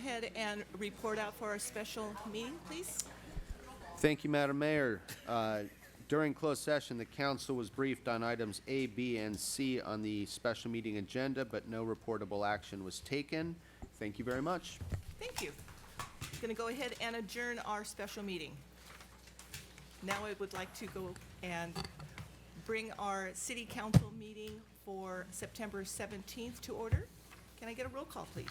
ahead and report out for our special meeting, please? Thank you, Madam Mayor. During closed session, the council was briefed on items A, B, and C on the special meeting agenda, but no reportable action was taken. Thank you very much. Thank you. Going to go ahead and adjourn our special meeting. Now I would like to go and bring our city council meeting for September 17th to order. Can I get a roll call, please?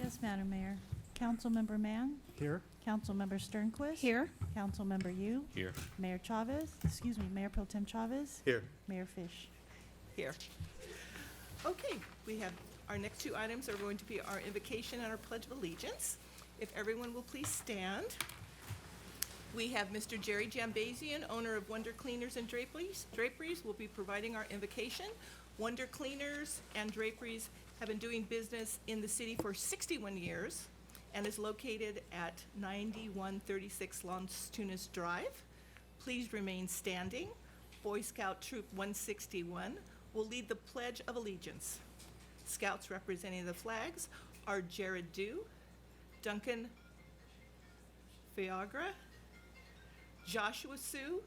Yes, Madam Mayor. Councilmember Mann. Here. Councilmember Sternquist. Here. Councilmember Yu. Here. Mayor Chavez. Excuse me, Mayor Pro Tem Chavez. Here. Mayor Fish. Here. Okay, we have our next two items are going to be our invocation and our pledge of allegiance. If everyone will please stand. We have Mr. Jerry Jambazian, owner of Wonder Cleaners and Draperies. Draperies will be providing our invocation. Wonder Cleaners and Draperies have been doing business in the city for 61 years and is located at 9136 Los Tunas Drive. Please remain standing. Boy Scout Troop 161 will lead the Pledge of Allegiance. Scouts representing the flags are Jared Dew, Duncan Fiagra, Joshua Sue,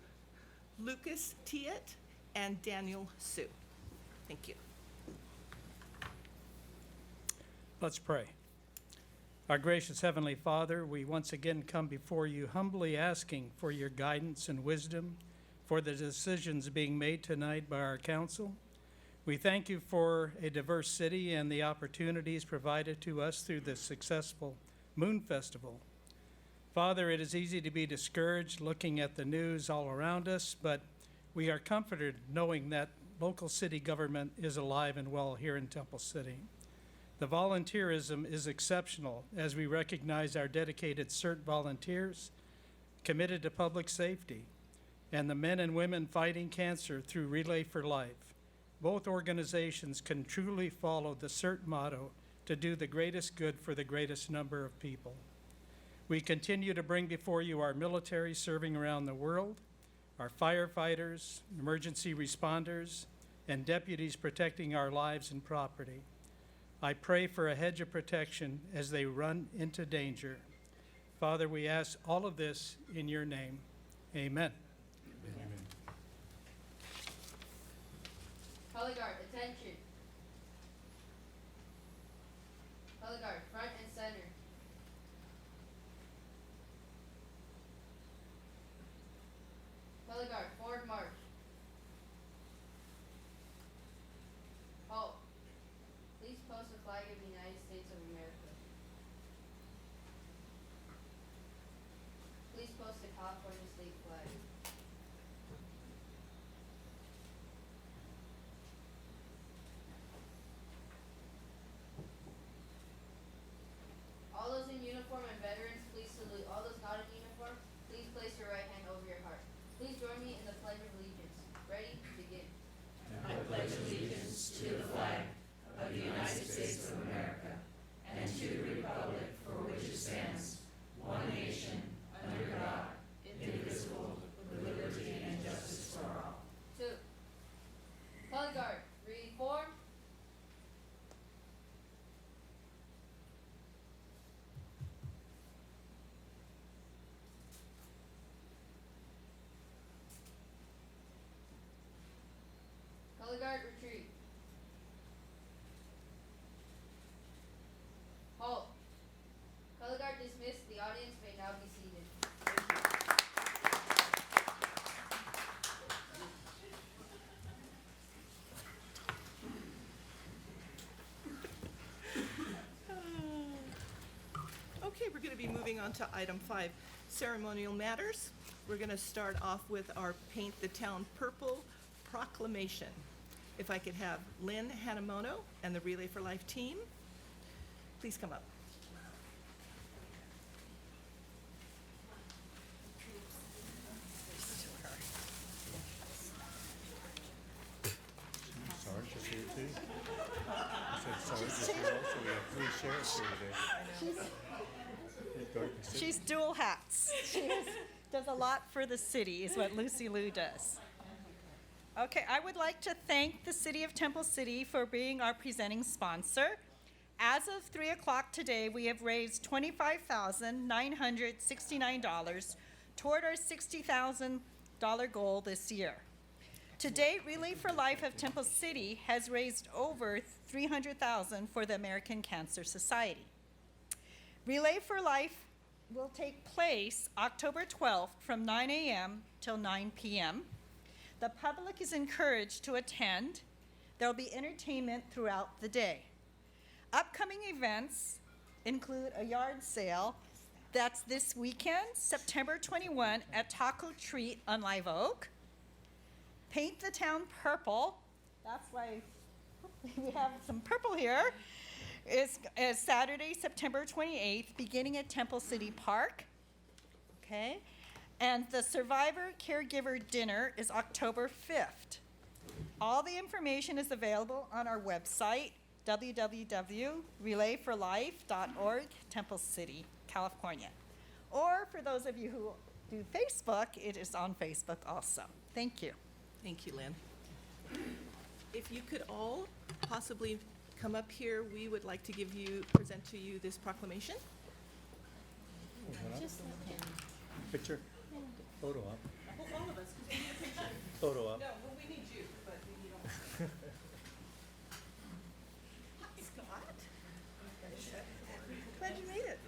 Lucas Tiet, and Daniel Sue. Thank you. Let's pray. Our gracious Heavenly Father, we once again come before you humbly asking for your guidance and wisdom for the decisions being made tonight by our council. We thank you for a diverse city and the opportunities provided to us through the successful Moon Festival. Father, it is easy to be discouraged looking at the news all around us, but we are comforted knowing that local city government is alive and well here in Temple City. The volunteerism is exceptional as we recognize our dedicated CERT volunteers committed to public safety and the men and women fighting cancer through Relay for Life. Both organizations can truly follow the CERT motto to do the greatest good for the greatest number of people. We continue to bring before you our military serving around the world, our firefighters, emergency responders, and deputies protecting our lives and property. I pray for a hedge of protection as they run into danger. Father, we ask all of this in your name. Amen. Amen. Color guard, attention. Color guard, front and center. Color guard, forward march. Halt. Please post the flag of the United States of America. Please post the California state flag. All those in uniform and veterans, please salute. All those not in uniform, please place your right hand over your heart. Please join me in the Pledge of Allegiance. Ready? Begin. I pledge allegiance to the flag of the United States of America and to the republic for which it stands, one nation, under God, indivisible, with liberty and justice for all. 2. Color guard, reform. Color guard, retreat. Halt. Color guard dismissed. The audience may now be seated. Okay, we're going to be moving on to item 5, ceremonial matters. We're going to start off with our Paint the Town Purple proclamation. If I could have Lynn Hanamono and the Relay for Life team, please come up. Sarge is here too. I said Sarge is here also. We have 3 sheriffs here today. She's dual hats. She does a lot for the city, is what Lucy Liu does. Okay, I would like to thank the City of Temple City for being our presenting sponsor. As of 3 o'clock today, we have raised $25,969 toward our $60,000 goal this year. To date, Relay for Life of Temple City has raised over $300,000 for the American Cancer Society. Relay for Life will take place October 12th from 9 a.m. till 9 p.m. The public is encouraged to attend. There will be entertainment throughout the day. Upcoming events include a yard sale that's this weekend, September 21, at Taco Treat on Live Oak. Paint the Town Purple, that's why we have some purple here, is Saturday, September 28th, beginning at Temple City Park. Okay? And the Survivor Caregiver Dinner is October 5th. All the information is available on our website, www.relayforlife.org, Temple City, California. Or for those of you who do Facebook, it is on Facebook also. Thank you. Thank you, Lynn. If you could all possibly come up here, we would like to present to you this proclamation. Picture? Photo op. All of us, because we need a picture. Photo op. No, well, we need you, but we need all. Hi, Scott. Glad you made it.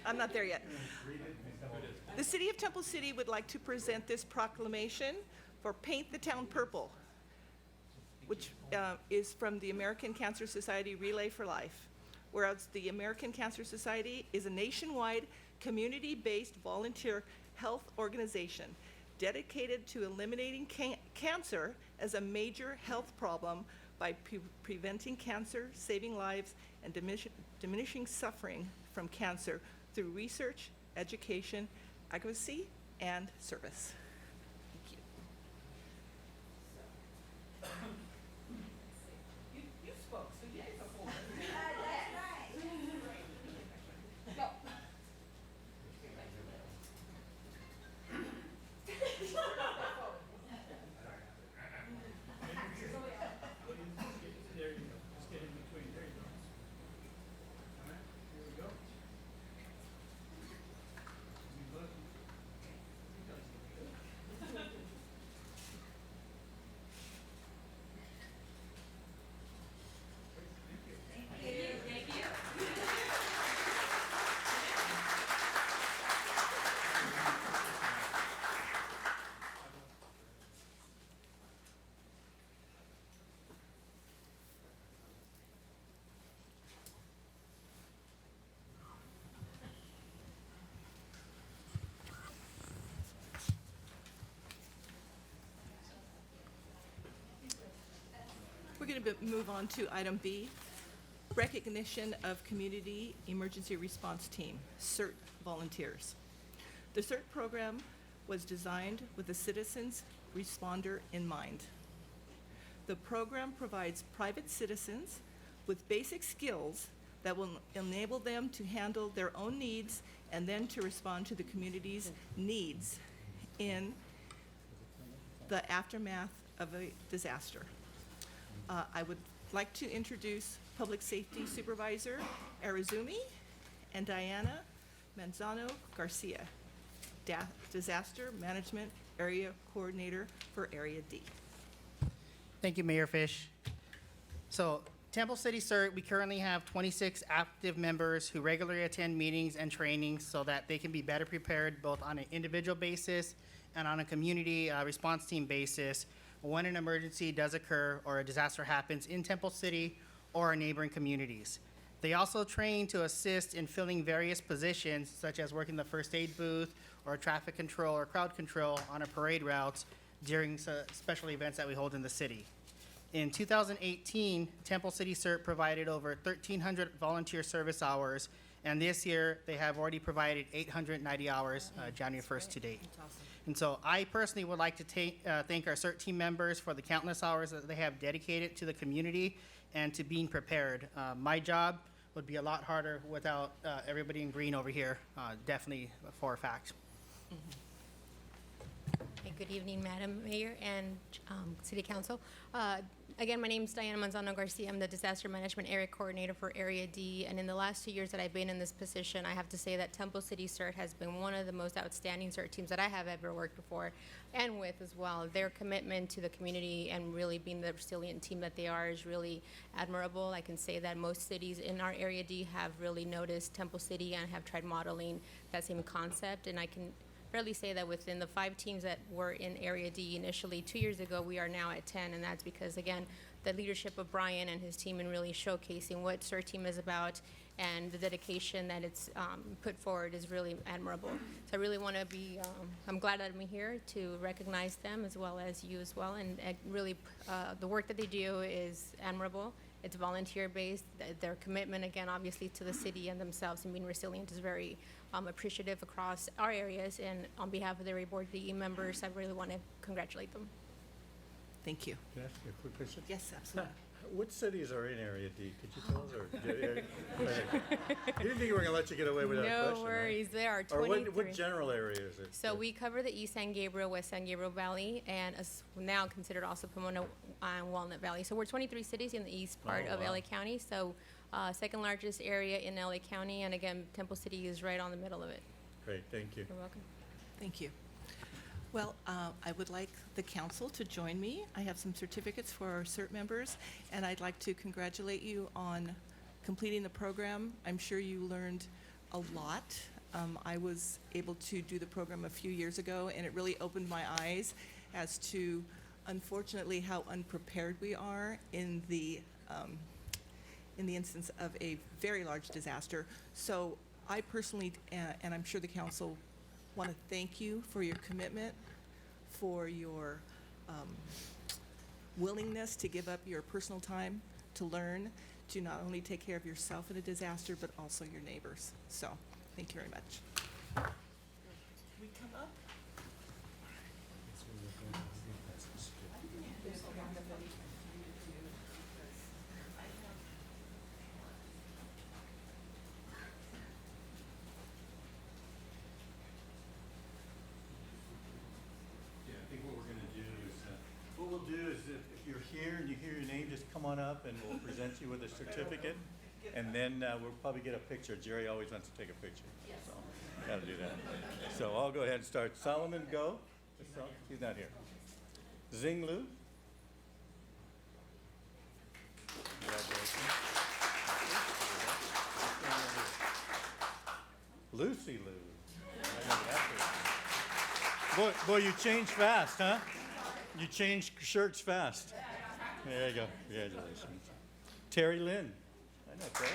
I'm not there yet. The City of Temple City would like to present this proclamation for Paint the Town Purple, which is from the American Cancer Society Relay for Life. Whereas the American Cancer Society is a nationwide, community-based volunteer health organization dedicated to eliminating cancer as a major health problem by preventing cancer, saving lives, and diminishing suffering from cancer through research, education, advocacy, and service. Thank you. You spoke, so you get the floor. There you go. Just get in between. There you go. All right, here we go. You look. We're going to move on to item B, recognition of Community Emergency Response Team, CERT volunteers. The CERT program was designed with the citizens responder in mind. The program provides private citizens with basic skills that will enable them to handle their own needs and then to respond to the community's needs in the aftermath of a disaster. I would like to introduce Public Safety Supervisor Arizumi and Diana Manzano Garcia, Disaster Management Area Coordinator for Area D. Thank you, Mayor Fish. So Temple City CERT, we currently have 26 active members who regularly attend meetings and trainings so that they can be better prepared both on an individual basis and on a community response team basis when an emergency does occur or a disaster happens in Temple City or our neighboring communities. They also train to assist in filling various positions, such as working the first aid booth or traffic control or crowd control on our parade routes during special events that we hold in the city. In 2018, Temple City CERT provided over 1,300 volunteer service hours And this year, they have already provided 890 hours, January 1st to date. And so I personally would like to thank our CERT team members for the countless hours that they have dedicated to the community and to being prepared. My job would be a lot harder without everybody in green over here, definitely for a fact. Hey, good evening, Madam Mayor and City Council. Again, my name is Diana Manzano Garcia. I'm the Disaster Management Area Coordinator for Area D. And in the last 2 years that I've been in this position, I have to say that Temple City CERT has been one of the most outstanding CERT teams that I have ever worked for and with as well. Their commitment to the community and really being the resilient team that they are is really admirable. I can say that most cities in our Area D have really noticed Temple City and have tried modeling that same concept. And I can fairly say that within the 5 teams that were in Area D initially 2 years ago, we are now at 10, and that's because, again, the leadership of Brian and his team in really showcasing what CERT team is about and the dedication that it's put forward is really admirable. So I really want to be, I'm glad that I'm here to recognize them as well as you as well, and really the work that they do is admirable. It's volunteer-based. Their commitment, again, obviously to the city and themselves and being resilient is very appreciative across our areas. And on behalf of the Area Board DE members, I really want to congratulate them. Thank you. Can I ask you a quick question? Yes, absolutely. What cities are in Area D? Could you tell us? Or, you didn't think we were going to let you get away with that question, No worries, there are Or 23. what general area is it? So we cover the East San Gabriel, West San Gabriel Valley, and as now considered also Pomona and Walnut Valley. So we're 23 cities in the east part Oh, of wow. LA County. So second largest area in LA County, and again, Temple City is right on the middle of it. Great, thank you. You're welcome. Thank you. Well, I would like the council to join me. I have some certificates for our CERT members, and I'd like to congratulate you on completing the program. I'm sure you learned a lot. I was able to do the program a few years ago, and it really opened my eyes as to, unfortunately, how unprepared we are in the instance of a very large disaster. So I personally, and I'm sure the council, want to thank you for your commitment, for your willingness to give up your personal time to learn, to not only take care of yourself in a disaster, but also your neighbors. So, thank you very much. We come up? Yeah, I think what we're gonna do is, what we'll do is if you're here and you hear your name, just come on up and we'll present you with a certificate. And then we'll probably get a picture. Jerry always wants to take a picture. So, gotta do that. So I'll go ahead and start. Solomon, go. He's not here. Zing Lu. Congratulations. Lucy Lu. Boy, you change fast, huh? You change shirts fast. There you go. Congratulations. Terry Lynn. I know Terry.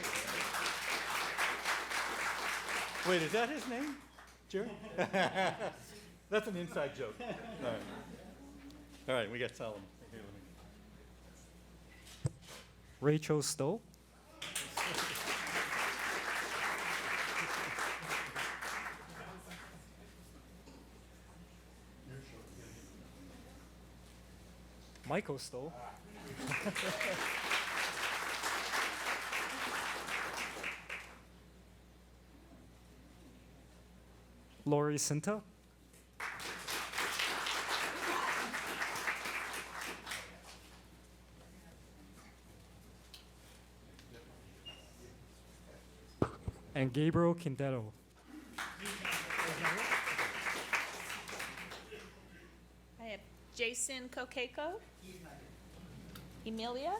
Wait, is that his name? Jerry? That's an inside joke. All right. All right, we got Solomon. Here, let me- Rachel Stowe. Michael Stowe. Lori Sinta. And Gabriel Quintero. I have Jason Kokeko. Emilia.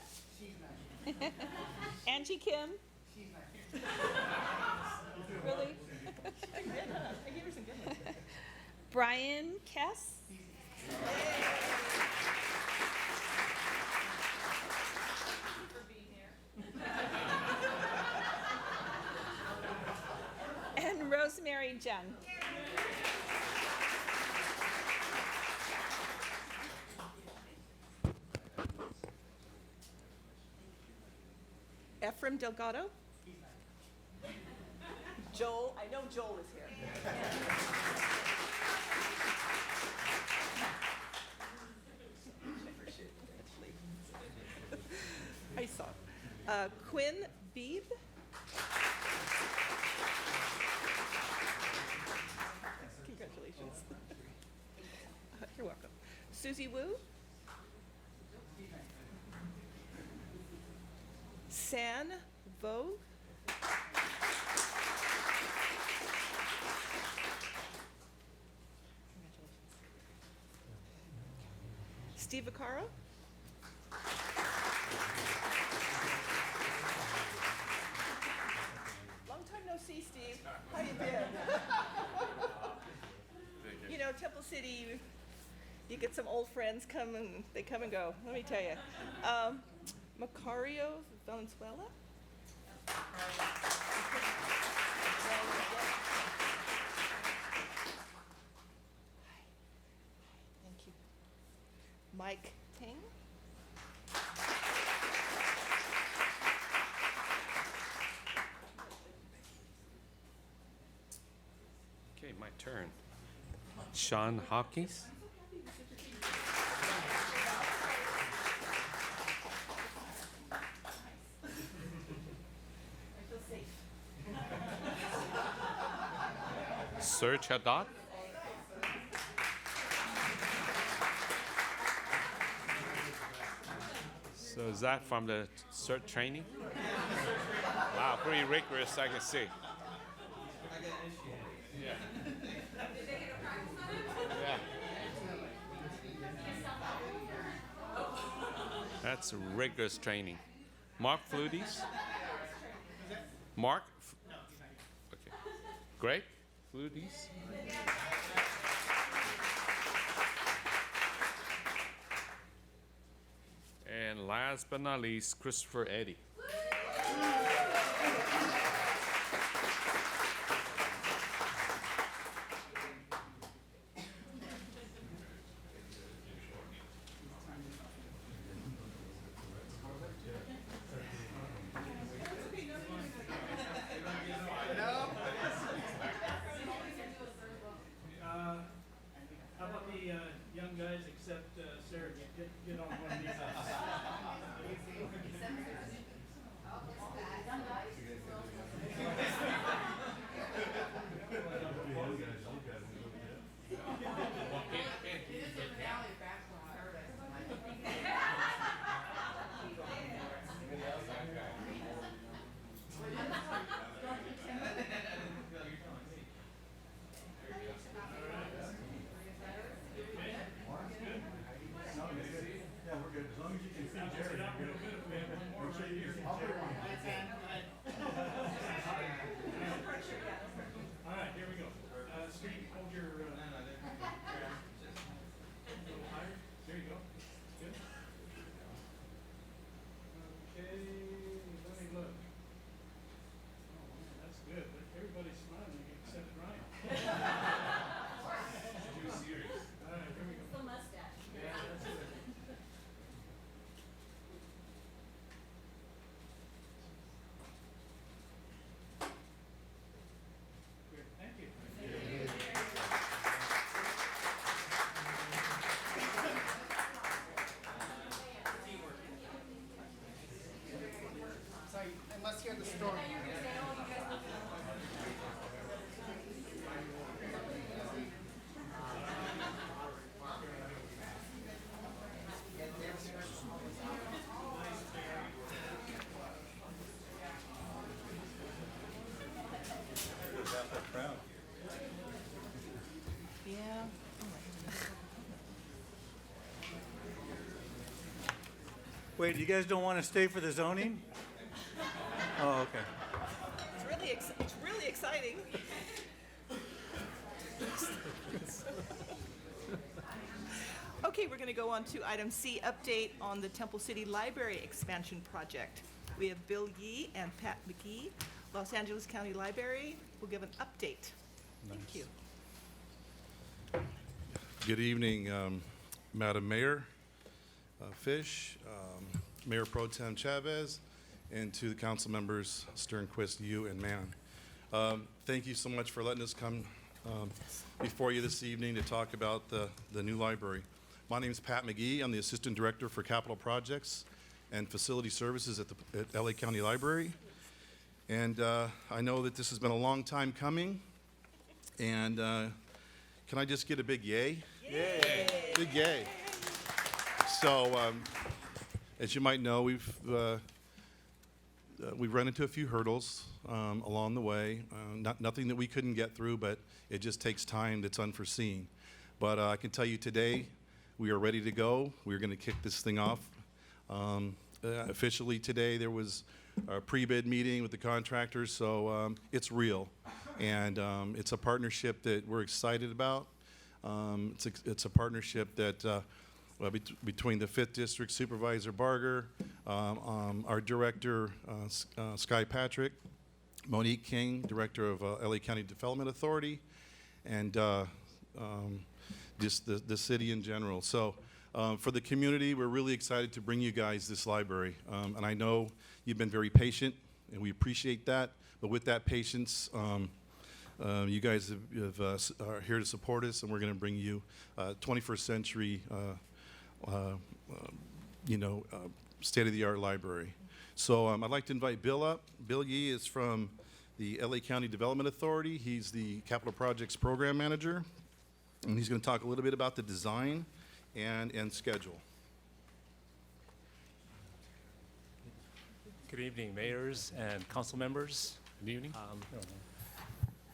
Angie Kim. Really? I gave her some good ones. Brian Kess. And Rosemary Jung. Ephraim Delgado. Joel, I know Joel is here. I appreciate it, actually. I saw. Quinn Beebe. Congratulations. You're welcome. Susie Wu. San Vogue. Steve Vaccaro. Long time no see, Steve. How you been? You know, Temple City, you get some old friends come and they come and go. Let me tell you. Macario Valenzuela. Thank you. Mike Ting. Okay, my turn. Sean Hopkins. Serge Haddad. So is that from the CERT training? Wow, pretty rigorous, I can see. Yeah. Yeah. That's rigorous training. Mark Fluties? Mark? Okay. Great. Fluties? And last but not least, Christopher Eddy. How about the young guys except Sarah, get on one of these. Yeah, we're good. As long as you can see Jerry, you're good. Make sure you can see Jerry. All right, here we go. Steve, hold your, a little higher. There you go. Good. Okay, let me look. Oh, man, that's good. Everybody's smiling except Ryan. Too serious. All right, here we go. The mustache. Yeah, that's it. Good, thank you. Sorry, I must hear the story. Yeah. Wait, you guys don't want to stay for the zoning? Oh, okay. It's really exciting. Okay, we're going to go on to item C, update on the Temple City Library expansion project. We have Bill Yee and Pat McGee. Los Angeles County Library will give an update. Thank you. Good evening, Madam Mayor Fish, Mayor Pro Tem Chavez, and to the council members Sternquist, Yu, and Mann. Thank you so much for letting us come before you this evening to talk about the new library. My name is Pat McGee. I'm the Assistant Director for Capital Projects and Facility Services at LA County Library. And I know that this has been a long time coming. And can I just get a big yay? Yay! Big yay. So, as you might know, we've run into a few hurdles along the way. Nothing that we couldn't get through, but it just takes time that's unforeseen. But I can tell you today, we are ready to go. We're going to kick this thing off. Officially today, there was a pre-bid meeting with the contractors, so it's real. And it's a partnership that we're excited about. It's a partnership that between the 5th District Supervisor Barger, our Director Sky Patrick, Monique King, Director of LA County Development Authority, and just the city in general. So for the community, we're really excited to bring you guys this library. And I know you've been very patient, and we appreciate that. But with that patience, you guys are here to support us, and we're going to bring you 21st century state-of-the-art library. So I'd like to invite Bill up. Bill Yee is from the LA County Development Authority. He's the Capital Projects Program Manager, and he's going to talk a little bit about the design and schedule. Good evening, mayors and council members. Good evening.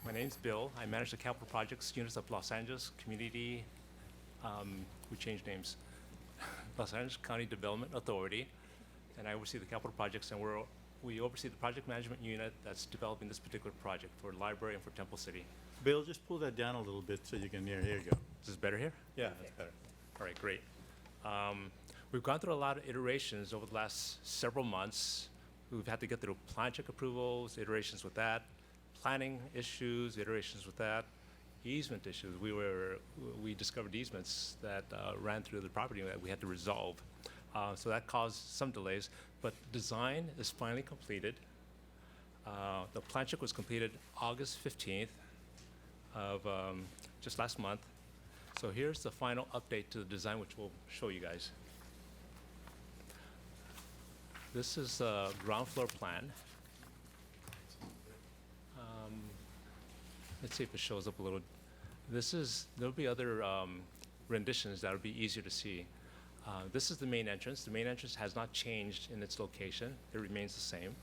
My name's Bill. I manage the capital projects units of Los Angeles Community, we changed names, Los Angeles County Development Authority, and I oversee the capital projects, and we oversee the project management unit that's developing this particular project for the library and for Temple City. Bill, just pull that down a little bit so you can hear. Here you go. Is this better here? Yeah, that's better. All right, great. We've gone through a lot of iterations over the last several months. We've had to get through plan check approvals, iterations with that, planning issues, iterations with that, easement issues. We discovered easements that ran through the property that we had to resolve. So that caused some delays, but design is finally completed. The plan check was completed August 15th of just last month. So here's the final update to the design, which we'll show you guys. This is the ground floor plan. Let's see if it shows up a little. There'll be other renditions that'll be easier to see. This is the main entrance. The main entrance has not changed in its location. It remains the same.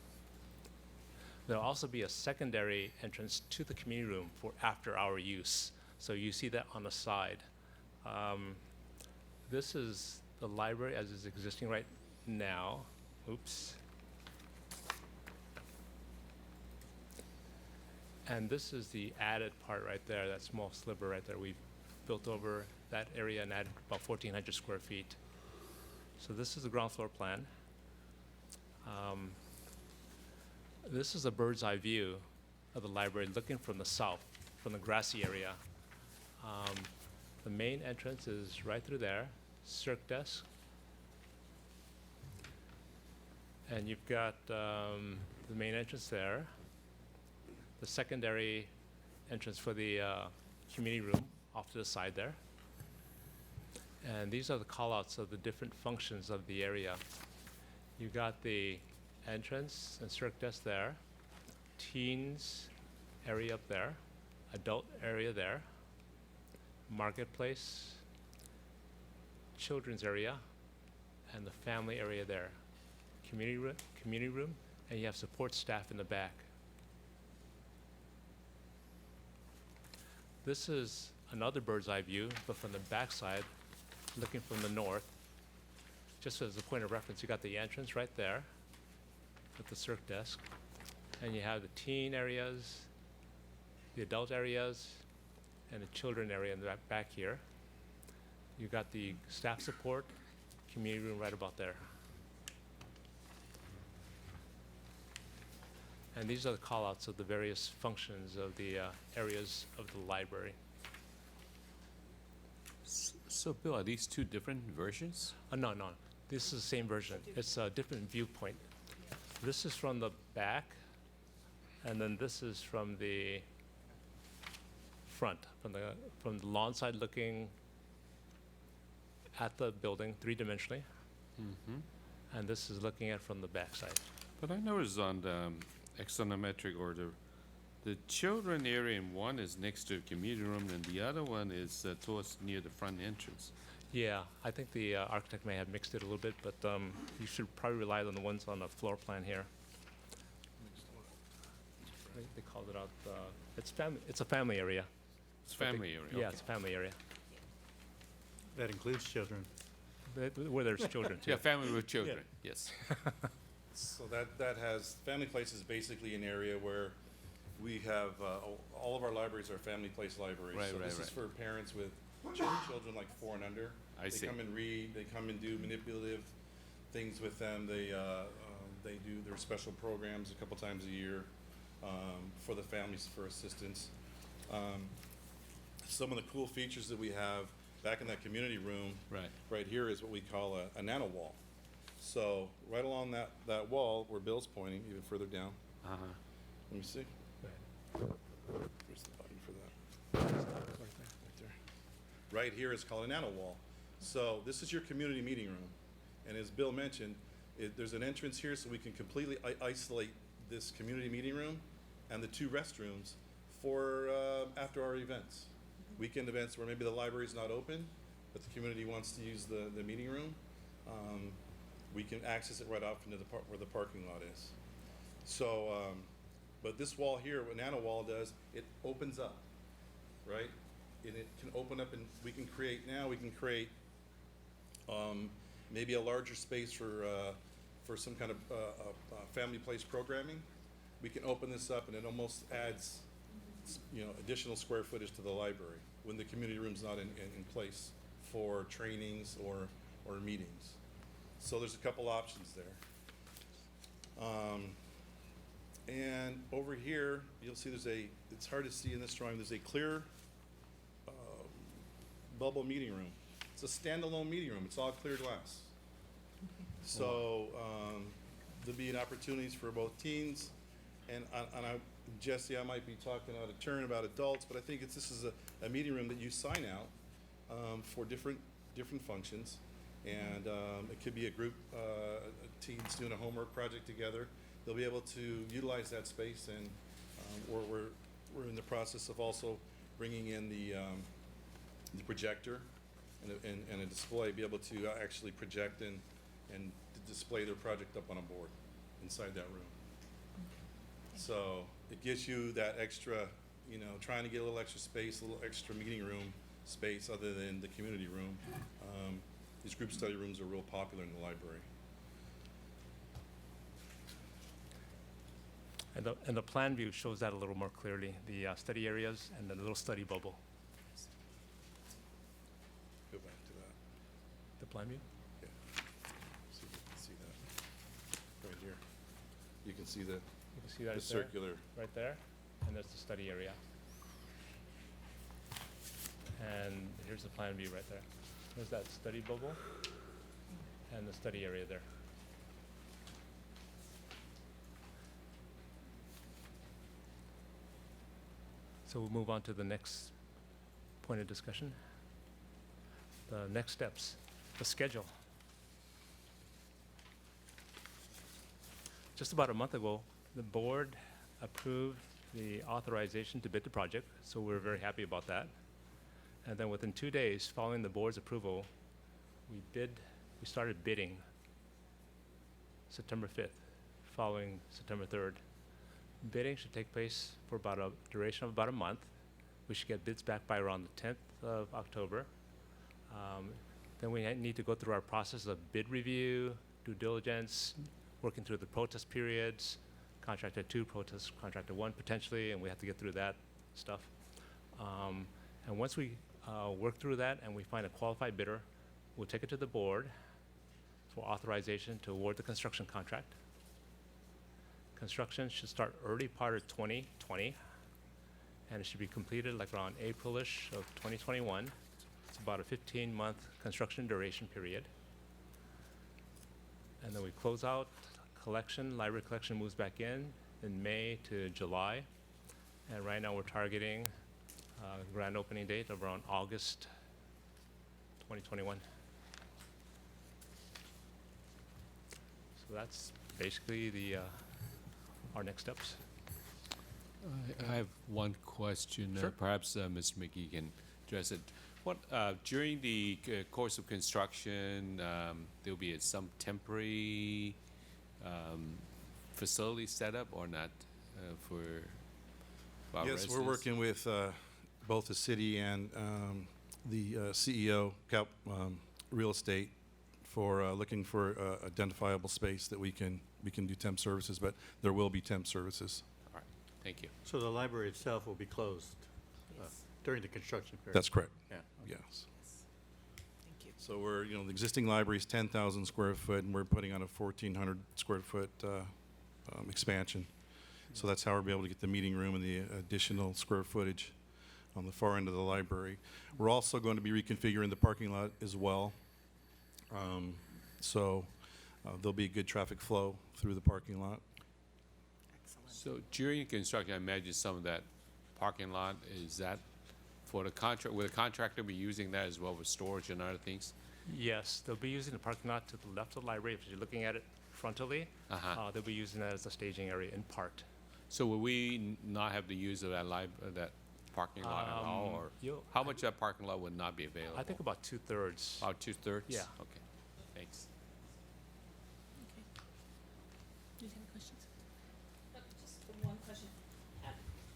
There'll also be a secondary entrance to the community room for after-hour use. So you see that on the side. This is the library as is existing right now. Oops. And this is the added part right there, that small sliver right there. We've built over that area and added about 1,400 square feet. So this is the ground floor plan. This is a bird's eye view of the library looking from the south, from the grassy area. The main entrance is right through there, circ desk. And you've got the main entrance there. The secondary entrance for the community room off to the side there. And these are the call-outs of the different functions of the area. You've got the entrance and circ desk there, teens area up there, adult area there, marketplace, children's area, and the family area there. Community room, and you have support staff in the back. This is another bird's eye view, but from the back side, looking from the north. Just as a point of reference, you got the entrance right there with the circ desk, and you have the teen areas, the adult areas, and the children area in the back here. You got the staff support, community room right about there. And these are the call-outs of the various functions of the areas of the library. So, Bill, are these two different versions? No. This is the same version. It's a different viewpoint. This is from the back, And then this is from the front, from the lawn side looking at the building three-dimensionally. And this is looking at from the back side. But I noticed on the axonometric order, the children area in one is next to a community room, and the other one is towards near the front entrance. Yeah, I think the architect may have mixed it a little bit, but you should probably rely on the ones on the floor plan here. They called it out, it's a family area. It's family area. Yeah, okay. it's a family area, That includes children. where there's children too. Yeah, family with children. Yes. So that has, Family Place is basically an area where we have, all of our libraries are family place libraries. Right, So right, this is right. for parents with children like 4 and under. I see. They come and read, they come and do manipulative things with them. They do their special programs a couple times a year for the families for assistance. Some of the cool features that we have back in that community room, right here is what we call a nano wall. So right along that wall where Bill's pointing, even further down. Let me see. Here's the button for that. Right there. Right here is called a nano wall. So this is your community meeting room. And as Bill mentioned, there's an entrance here so we can completely isolate this community meeting room and the 2 restrooms for after our events. Weekend events where maybe the library's not open, but the community wants to use the meeting room. We can access it right off into where the parking lot is. So, but this wall here, what Nano Wall does, it opens up, right? And it can open up, and we can create maybe a larger space for some kind of family place programming. We can open this up, and it almost adds, additional square footage to the library when the community room's not in place for trainings or meetings. So there's a couple options there. And over here, you'll see it's hard to see in this drawing, there's a clear bubble meeting room. It's a standalone meeting room. It's all clear glass. So there'll be opportunities for both teens and Jesse, I might be talking out of turn about adults, but I think this is a meeting room that you sign out for different functions. And it could be a group, teens doing a homework project together. They'll be able to utilize that space, and we're in the process of also bringing in the projector and a display, be able to actually project and display their project up on a board inside that room. So it gives you that extra, trying to get a little extra space, a little extra meeting room space other than the community room. These group study rooms are real popular in the library. And the plan view shows that a little more clearly, the study areas and the little study bubble. Go back to that. The plan view? Yeah. See that right here. You can see the You can see that the it's there, circular. right there, and that's the study area. And here's the plan view right there. There's that study bubble and the study area there. So we'll move on to the next point of discussion. The next steps, the schedule. Just about a month ago, the board approved the authorization to bid the project, so we're very happy about that. And then within 2 days following the board's approval, we started bidding September 5th, following September 3rd. Bidding should take place for about a duration of about a month. We should get bids back by around the 10th of October. Then we need to go through our process of bid review, due diligence, working through the protest periods, contractor 2, protest contractor 1 potentially, and we have to get through that stuff. And once we work through that and we find a qualified bidder, we'll take it to the board for authorization to award the construction contract. Construction should start early part of 2020, and it should be completed like around April-ish of 2021. It's about a 15-month construction duration period. And then we close out collection, library collection moves back in, in May to July. And right now we're targeting grand opening date of around August 2021. So that's basically our next steps. I have one question. Sure. Perhaps Mr. McGee can address it. What, during the course of construction, there'll be some temporary facility set up or not for our Yes, residents? we're working with both the city and the CEO, Cap Real Estate, for looking for identifiable space that we can do temp services, but there will be temp services. All right, thank you. So the library itself will be closed during the construction period? That's correct. Yeah. Yes. Thank you. So we're, the existing library is 10,000 square foot, and we're putting on a 1,400 square foot expansion. So that's how we'll be able to get the meeting room and the additional square footage on the far end of the library. We're also going to be reconfiguring the parking lot as well. So there'll be good traffic flow through the parking lot. Excellent. So during construction, I imagine some of that parking lot, is that for the contract, will the contractor be using that as well for storage and other things? Yes, they'll be using the parking lot to the left of the library. If you're looking at it frontally, they'll be using that as a staging area in part. So will we not have the use of that that parking lot at all, or how much of that parking lot would not be available? I think about 2/3. About 2/3? Yeah. Okay, thanks. Okay. Do you have any questions? Just one question.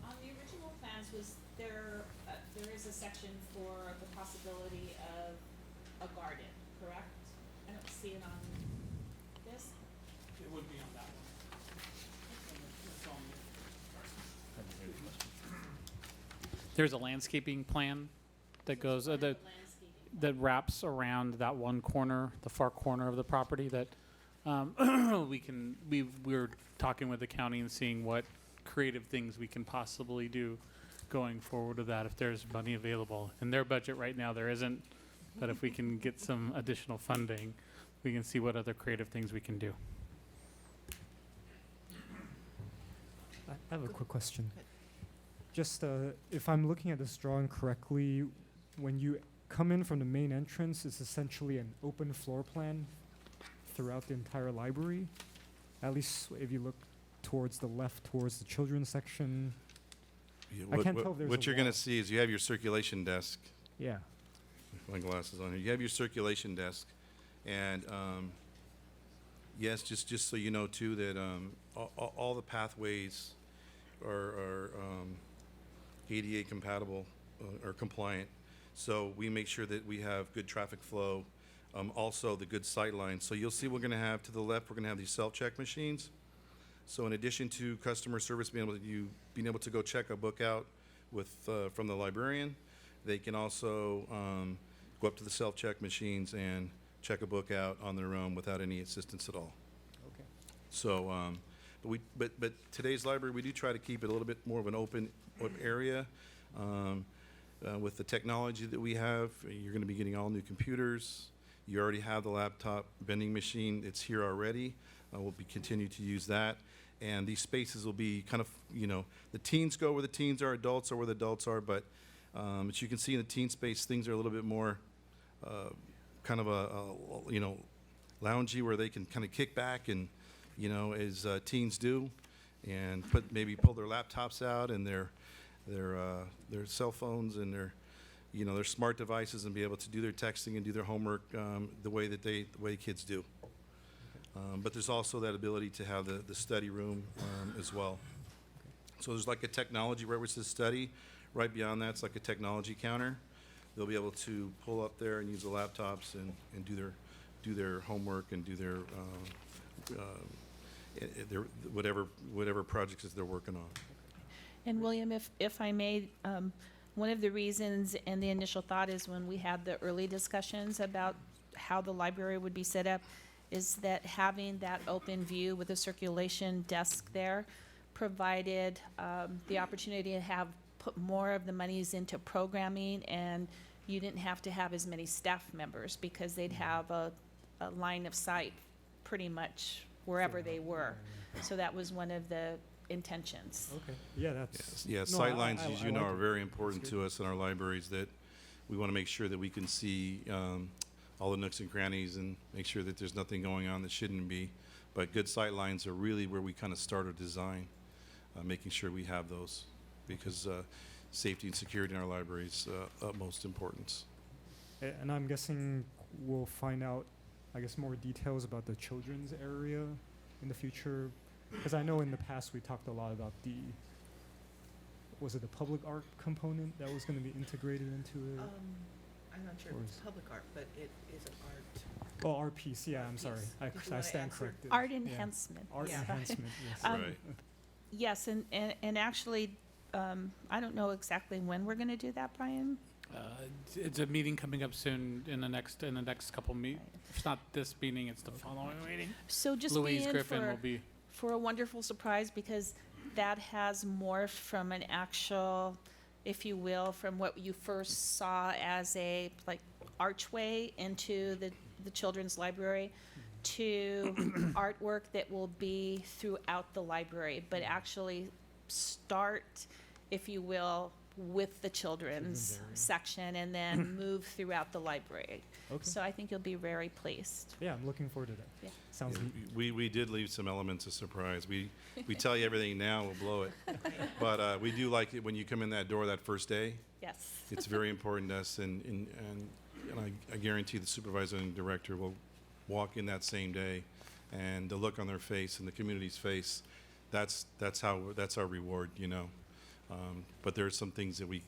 On the original plans, was there is a section for the possibility of a garden, correct? I don't see it on this. It would be on that one. There's a landscaping plan that goes, that wraps around that one corner, the far corner of the property that we're talking with the county and seeing what creative things we can possibly do going forward with that if there's money available. In their budget right now, there isn't, but if we can get some additional funding, we can see what other creative things we can do. I have a quick question. Just if I'm looking at this drawing correctly, when you come in from the main entrance, it's essentially an open floor plan throughout the entire library. At least if you look towards the left, towards the children's section. Yeah, I can't tell if there's what a you're going wall. to see is you have your circulation desk. Yeah. My glasses on here. You have your circulation desk, and yes, just so you know too that all the pathways are ADA compatible or compliant. So we make sure that we have good traffic flow, also the good sight lines. So you'll see we're going to have to the left, we're going to have these self-check machines. So in addition to customer service being able to go check a book out with from the librarian, they can also go up to the self-check machines and check a book out on their own without any assistance at all. Okay. So, but today's library, we do try to keep it a little bit more of an open area. With the technology that we have, you're going to be getting all new computers. You already have the laptop vending machine. It's here already. We'll continue to use that. And these spaces will be kind of, the teens go where the teens are, adults are where the adults are. But as you can see in the teen space, things are a little bit more kind of loungy, where they can kind of kick back and, as teens do, and maybe pull their laptops out and their cell phones and their smart devices and be able to do their texting and do their homework the way kids do. But there's also that ability to have the study room as well. So there's like a technology right where it says study. Right beyond that's like a technology counter. They'll be able to pull up there and use the laptops and do their homework and do their whatever projects that they're working on. And William, if I may, one of the reasons and the initial thought is when we had the early discussions about how the library would be set up, is that having that open view with a circulation desk there provided the opportunity to put more of the monies into programming, and you didn't have to have as many staff members because they'd have a line of sight pretty much wherever they were. So that was one of the intentions. Okay, yeah, that's. Yeah, no, sightlines, I as you know, like are it. very That's important good. to us in our libraries, that we want to make sure that we can see all the nooks and crannies and make sure that there's nothing going on that shouldn't be. But good sightlines are really where we kind of start our design, making sure we have those, because safety and security in our libraries utmost importance. And I'm guessing we'll find out, I guess, more details about the children's area in the future. Because I know in the past we talked a lot about was it the public art component that was going to be integrated into it? I'm not sure Or if it's is- public art, but it is an art. Oh, art piece, yeah, I'm Art sorry. piece. I, Did you I wanna stand answer? corrected. Art Yeah. enhancement. Art Yeah. enhancement, yes. Right. Yes, and actually, I don't know exactly when we're gonna do that, Brian. It's a meeting coming up soon in the next couple If it's not this meeting, it's the following meeting. So just Louise be in Griffin will for, be. for a wonderful surprise, because that has morphed from an actual, if you will, from what you first saw as a, like, archway into the children's library to artwork that will be throughout the library, but actually start, if you will, with the children's area. section and then move throughout the library. Okay. So I think you'll be very pleased. Yeah, I'm looking forward to that. Yeah. Sounds Yeah, neat. we did leave some elements of surprise. We tell you everything now, we'll blow it. But we do like it when you come in that door that first day. Yes. It's very important to us, and I guarantee the supervisor and director will walk in that same day, and the look on their face and the community's face, that's our reward, you know. But there are some things that we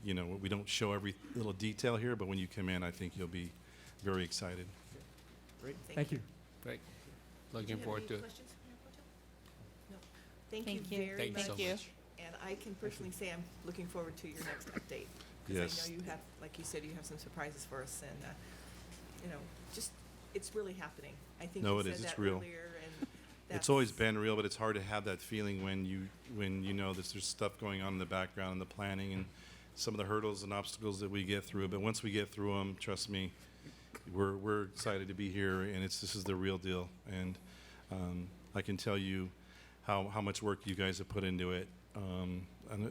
don't show every little detail here, but when you come in, I think you'll be very excited. Great, Thank thank you. Great. Do Looking you have forward any to it. questions, Mayor Protem? No. Thank Thank you you. very Thank you much. so much. And I can personally say I'm looking forward to your next update. Because Yes. I know you have, like you said, you have some surprises for us, and, just, it's really happening. I think No, you it said is. It's that real. earlier, and It's always that's- been real, but it's hard to have that feeling when you know that there's stuff going on in the background and the planning and some of the hurdles and obstacles that we get through. But once we get through them, trust me, we're excited to be here, and this is the real deal. And I can tell you how much work you guys have put into it. And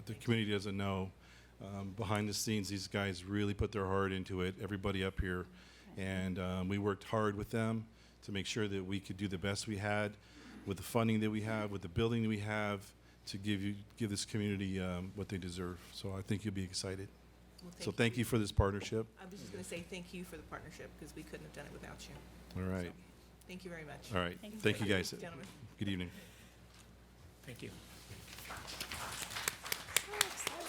the community doesn't know. Behind the scenes, these guys really put their heart into it. Everybody up here, and we worked hard with them to make sure that we could do the best we had with the funding that we have, with the building that we have, to give this community what they deserve. So I think you'll be excited. Well, So thank you for this partnership. I was just gonna say thank you for the partnership, because we couldn't have done it without you. All right. Thank you very much. All right. Thank Thank you, guys. Gentlemen. Good evening. Thank you. That's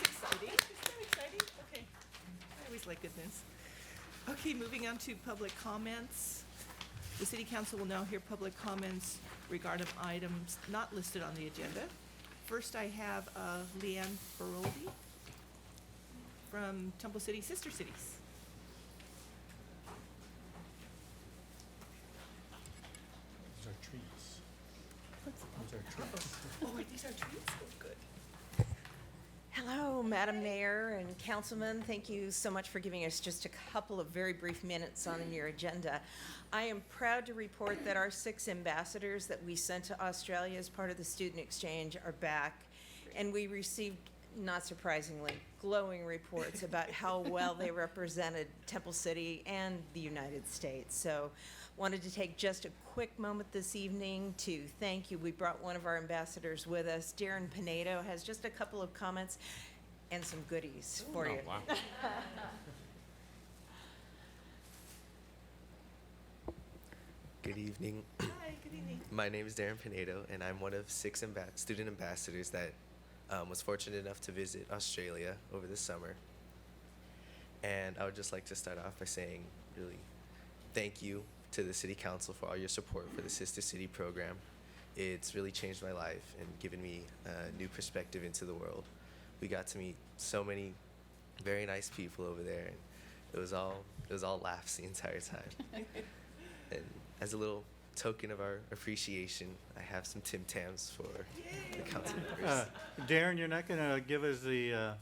exciting. Isn't that exciting? Okay. I always like good news. Okay, moving on to public comments. The city council will now hear public comments regarding items not listed on the agenda. First, I have Leanne Baroldi from Temple City Sister Cities. These are treats. These are treats. Oh, are these are treats? Oh, good. Hello, Madam Mayor and Councilman. Thank you so much for giving us just a couple of very brief minutes on your agenda. I am proud to report that our 6 ambassadors that we sent to Australia as part of the student exchange are back, and we received, not surprisingly, glowing reports about how well they represented Temple City and the United States. So wanted to take just a quick moment this evening to thank you. We brought one of our ambassadors with us. Darren Pinedo has just a couple of comments and some goodies for Oh, you. wow. Good evening. Hi, good evening. My name is Darren Pinedo, and I'm one of 6 student ambassadors that was fortunate enough to visit Australia over the summer. And I would just like to start off by saying really thank you to the City Council for all your support for the Sister City program. It's really changed my life and given me a new perspective into the world. We got to meet so many very nice people over there, and it was all laughs the entire time. And as a little token of our appreciation, I have some Tim Tams for the council members. Darren, you're not going to give us the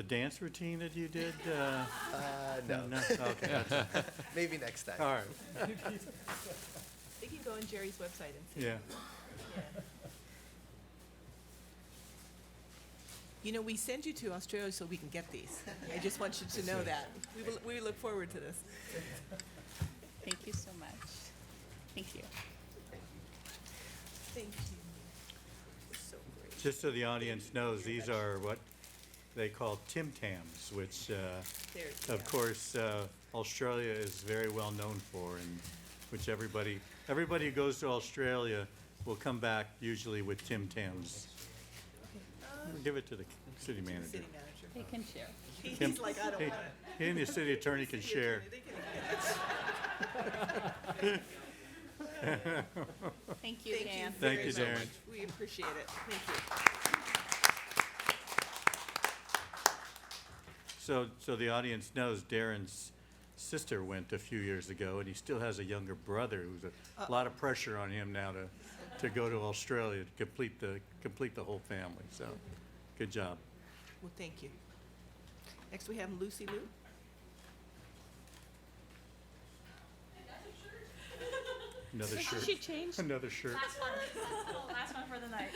dance routine that you did? No. Okay. Maybe next time. All right. They can go on Jerry's website and see. Yeah. You know, we send you to Australia so we can get these. I just want you to know that. We look forward to this. Thank you so much. Thank you. Thank you. So great. Just so the audience knows, these are what they call Tim Tams, which, of course, Australia is very well known for, and which everybody who goes to Australia will come back usually with Tim Tams. Give it to the city manager. City manager. They can share. Tim- He's like, I don't he- want it. He and the city attorney can share. Thank you, Dan. Thank you, very Darren. much. We appreciate it. Thank you. So the audience knows Darren's sister went a few years ago, and he still has a younger brother who's a lot of pressure on him now to go to Australia to complete the whole family. So, good job. Well, thank you. Next, we have Lucy Liu. Another shirt. She changed. Another shirt. Last one for the night.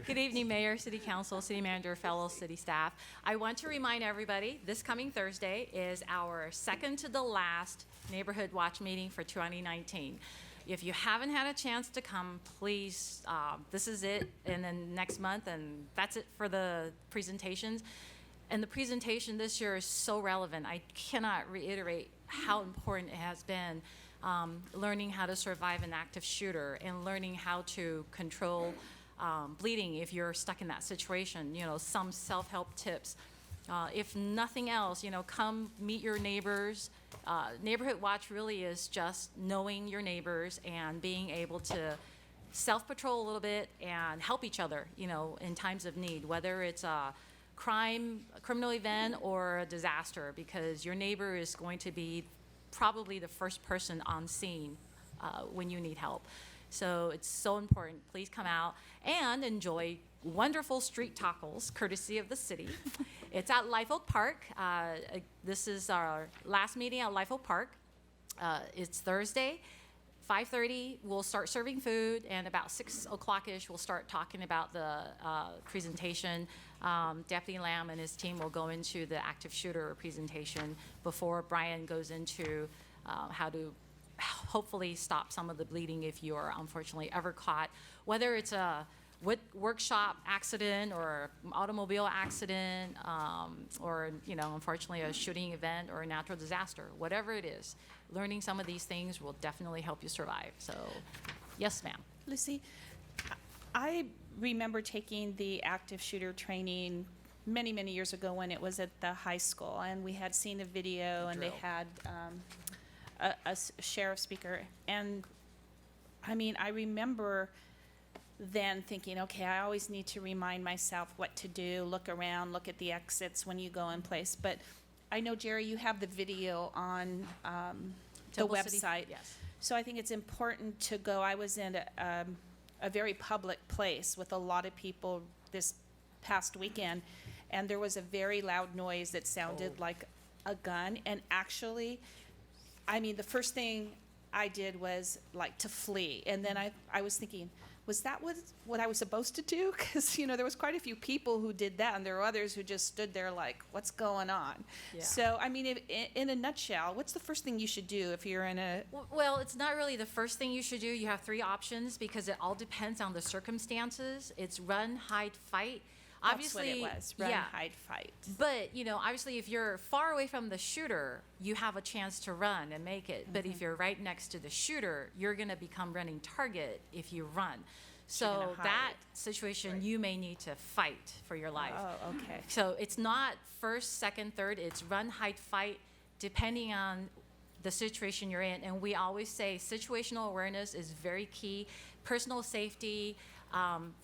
Good evening, Mayor, City Council, City Manager, fellow city staff. I want to remind everybody, this coming Thursday is our second to the last Neighborhood Watch meeting for 2019. If you haven't had a chance to come, please, this is it, and then next month, and that's it for the presentations. And the presentation this year is so relevant. I cannot reiterate how important it has been. Learning how to survive an active shooter and learning how to control bleeding if you're stuck in that situation. You know, some self-help tips. If nothing else, you know, come meet your neighbors. Neighborhood Watch really is just knowing your neighbors and being able to self-patrol a little bit and help each other, you know, in times of need, whether it's a criminal event or a disaster, because your neighbor is going to be probably the first person on scene when you need help. So it's so important. Please come out and enjoy wonderful street tacos, courtesy of the city. It's at Life Oak Park. This is our last meeting at Life Oak Park. It's Thursday, 5:30. We'll start serving food, and about 6 o'clock-ish, we'll start talking about the presentation. Deputy Lamb and his team will go into the active shooter presentation before Brian goes into how to hopefully stop some of the bleeding if you're unfortunately ever caught, whether it's a workshop accident or automobile accident or, you know, unfortunately a shooting event or a natural disaster, whatever it is. Learning some of these things will definitely help you survive. So, yes, ma'am. Lucy, I remember taking the active shooter training many, many years ago when it was at the high school, and we had seen a video, and they had a sheriff speaker. And, I mean, I remember then thinking, okay, I always need to remind myself what to do, look around, look at the exits when you go in place. But I know, Jerry, you have the video on the Temple City? website. Yes. So I think it's important to go. I was in a very public place with a lot of people this past weekend, and there was a very loud noise that sounded like a gun. And actually, I mean, the first thing I did was like to flee. And then I was thinking, was that what I was supposed to do? Because, you know, there was quite a few people who did that, and there were others who just stood there like, what's going on? Yeah. So, I mean, in a nutshell, what's the first thing you should do if you're in a... Well, it's not really the first thing you should do. You have 3 options because it all depends on the circumstances. It's run, hide, fight. That's what it was, run, hide, fight. But, you know, obviously if you're far away from the shooter, you have a chance to run and make it. But if you're right next to the shooter, you're going to become running target if you run. You're gonna So hide. that situation, you may need to fight for your life. Oh, okay. So it's not first, second, third. It's run, hide, fight, depending on the situation you're in. And we always say situational awareness is very key. Personal safety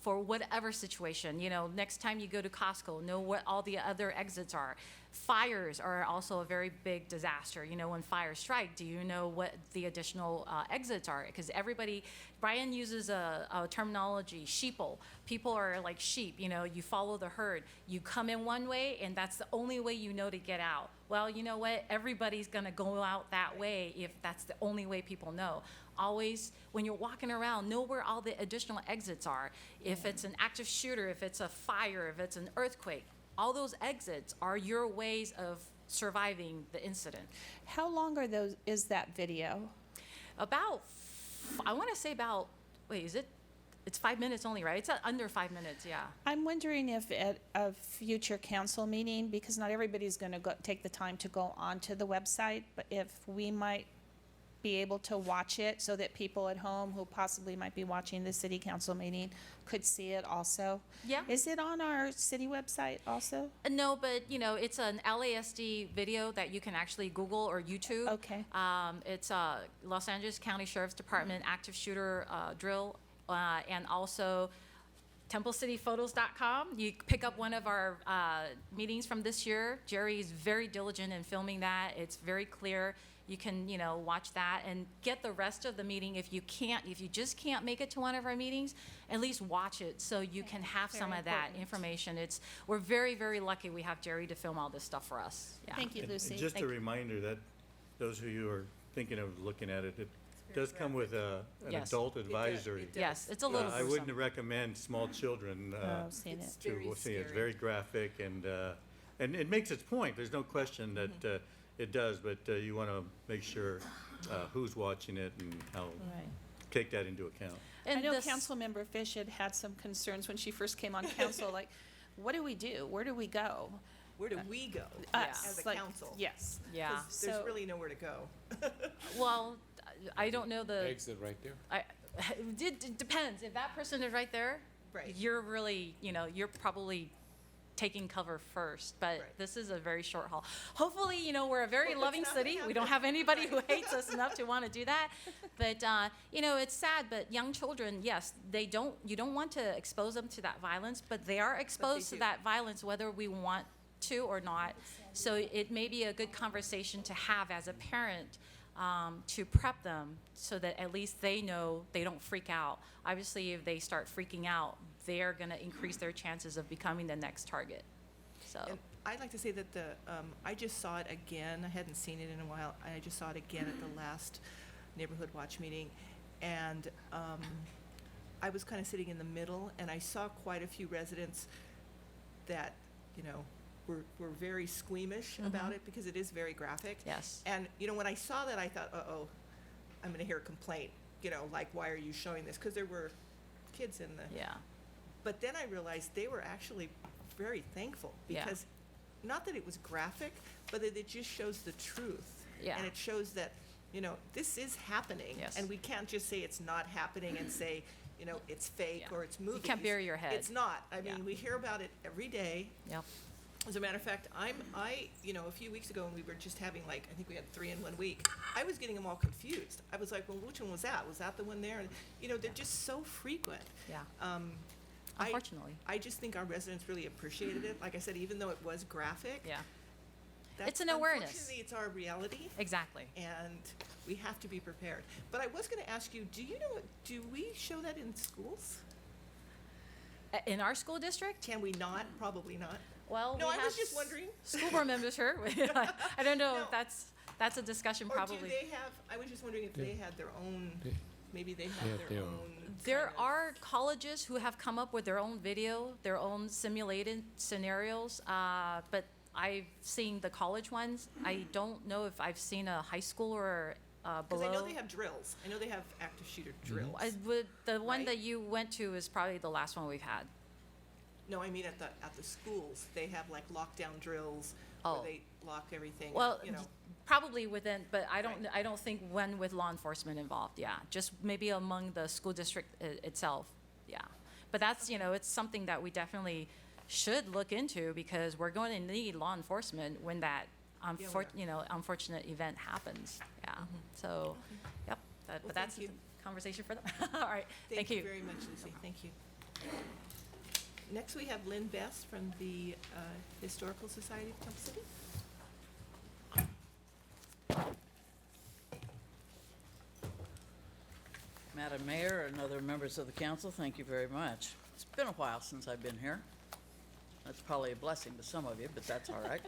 for whatever situation. You know, next time you go to Costco, know what all the other exits are. Fires are also a very big disaster. You know, when fires strike, do you know what the additional exits are? Because everybody, Brian uses a terminology, sheeple. People are like sheep, you know, you follow the herd. You come in one way, and that's the only way you know to get out. Well, you know what? Everybody's going to go out that way if that's the only way people know. always, when you're walking around, know where all the additional exits are. If it's an active shooter, if it's a fire, if it's an earthquake, all those exits are your ways of surviving the incident. How long are those, is that video? About, I want to say about, wait, is it? It's 5 minutes only, right? It's under 5 minutes, yeah. I'm wondering if at a future council meeting, because not everybody's going to take the time to go onto the website, but if we might be able to watch it so that people at home who possibly might be watching the city council meeting could see it also. Yeah. Is it on our city website also? No, but it's an LASD video that you can actually Google or YouTube. Okay. It's Los Angeles County Sheriff's Department active shooter drill, and also TempleCityPhotos.com. You pick up one of our meetings from this year. Jerry is very diligent in filming that. It's very clear. You can, watch that and get the rest of the meeting. If you just can't make it to one of our meetings, at least watch it so you can have some of that information. We're very, very lucky we have Jerry to film all this stuff for us. Yeah. Thank you, And Lucy. just Thank a reminder that those of you who are thinking of looking at it, it does come with an Yes. adult advisory. Yes, it's a little I wouldn't gruesome. recommend small children seen it. to see it. It's very graphic and it makes its point. There's no question that it does, but you want to make sure who's watching it and how Right. take that into account. I know this- Councilmember Fish had some concerns when she first came on council, like, what do we do? Where do we go? Where do we go Us, as a like, council? Yes. Yeah. 'Cause there's So- really nowhere to go. Well, I don't know the. Exit right there. It depends. If that person is right there, Right. you're really, you're probably taking cover first. But Right. this is a very short haul. Hopefully, we're a very Well, loving it's not gonna city. We don't have anybody who hates us enough to want to do that. But it's sad. But young children, yes, you don't want to expose them to that violence, but they are exposed to do. that violence whether we want to or not. So it may be a good conversation to have as a parent. To prep them so that at least they know they don't freak out. Obviously, if they start freaking out, they're going to increase their chances of becoming the next target. So, And I'd like to say that I just saw it again. I hadn't seen it in a while. I just saw it again at the last Neighborhood Watch meeting. And I was kind of sitting in the middle, and I saw quite a few residents that, were very squeamish about it because it is very graphic. yes. And, when I saw that, I thought, uh-oh, I'm going to hear a complaint, like, why are you showing this? Because there were kids in the. Yeah. But then I realized they were actually very thankful Yeah. because, not that it was graphic, but that it just shows the truth. Yeah. And it shows that, this is happening. Yes. And we can't just say it's not happening and say, it's fake Yeah. or it's movies. You can't bury your head. It's not. I Yeah. mean, we hear about it every day. Yep. As a matter of fact, a few weeks ago when we were just having I think we had 3 in 1 week, I was getting them all confused. I was like, well, which one was that? Was that the one there? And, they're just so frequent. Yeah. Unfortunately. I just think our residents really appreciated it. Like I said, even though it was graphic. Yeah. that's- It's an awareness. Unfortunately, it's our reality. Exactly. And we have to be prepared. But I was going to ask you, do we show that in schools? In our school district? Can we not? Probably not. Well, No, we I was have just wondering. School board members here. I don't know No. if that's a discussion Or probably. do they have, I was just wondering if they had their own, maybe they have have their their own. There kind of- are colleges who have come up with their own video, their own simulated scenarios, but I've seen the college ones. I don't know if I've seen a high school or below. Because I know they have drills. I know they have active shooter drills. The one Right? that you went to is probably the last one we've had. No, I mean at the schools, they have like lockdown drills Oh. where they lock everything. Well, You know, probably within, but I don't think one with law enforcement involved, yeah. Just maybe among the school district itself, yeah. But that's, it's something that we definitely should look into because we're going to need law enforcement when that unfortunate event happens, yeah. So, yep, but Well, that's thank a you. conversation for them. All right, thank you. very much, Lucy. Thank you. Next, we have Lynn Best from the Historical Society of Temple City. Madam Mayor and other members of the council, thank you very much. It's been a while since I've been here. That's probably a blessing to some of you, but that's all right.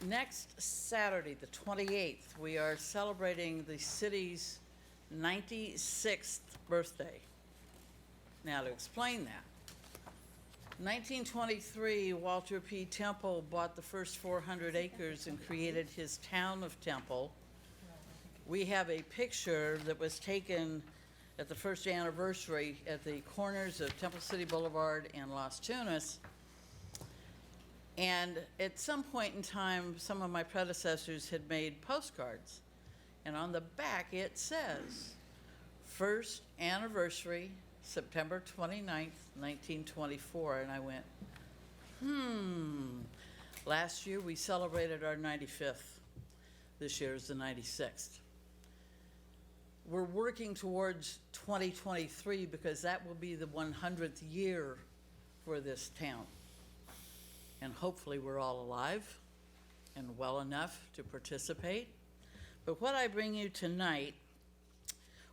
Next Saturday, the 28th, we are celebrating the city's 96th birthday. Now, to explain that, 1923, Walter P. Temple bought the first 400 acres and created his town of Temple. We have a picture that was taken at the first anniversary at the corners of Temple City Boulevard and Las Tunas. And at some point in time, some of my predecessors had made postcards. And on the back, it says, first anniversary, September 29th, 1924. And I went, Last year, we celebrated our 95th. This year is the 96th. We're working towards 2023 because that will be the 100th year for this town. And hopefully we're all alive and well enough to participate. But what I bring you tonight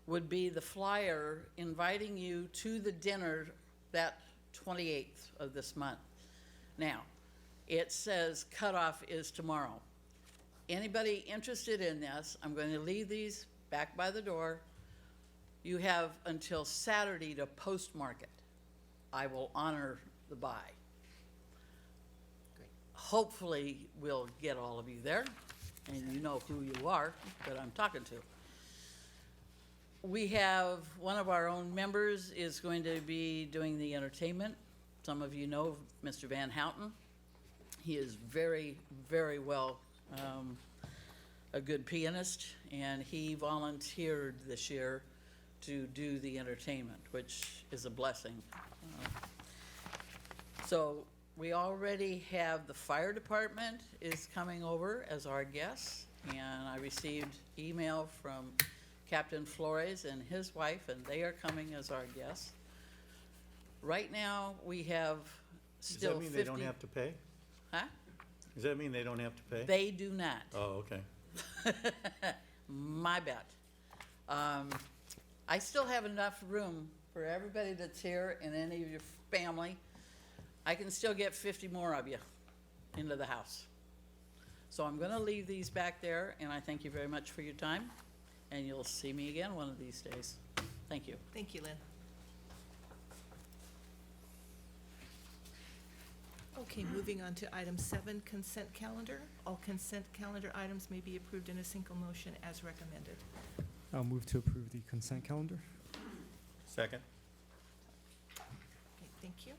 would be the flyer inviting you to the dinner that 28th of this month. Now, it says cutoff is tomorrow. Anybody interested in this, I'm going to leave these back by the door. You have until Saturday to postmark it. I will honor the buy. Hopefully, we'll get all of you there, and you know who you are that I'm talking to. We have one of our own members is going to be doing the entertainment. Some of you know Mr. Van Houten. He is very, very well a good pianist, and he volunteered this year to do the entertainment, which is a blessing. So we already have the fire department is coming over as our guests, and I received email from Captain Flores and his wife, and they are coming as our guests. Right now, we have still 50. Does that mean they don't have to pay? Huh? Does that mean they don't have to pay? They do not. Oh, okay. My bet. I still have enough room for everybody that's here and any of your family. I can still get 50 more of you into the house. So I'm going to leave these back there, and I thank you very much for your time, and you'll see me again one of these days. Thank you. Thank you, Lynn. Okay, moving on to item 7, consent calendar. All consent calendar items may be approved in a single motion as recommended. I'll move to approve the consent calendar. Second. Okay, thank you.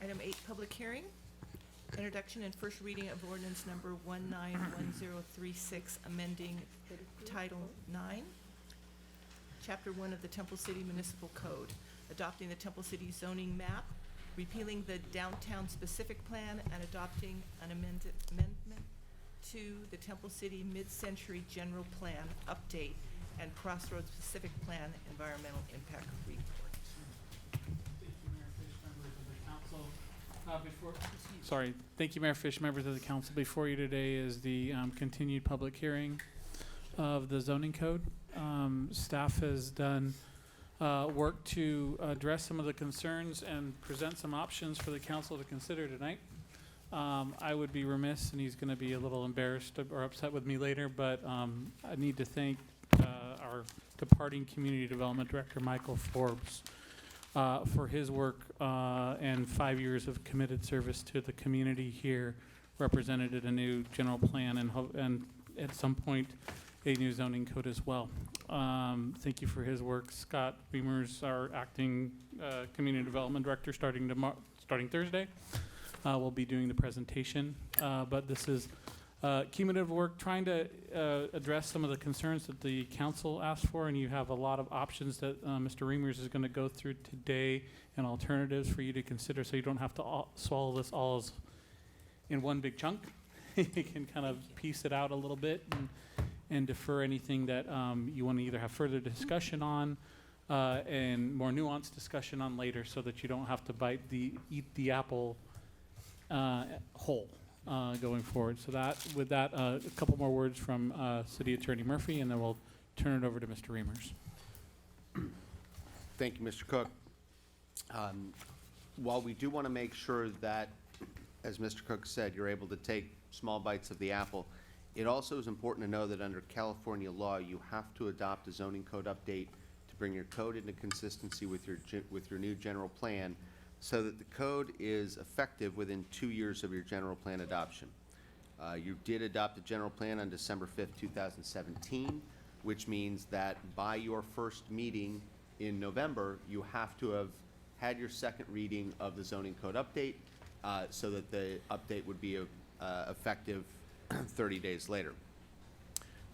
Item 8, public hearing. Introduction and first reading of ordinance number 191036, amending Title 9, Chapter 1 of the Temple City Municipal Code, adopting the Temple City zoning map, repealing the downtown specific plan, and adopting an amendment to the Temple City Mid-Century General Plan Update and Crossroads Specific Plan Environmental Impact Report. Thank you, Mayor Fish, members of the council. Before you today is the continued public hearing of the zoning code. Staff has done work to address some of the concerns and present some options for the council to consider tonight. I would be remiss, and he's going to be a little embarrassed or upset with me later, but I need to thank our departing Community Development Director, Michael Forbes, for his work and 5 years of committed service to the community here, represented in a new general plan and at some point a new zoning code as well. Thank you for his work. Scott Beamers, our acting Community Development Director, starting Thursday, will be doing the presentation. But this is cumulative work trying to address some of the concerns that the council asked for, and you have a lot of options that Mr. Reimers is going to go through today and alternatives for you to consider, so you don't have to swallow this all in one big chunk. You can kind of piece it out a little bit and defer anything that you want to either have further discussion on and more nuanced discussion on later, so that you don't have to eat the apple whole. Going forward. So with that, a couple more words from City Attorney Murphy, and then we'll turn it over to Mr. Reimers. Thank you, Mr. Cook. While we do want to make sure that, as Mr. Cook said, you're able to take small bites of the apple, it also is important to know that under California law, you have to adopt a zoning code update to bring your code into consistency with your new general plan so that the code is effective within 2 years of your general plan adoption. You did adopt a general plan on December 5th, 2017, which means that by your first meeting in November, you have to have had your second reading of the zoning code update so that the update would be effective 30 days later.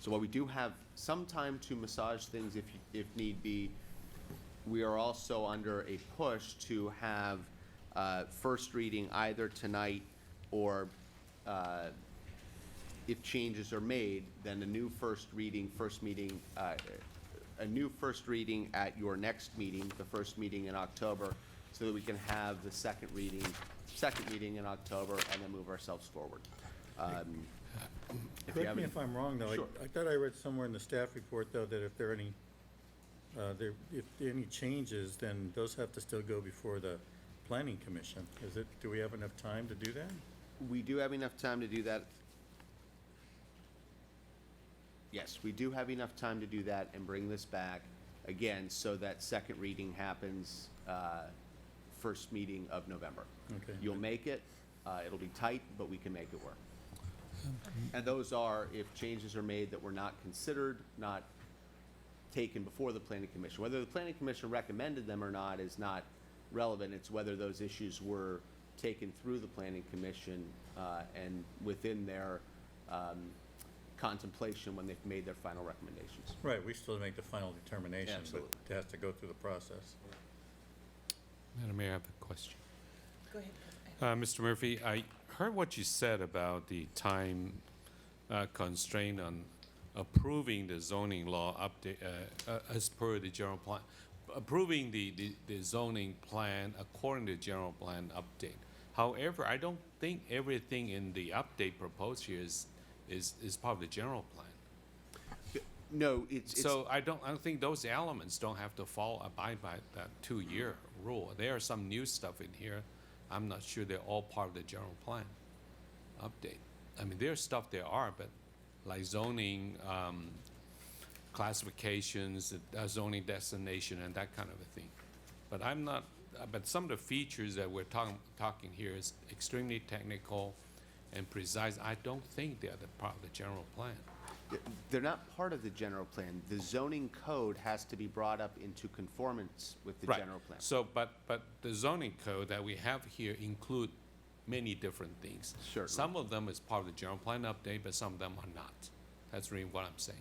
So while we do have some time to massage things if need be, we are also under a push to have first reading either tonight or if changes are made, then a new first reading at your next meeting, the first meeting in October, so that we can have the second meeting in October and then move ourselves forward. Correct me if I'm wrong, though. Sure. I thought I read somewhere in the staff report, though, that if there are any changes, then those have to still go before the planning commission. Do we have enough time to do that? We do have enough time to do that. Yes, we do have enough time to do that and bring this back again so that second reading happens first meeting of November. Okay. You'll make it. It'll be tight, but we can make it work. And those are if changes are made that were not considered, not taken before the planning commission. Whether the planning commission recommended them or not is not relevant. It's whether those issues were taken through the planning commission and within their contemplation when they've made their final recommendations. Right, we still make the final determination, Absolutely. but it has to go through the process. Madam Mayor, I have a question. Go ahead. Mr. Murphy, I heard what you said about the time constraint on approving the zoning law update as per the general plan, approving the zoning plan according to the general plan update. However, I don't think everything in the update proposed here is part of the general plan. No, it's So I don't think those elements don't have to abide by that 2-year rule. There are some new stuff in here. I'm not sure they're all part of the general plan update. I mean, there's stuff there are, but like zoning classifications, zoning destination, and that kind of a thing. But I'm not. But some of the features that we're talking here is extremely technical and precise. I don't think they're the part of the general plan. they're not part of the general plan. The zoning code has to be brought up into conformance with the Right. general plan. So, but the zoning code that we have here include many different things. Certainly. Some of them is part of the general plan update, but some of them are not. That's really what I'm saying.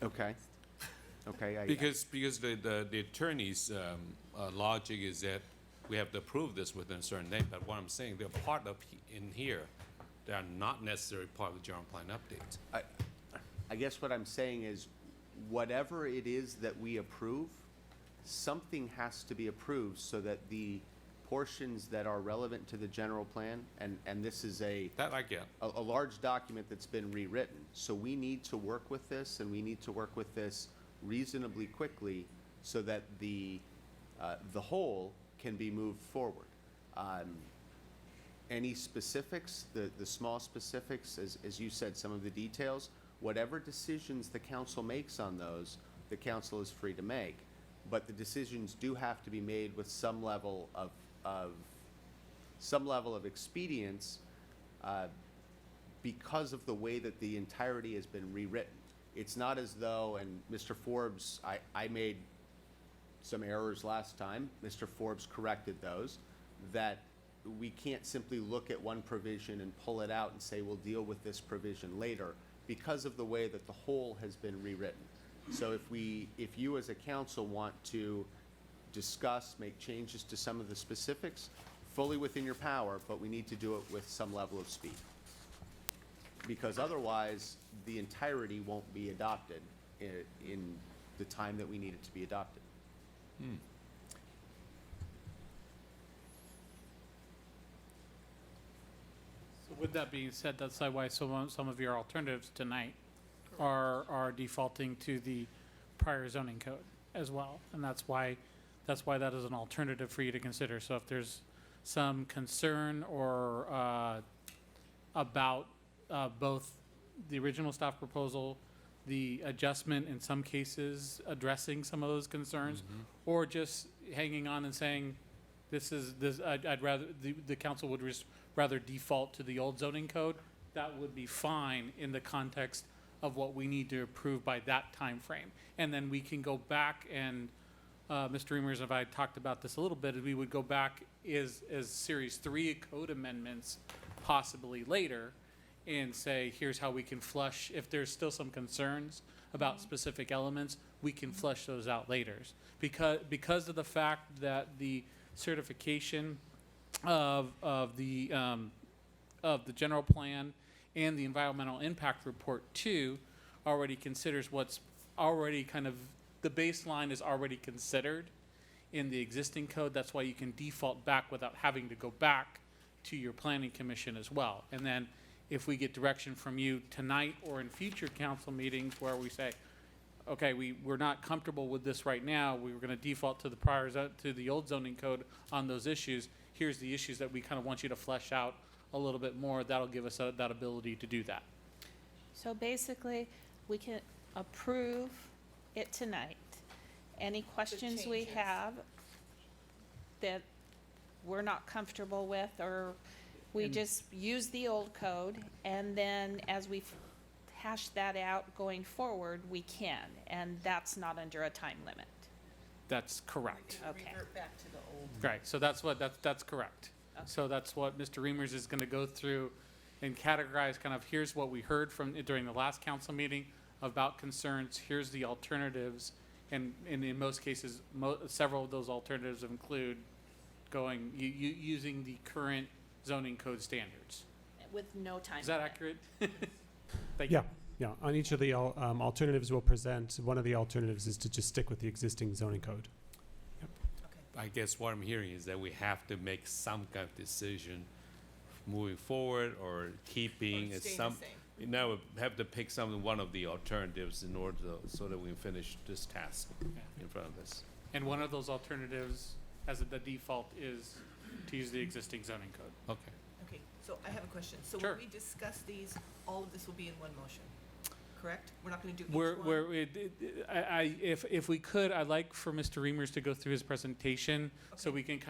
Okay. Okay. Because the attorney's logic is that we have to approve this within a certain date, but what I'm saying, they're part of in here. They are not necessarily part of the general plan update. I guess what I'm saying is, whatever it is that we approve, something has to be approved so that the portions that are relevant to the general plan, and this is That I get. a large document that's been rewritten. So we need to work with this, and we need to work with this reasonably quickly so that the whole can be moved forward. Any specifics, the small specifics, as you said, some of the details, whatever decisions the council makes on those, the council is free to make. But the decisions do have to be made with some level of expedience because of the way that the entirety has been rewritten. It's not as though, and Mr. Forbes, I made some errors last time, Mr. Forbes corrected those, that we can't simply look at one provision and pull it out and say we'll deal with this provision later because of the way that the whole has been rewritten. So if you as a council want to discuss, make changes to some of the specifics, fully within your power, but we need to do it with some level of speed. Because otherwise, the entirety won't be adopted in the time that we need it to be adopted. So with that being said, that's why some of your alternatives tonight are defaulting to the prior zoning code as well. And that's why that is an alternative for you to consider. So if there's some concern or about both the original staff proposal, the adjustment in some cases addressing some of those concerns, or just hanging on and saying, I'd rather, the council would rather default to the old zoning code, that would be fine in the context of what we need to approve by that time frame. And then we can go back and, Mr. Reimers and I talked about this a little bit, we would go back as Series 3 code amendments possibly later and say, here's how we can flush, if there's still some concerns about specific elements, we can flush those out later. Because of the fact that the certification of the general plan and the environmental impact report too already considers what's already kind of, the baseline is already considered in the existing code. That's why you can default back without having to go back to your planning commission as well. And then if we get direction from you tonight or in future council meetings where we say, okay, we're not comfortable with this right now, we were going to default to the old zoning code on those issues, here's the issues that we kind of want you to flesh out a little bit more, that'll give us that ability to do that. So basically, we can approve it tonight. Any questions we changes. have that we're not comfortable with, or we just use the old code, and then as we hash that out going forward, we can, and that's not under a time limit. That's correct. Okay. Revert back to the old. Right, so that's correct. So that's what Mr. Reimers is going to go through and categorize kind of, here's what we heard from during the last council meeting about concerns, here's the alternatives, and in most cases, several of those alternatives include going, using the current zoning code standards. With no time Is that limit. accurate? Thank you. Yeah, on each of the alternatives we'll present, one of the alternatives is to just stick with the existing zoning code. I guess what I'm hearing is that we have to make some kind of decision moving forward or keeping Or it staying some. the same. Now we have to pick one of the alternatives in order so that we can finish this task in front of us. And one of those alternatives, as the default, is to use the existing zoning code. Okay. Okay, so I have a question. So Sure. when we discuss these, all of this will be in one motion, correct? We're not going to do each one? If we could, I'd like for Mr. Reimers to go through his presentation, so we can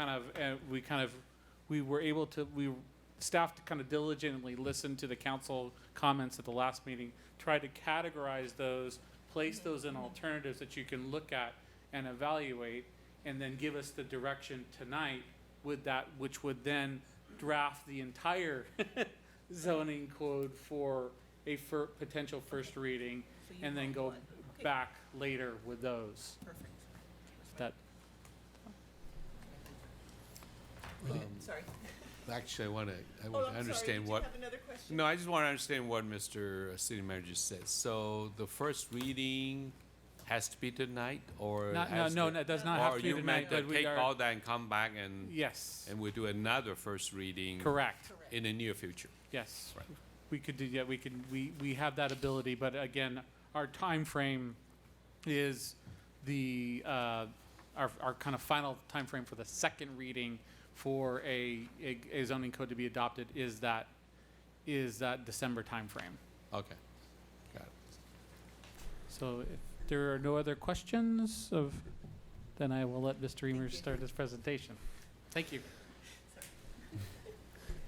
staff to kind of diligently listen to the council comments at the last meeting, try to categorize those, place those in alternatives that you can look at and evaluate, and then give us the direction tonight with that, which would then draft the entire zoning code for a potential first reading, So you and then want go one. Okay. back later with those. Perfect. That, Sorry. Actually, I want to Oh, I'm sorry. understand Did what. you have another question? No, I just want to understand what Mr. City Manager said. So the first reading has to be tonight, or No, it does not have to be Or you tonight, meant but to we take are- all that and come back and yes, and we do another first reading correct, in the near future. yes. Right. We could do, yeah, we have that ability, but again, our time frame is our kind of final time frame for the second reading for a zoning code to be adopted is that December time frame. Okay. Got it. So if there are no other questions then I will let Mr. Reimers start his presentation. Thank you.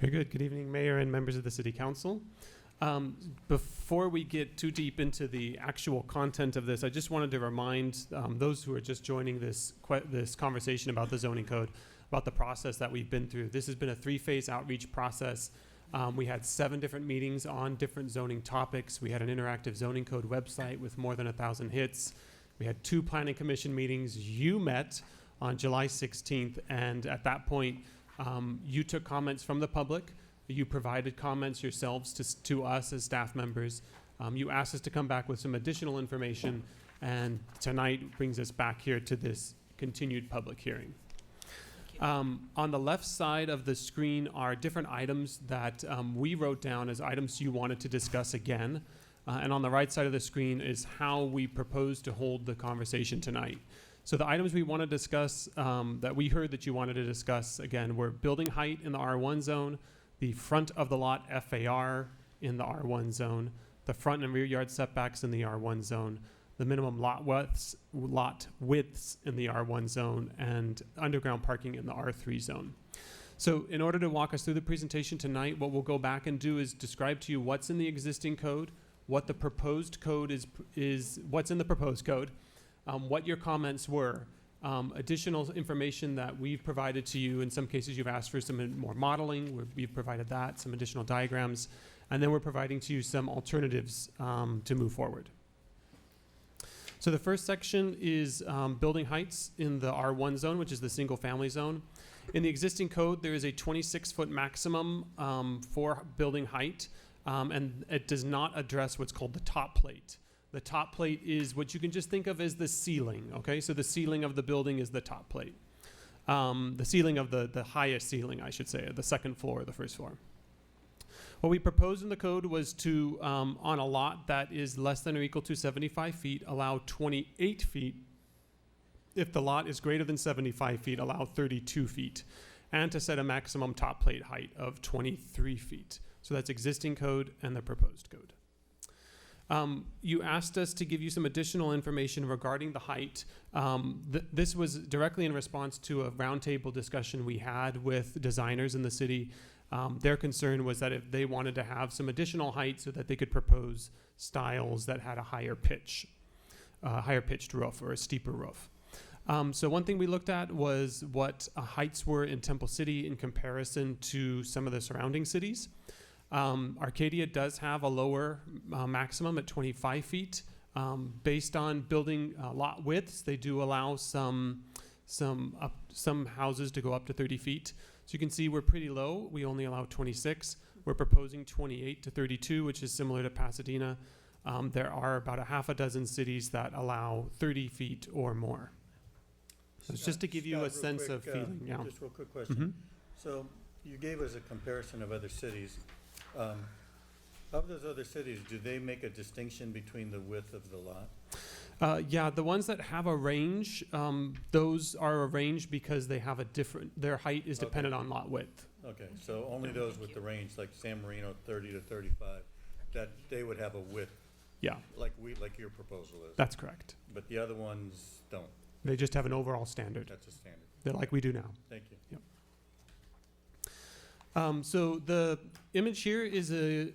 Very good. Good evening, Mayor and members of the City Council. Before we get too deep into the actual content of this, I just wanted to remind those who are just joining this conversation about the zoning code, about the process that we've been through. This has been a 3-phase outreach process. We had 7 different meetings on different zoning topics. We had an interactive zoning code website with more than 1,000 hits. We had 2 planning commission meetings. You met on July 16th, and at that point, you took comments from the public. You provided comments yourselves to us as staff members. You asked us to come back with some additional information, and tonight brings us back here to this continued public hearing. On the left side of the screen are different items that we wrote down as items you wanted to discuss again. And on the right side of the screen is how we propose to hold the conversation tonight. So the items we want to discuss, that we heard that you wanted to discuss, again, were building height in the R1 zone, the front of the lot FAR in the R1 zone, the front and rear yard setbacks in the R1 zone, the minimum lot widths in the R1 zone, and underground parking in the R3 zone. So in order to walk us through the presentation tonight, what we'll go back and do is describe to you what's in the existing code, what the proposed code is what's in the proposed code, what your comments were, additional information that we've provided to you. In some cases, you've asked for some more modeling. We've provided that, some additional diagrams, and then we're providing to you some alternatives to move forward. So the first section is building heights in the R1 zone, which is the single family zone. In the existing code, there is a 26-foot maximum for building height, and it does not address what's called the top plate. The top plate is what you can just think of as the ceiling, okay? So the ceiling of the building is the top plate. The ceiling of the highest ceiling, I should say, the second floor or the first floor. What we proposed in the code was to, on a lot that is less than or equal to 75 feet, allow 28 feet. If the lot is greater than 75 feet, allow 32 feet. And to set a maximum top plate height of 23 feet. So that's existing code and the proposed code. You asked us to give you some additional information regarding the height. This was directly in response to a roundtable discussion we had with designers in the city. Their concern was that if they wanted to have some additional height so that they could propose styles that had a higher pitched roof or a steeper roof. So one thing we looked at was what heights were in Temple City in comparison to some of the surrounding cities. Arcadia does have a lower maximum at 25 feet. Based on building lot widths, they do allow some houses to go up to 30 feet. So you can see we're pretty low. We only allow 26. We're proposing 28 to 32, which is similar to Pasadena. There are about a half a dozen cities that allow 30 feet or more. So it's just to give you a sense of feeling. Yeah. Just real quick question. Mhm. So you gave us a comparison of other cities. Of those other cities, do they make a distinction between the width of the lot? Yeah, the ones that have a range, those are arranged because they have their height is dependent on lot width. Okay, so only those with the range, like San Marino, 30 to 35, that they would have a width? Yeah. Like your proposal is? That's correct. But the other ones don't? They just have an overall standard. That's a standard. They're like we do now. Thank you. Yep. So the image here is a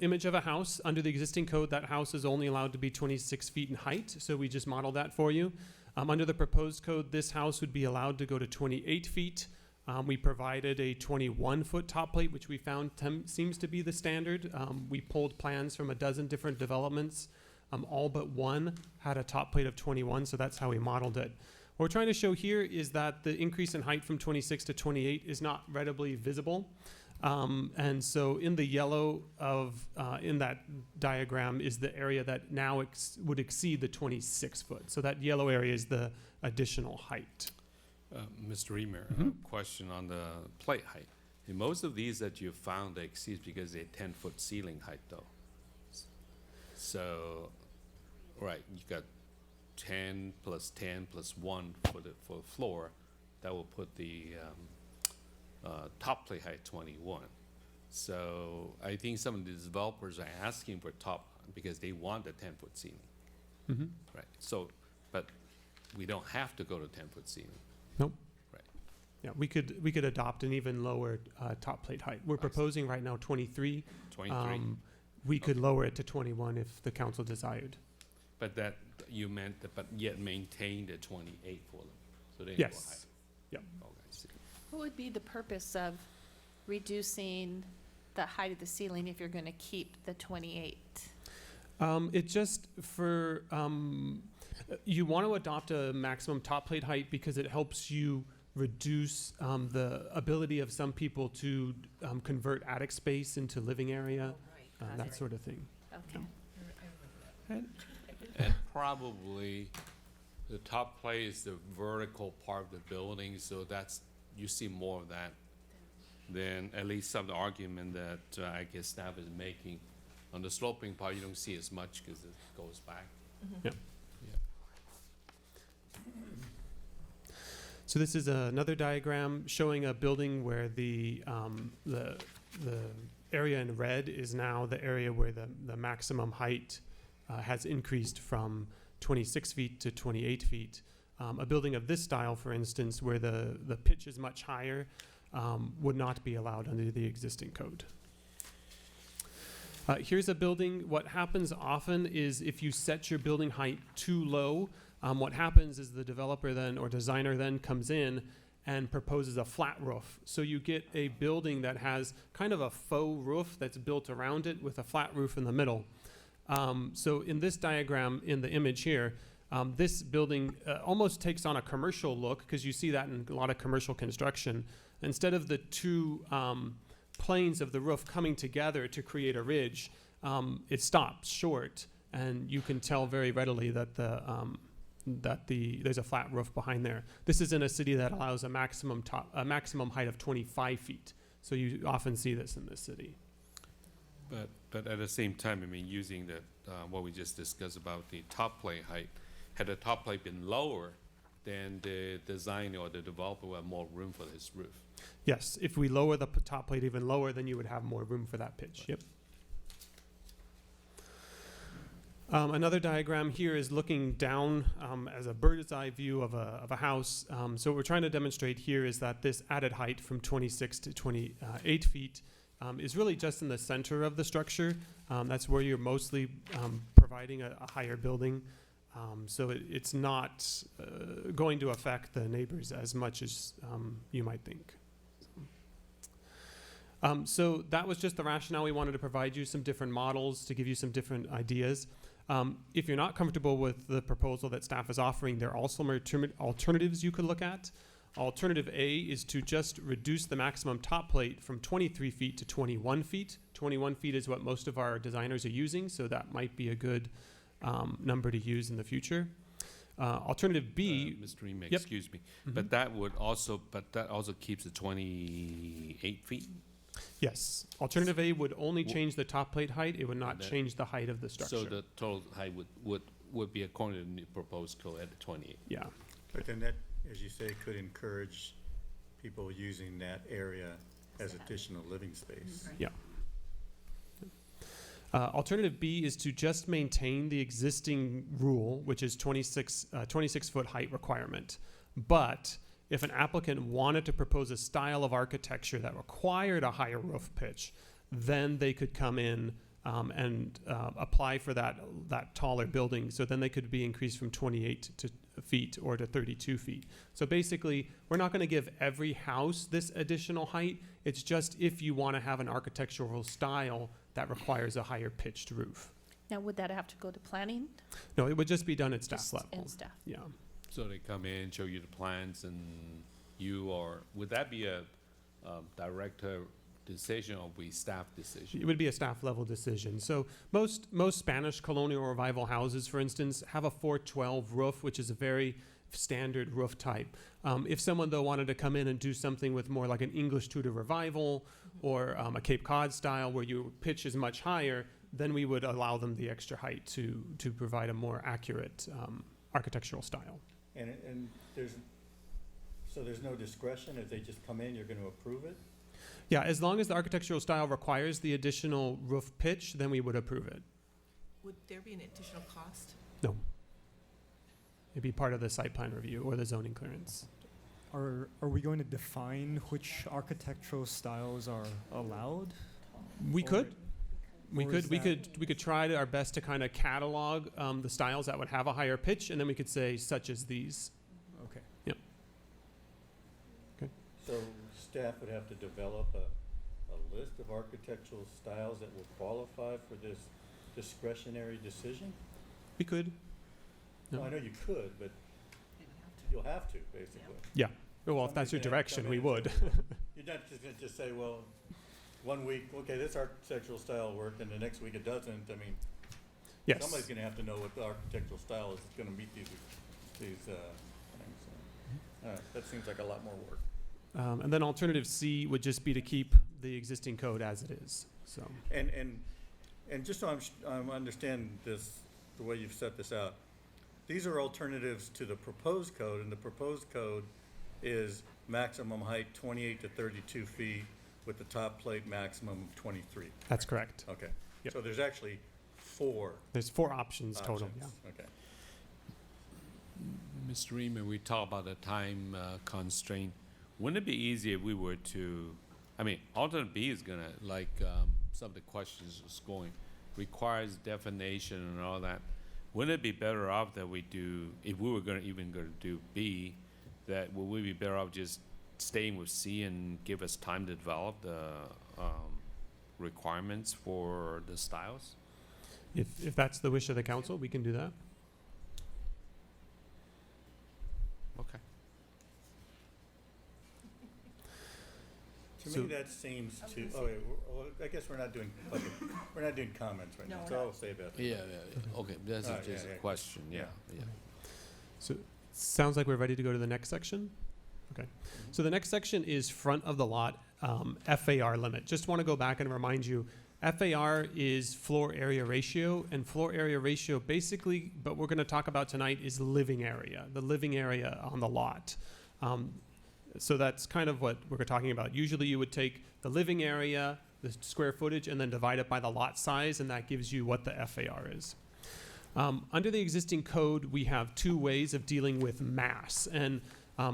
image of a house under the existing code. That house is only allowed to be 26 feet in height, so we just modeled that for you. Under the proposed code, this house would be allowed to go to 28 feet. We provided a 21-foot top plate, which we found seems to be the standard. We pulled plans from a dozen different developments. All but one had a top plate of 21, so that's how we modeled it. What we're trying to show here is that the increase in height from 26 to 28 is not readily visible. And so in the yellow in that diagram is the area that now would exceed the 26 foot. So that yellow area is the additional height. Mr. Reamer, Mhm. question on the plate height. In most of these that you found, they exceed because they're 10-foot ceiling height though. So, right, you got 10 plus 10 plus 1 for the floor. That will put the top plate height 21. So I think some of the developers are asking for top because they want a 10-foot ceiling. Mhm. Right. So, but we don't have to go to 10-foot ceiling. Nope. Right. Yeah, we could adopt an even lower top plate height. We're proposing right now 23. 23. We could lower it to 21 if the council desired. But that you meant, but yet maintain the 28 for them. So they go Yes. higher. Yep. Okay, I see. What would be the purpose of reducing the height of the ceiling if you're going to keep the 28? It just for you want to adopt a maximum top plate height because it helps you reduce the ability of some people to convert attic space into living area, that sort of thing. Okay. And probably the top plate is the vertical part of the building, so that's, you see more of that than at least some of the argument that I guess staff is making On the sloping part, you don't see as much because it goes back. Yep. So this is another diagram showing a building where the area in red is now the area where the maximum height has increased from 26 feet to 28 feet. A building of this style, for instance, where the pitch is much higher, would not be allowed under the existing code. Here's a building. What happens often is if you set your building height too low, what happens is the developer then or designer then comes in and proposes a flat roof. So you get a building that has kind of a faux roof that's built around it with a flat roof in the middle. So in this diagram, in the image here, this building almost takes on a commercial look because you see that in a lot of commercial construction. Instead of the two planes of the roof coming together to create a ridge, it stops short, and you can tell very readily that there's a flat roof behind there. This is in a city that allows a maximum height of 25 feet. So you often see this in this city. But at the same time, I mean, using the what we just discussed about the top plate height, had the top plate been lower, then the designer or the developer would have more room for this roof. Yes, if we lower the top plate even lower, then you would have more room for that pitch. Yep. Another diagram here is looking down as a bird's eye view of a house. So what we're trying to demonstrate here is that this added height from 26 to 28 feet is really just in the center of the structure. That's where you're mostly providing a higher building. So it's not going to affect the neighbors as much as you might think. So that was just the rationale. We wanted to provide you some different models to give you some different ideas. If you're not comfortable with the proposal that staff is offering, there are also alternatives you could look at. Alternative A is to just reduce the maximum top plate from 23 feet to 21 feet. 21 feet is what most of our designers are using, so that might be a good number to use in the future. Alternative B, Mr. Rima, Yep. excuse me, Mhm. but that also keeps it 28 feet. yes, alternative A would only change the top plate height. It would not And that- change the height of the structure. So the total height would be according to the new proposed code at 28. Yeah. But then that, as you say, could encourage people using that area as additional living space. Yeah. Alternative B is to just maintain the existing rule, which is 26-foot height requirement. But if an applicant wanted to propose a style of architecture that required a higher roof pitch, then they could come in and apply for that taller building. So then they could be increased from 28 feet or to 32 feet. So basically, we're not going to give every house this additional height. It's just if you want to have an architectural style that requires a higher pitched roof. Now, would that have to go to planning? No, it would just be done at staff Just level. in staff. Yeah. So they come in, show you the plans, and would that be a director decision or be staff decision? It would be a staff level decision. So most Spanish colonial revival houses, for instance, have a 412 roof, which is a very standard roof type. If someone though wanted to come in and do something with more like an English Tudor revival or a Cape Cod style where your pitch is much higher, then we would allow them the extra height to provide a more accurate architectural style. And there's no discretion, if they just come in, you're gonna approve it? Yeah, as long as the architectural style requires the additional roof pitch, then we would approve it. Would there be an additional cost? No. It'd be part of the site plan review or the zoning clearance. Are we going to define which architectural styles are allowed? We Or- could. We or is could try our best to kind of catalog the styles that would have a higher pitch, and then we could say such as these. Okay. Yep. Okay. So staff would have to develop a list of architectural styles that will qualify for this discretionary decision? We could. Well, I know you could, but you'll have to, basically. Yeah. Well, if that's your Somebody's gonna have to direction, come we in and would. say, you're not just gonna say, well, 1 week, okay, this architectural style worked, and the next week it doesn't. I mean, Yes. somebody's gonna have to know what the architectural style is gonna meet these things. All right, that seems like a lot more work. And then alternative C would just be to keep the existing code as it is. So. And And just so I'm understand this, the way you've set this out, these are alternatives to the proposed code, and the proposed code is maximum height 28 to 32 feet with the top plate maximum of 23. That's correct. Okay. Yep. So there's actually four. There's 4 options total, yeah. Okay. Mr. Reaman, we talk about the time constraint. Wouldn't it be easier if we were to, I mean, alternate B is gonna, like some of the questions is going, requires definition and all that. Wouldn't it be better off that we do, if we were gonna do B, that would we be better off just staying with C and give us time to develop the requirements for the styles? If that's the wish of the council, we can do that. Okay. To So- me, that seems to, oh, wait, well, I guess we're not doing, we're not doing comments right now, so I'll say that. Yeah, okay, that's All right, just yeah, a yeah. question, yeah. So sounds like we're ready to go to the next section. Okay. So the next section is front of the lot FAR limit. Just want to go back and remind you, FAR is floor area ratio, and floor area ratio basically, but we're going to talk about tonight is living area, the living area on the lot. So that's kind of what we're talking about. Usually you would take the living area, the square footage, and then divide it by the lot size, and that gives you what the FAR is. Under the existing code, we have 2 ways of dealing with mass. And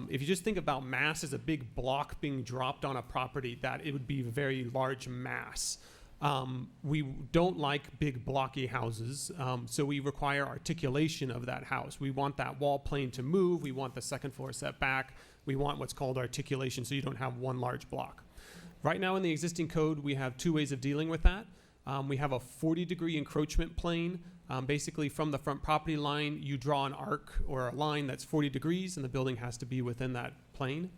if you just think about mass as a big block being dropped on a property, that it would be a very large mass. We don't like big blocky houses, so we require articulation of that house. We want that wall plane to move. We want the second floor setback. We want what's called articulation, so you don't have one large block. Right now in the existing code, we have 2 ways of dealing with that. We have a 40-degree encroachment plane. Basically, from the front property line, you draw an arc or a line that's 40 degrees, and the building has to be within that plane.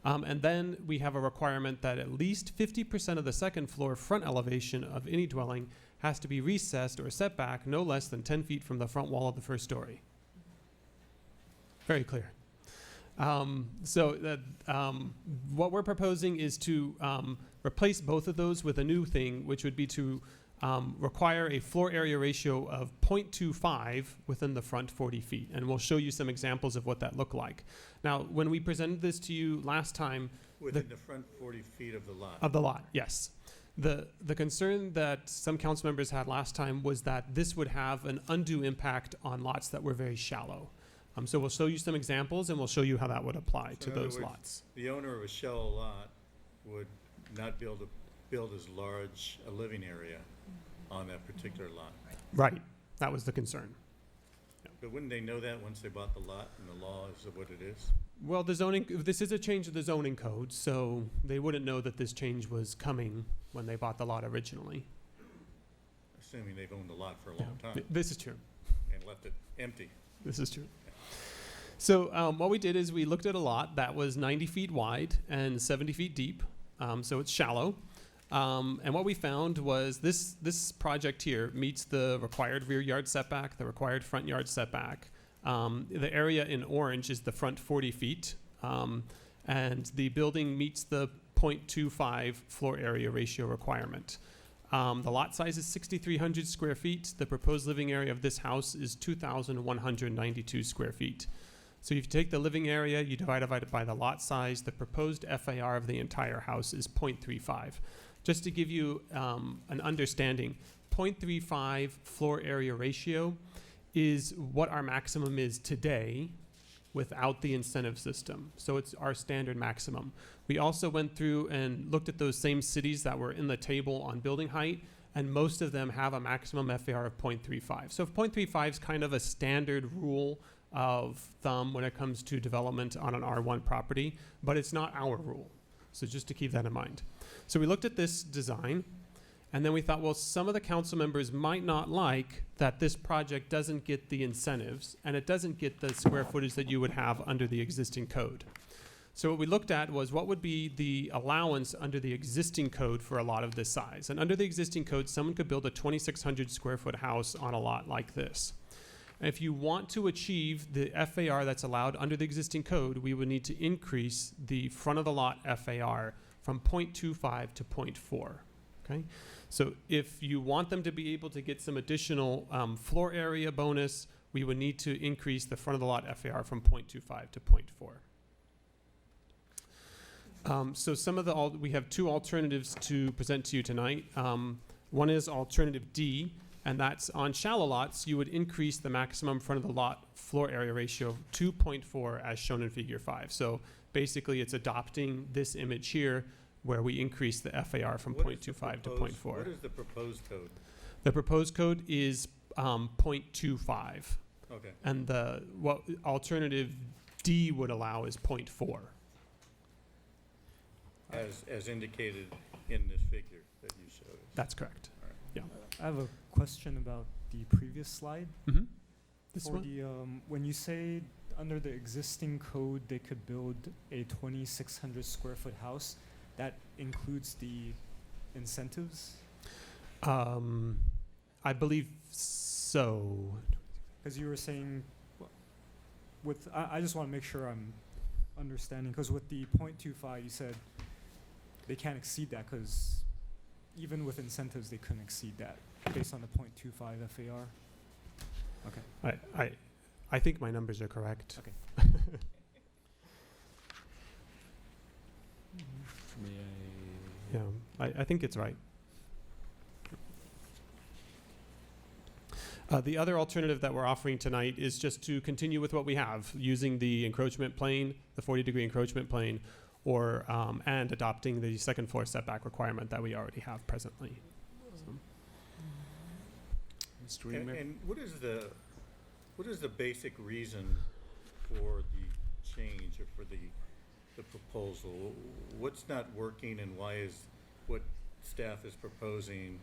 And then we have a requirement that at least 50% of the second floor front elevation of any dwelling has to be recessed or set back no less than 10 feet from the front wall of the first story. Very clear. What we're proposing is to replace both of those with a new thing, which would be to require a floor area ratio of 0.25 within the front 40 feet. And we'll show you some examples of what that looked like. Now, when we presented this to you last time, Within the front 40 feet of the lot. of the lot, yes. The concern that some council members had last time was that this would have an undue impact on lots that were very shallow. So we'll show you some examples, and we'll show you how that would apply to So in other those words, lots. The owner of a shallow lot would not be able to build as large a living area on that particular lot. Right, that was the concern. But wouldn't they know that once they bought the lot and the law is what it is? Well, this is a change of the zoning code, so they wouldn't know that this change was coming when they bought the lot originally. Assuming they've owned the lot for a long time This is true. and left it empty. This is true. So what we did is we looked at a lot that was 90 feet wide and 70 feet deep, so it's shallow. And what we found was this project here meets the required rear yard setback, the required front yard setback. The area in orange is the front 40 feet, and the building meets the 0.25 floor area ratio requirement. The lot size is 6,300 square feet. The proposed living area of this house is 2,192 square feet. So if you take the living area, you divide it by the lot size, the proposed FAR of the entire house is 0.35. Just to give you an understanding, 0.35 floor area ratio is what our maximum is today without the incentive system. So it's our standard maximum. We also went through and looked at those same cities that were in the table on building height, and most of them have a maximum FAR of 0.35. So 0.35 is kind of a standard rule of thumb when it comes to development on an R1 property, but it's not our rule. So just to keep that in mind. So we looked at this design, and then we thought, well, some of the council members might not like that this project doesn't get the incentives, and it doesn't get the square footage that you would have under the existing code. So what we looked at was what would be the allowance under the existing code for a lot of this size. And under the existing code, someone could build a 2,600 square foot house on a lot like this. And if you want to achieve the FAR that's allowed under the existing code, we would need to increase the front of the lot FAR from 0.25 to 0.4. Okay, so if you want them to be able to get some additional floor area bonus, we would need to increase the front of the lot FAR from 0.25 to 0.4. So some of we have two alternatives to present to you tonight. One is alternative D, and that's on shallow lots, you would increase the maximum front of the lot floor area ratio to 0.4 as shown in figure 5. So basically it's adopting this image here where we increase the FAR from 0.25 to 0.4. What is the proposed code? The proposed code is 0.25. Okay. And what alternative D would allow is 0.4. As indicated in this figure that you showed us. That's correct. All right. Yeah. I have a question about the previous slide. Mm-hmm. This For one? the, when you say under the existing code they could build a 2,600 square foot house, that includes the incentives? I believe so. Because you were saying, I just want to make sure I'm understanding, because with the 0.25 you said they can't exceed that, because even with incentives they couldn't exceed that based on the 0.25 FAR. Okay. I think my numbers are correct. Okay. Yeah, I think it's right. The other alternative that we're offering tonight is just to continue with what we have, using the encroachment plane, the 40-degree encroachment plane, or and adopting the second floor setback requirement that we already have presently. So. And what is the basic reason for the change or for the proposal? What's not working, and why is what staff is proposing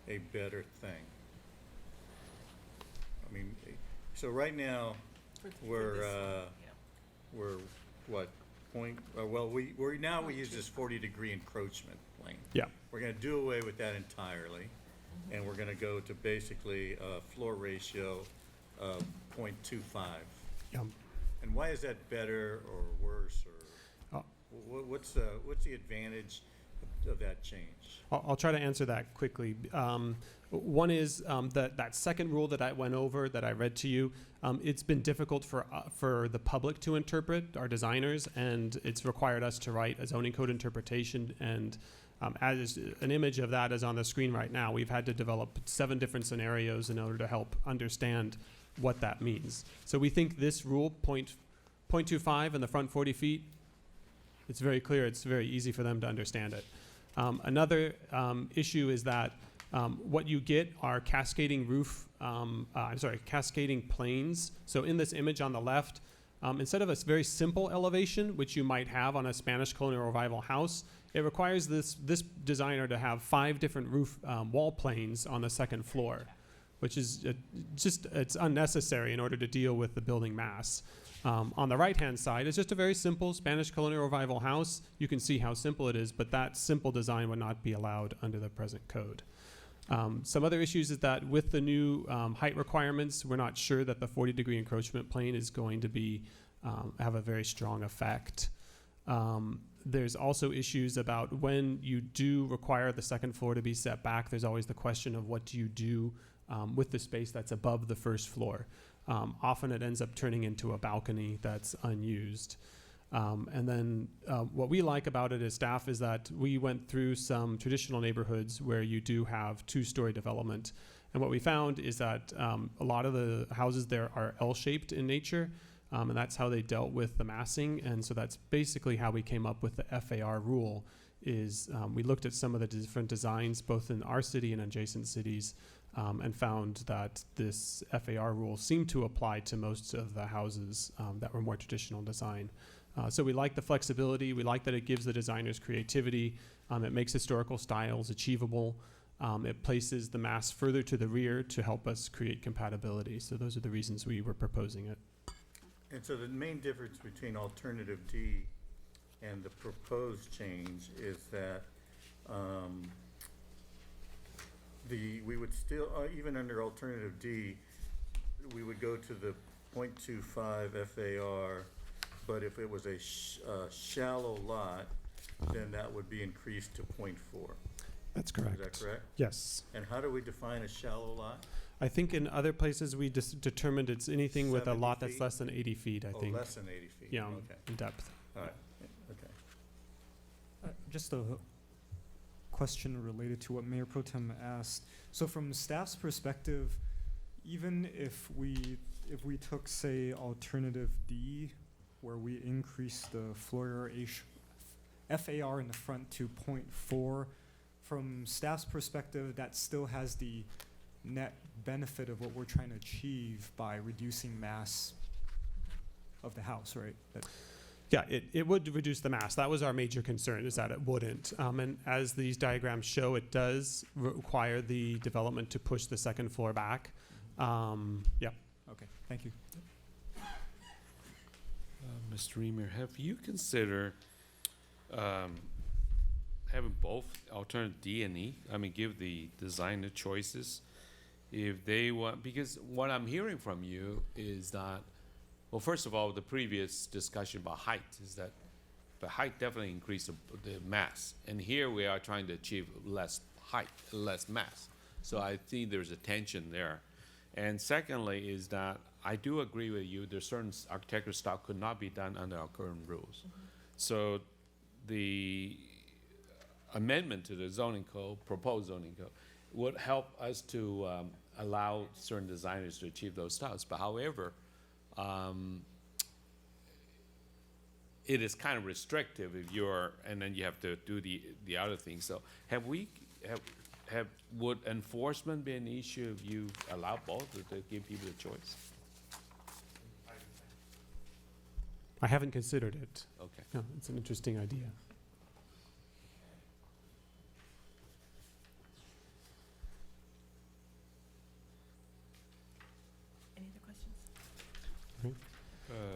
a better thing? I mean, so right now we're what point? We use this 40-degree encroachment plane. Yeah. We're going to do away with that entirely, and we're going to go to basically a floor ratio of 0.25. Yeah. And why is that better or worse, or what's the advantage of that change? I'll try to answer that quickly. One is that second rule that I went over, that I read to you. It's been difficult for the public to interpret, our designers, and it's required us to write a zoning code interpretation. And as an image of that is on the screen right now, we've had to develop 7 different scenarios in order to help understand what that means. So we think this rule, 0.25 in the front 40 feet, it's very clear. It's very easy for them to understand it. Another issue is that what you get are cascading cascading planes. So in this image on the left, instead of a very simple elevation, which you might have on a Spanish colonial revival house, it requires this designer to have 5 different roof wall planes on the second floor, which is it's unnecessary in order to deal with the building mass. On the right-hand side, it's just a very simple Spanish colonial revival house. You can see how simple it is, but that simple design would not be allowed under the present code. Some other issues is that with the new height requirements, we're not sure that the 40-degree encroachment plane is going to be have a very strong effect. There's also issues about when you do require the second floor to be set back, there's always the question of what do you do with the space that's above the first floor. Often it ends up turning into a balcony that's unused. And then what we like about it as staff is that we went through some traditional neighborhoods where you do have 2-story development. And what we found is that a lot of the houses there are L-shaped in nature, and that's how they dealt with the massing. And so that's basically how we came up with the FAR rule, is we looked at some of the different designs, both in our city and adjacent cities, and found that this FAR rule seemed to apply to most of the houses that were more traditional design. So we like the flexibility. We like that it gives the designers creativity. It makes historical styles achievable. It places the mass further to the rear to help us create compatibility. So those are the reasons we were proposing it. And so the main difference between alternative D and the proposed change is that we would still, even under alternative D, we would go to the 0.25 FAR, but if it was a shallow lot, then that would be increased to 0.4. That's correct. Is that correct? Yes. And how do we define a shallow lot? I think in other places we determined it's anything with a 70 lot that's feet? less than 80 feet, I Oh, think. less than 80 feet. Yeah, Okay. in depth. All right, okay. Just a question related to what Mayor Pro Tem asked. So from staff's perspective, even if we took, say, alternative D, where we increase the FAR in the front to 0.4, from staff's perspective, that still has the net benefit of what we're trying to achieve by reducing mass of the house, right? Yeah, it would reduce the mass. That was our major concern, is that it wouldn't. And as these diagrams show, it does require the development to push the second floor back. Yeah. Okay, thank you. Mr. Reamer, have you considered having both alternative D and E? I mean, give the designer choices if they want, because what I'm hearing from you is that, well, first of all, the previous discussion about height is that the height definitely increased the mass. And here we are trying to achieve less height, less mass. So I think there's a tension there. And secondly is that I do agree with you, there's certain architectural style could not be done under our current rules. So the amendment to the zoning code, proposed zoning code, would help us to allow certain designers to achieve those styles. But however, it is kind of restrictive if you're, and then you have to do the other thing. So would enforcement be an issue if you allow both, or to give people a choice? I haven't considered it. Okay. No, it's an interesting idea. Any other questions?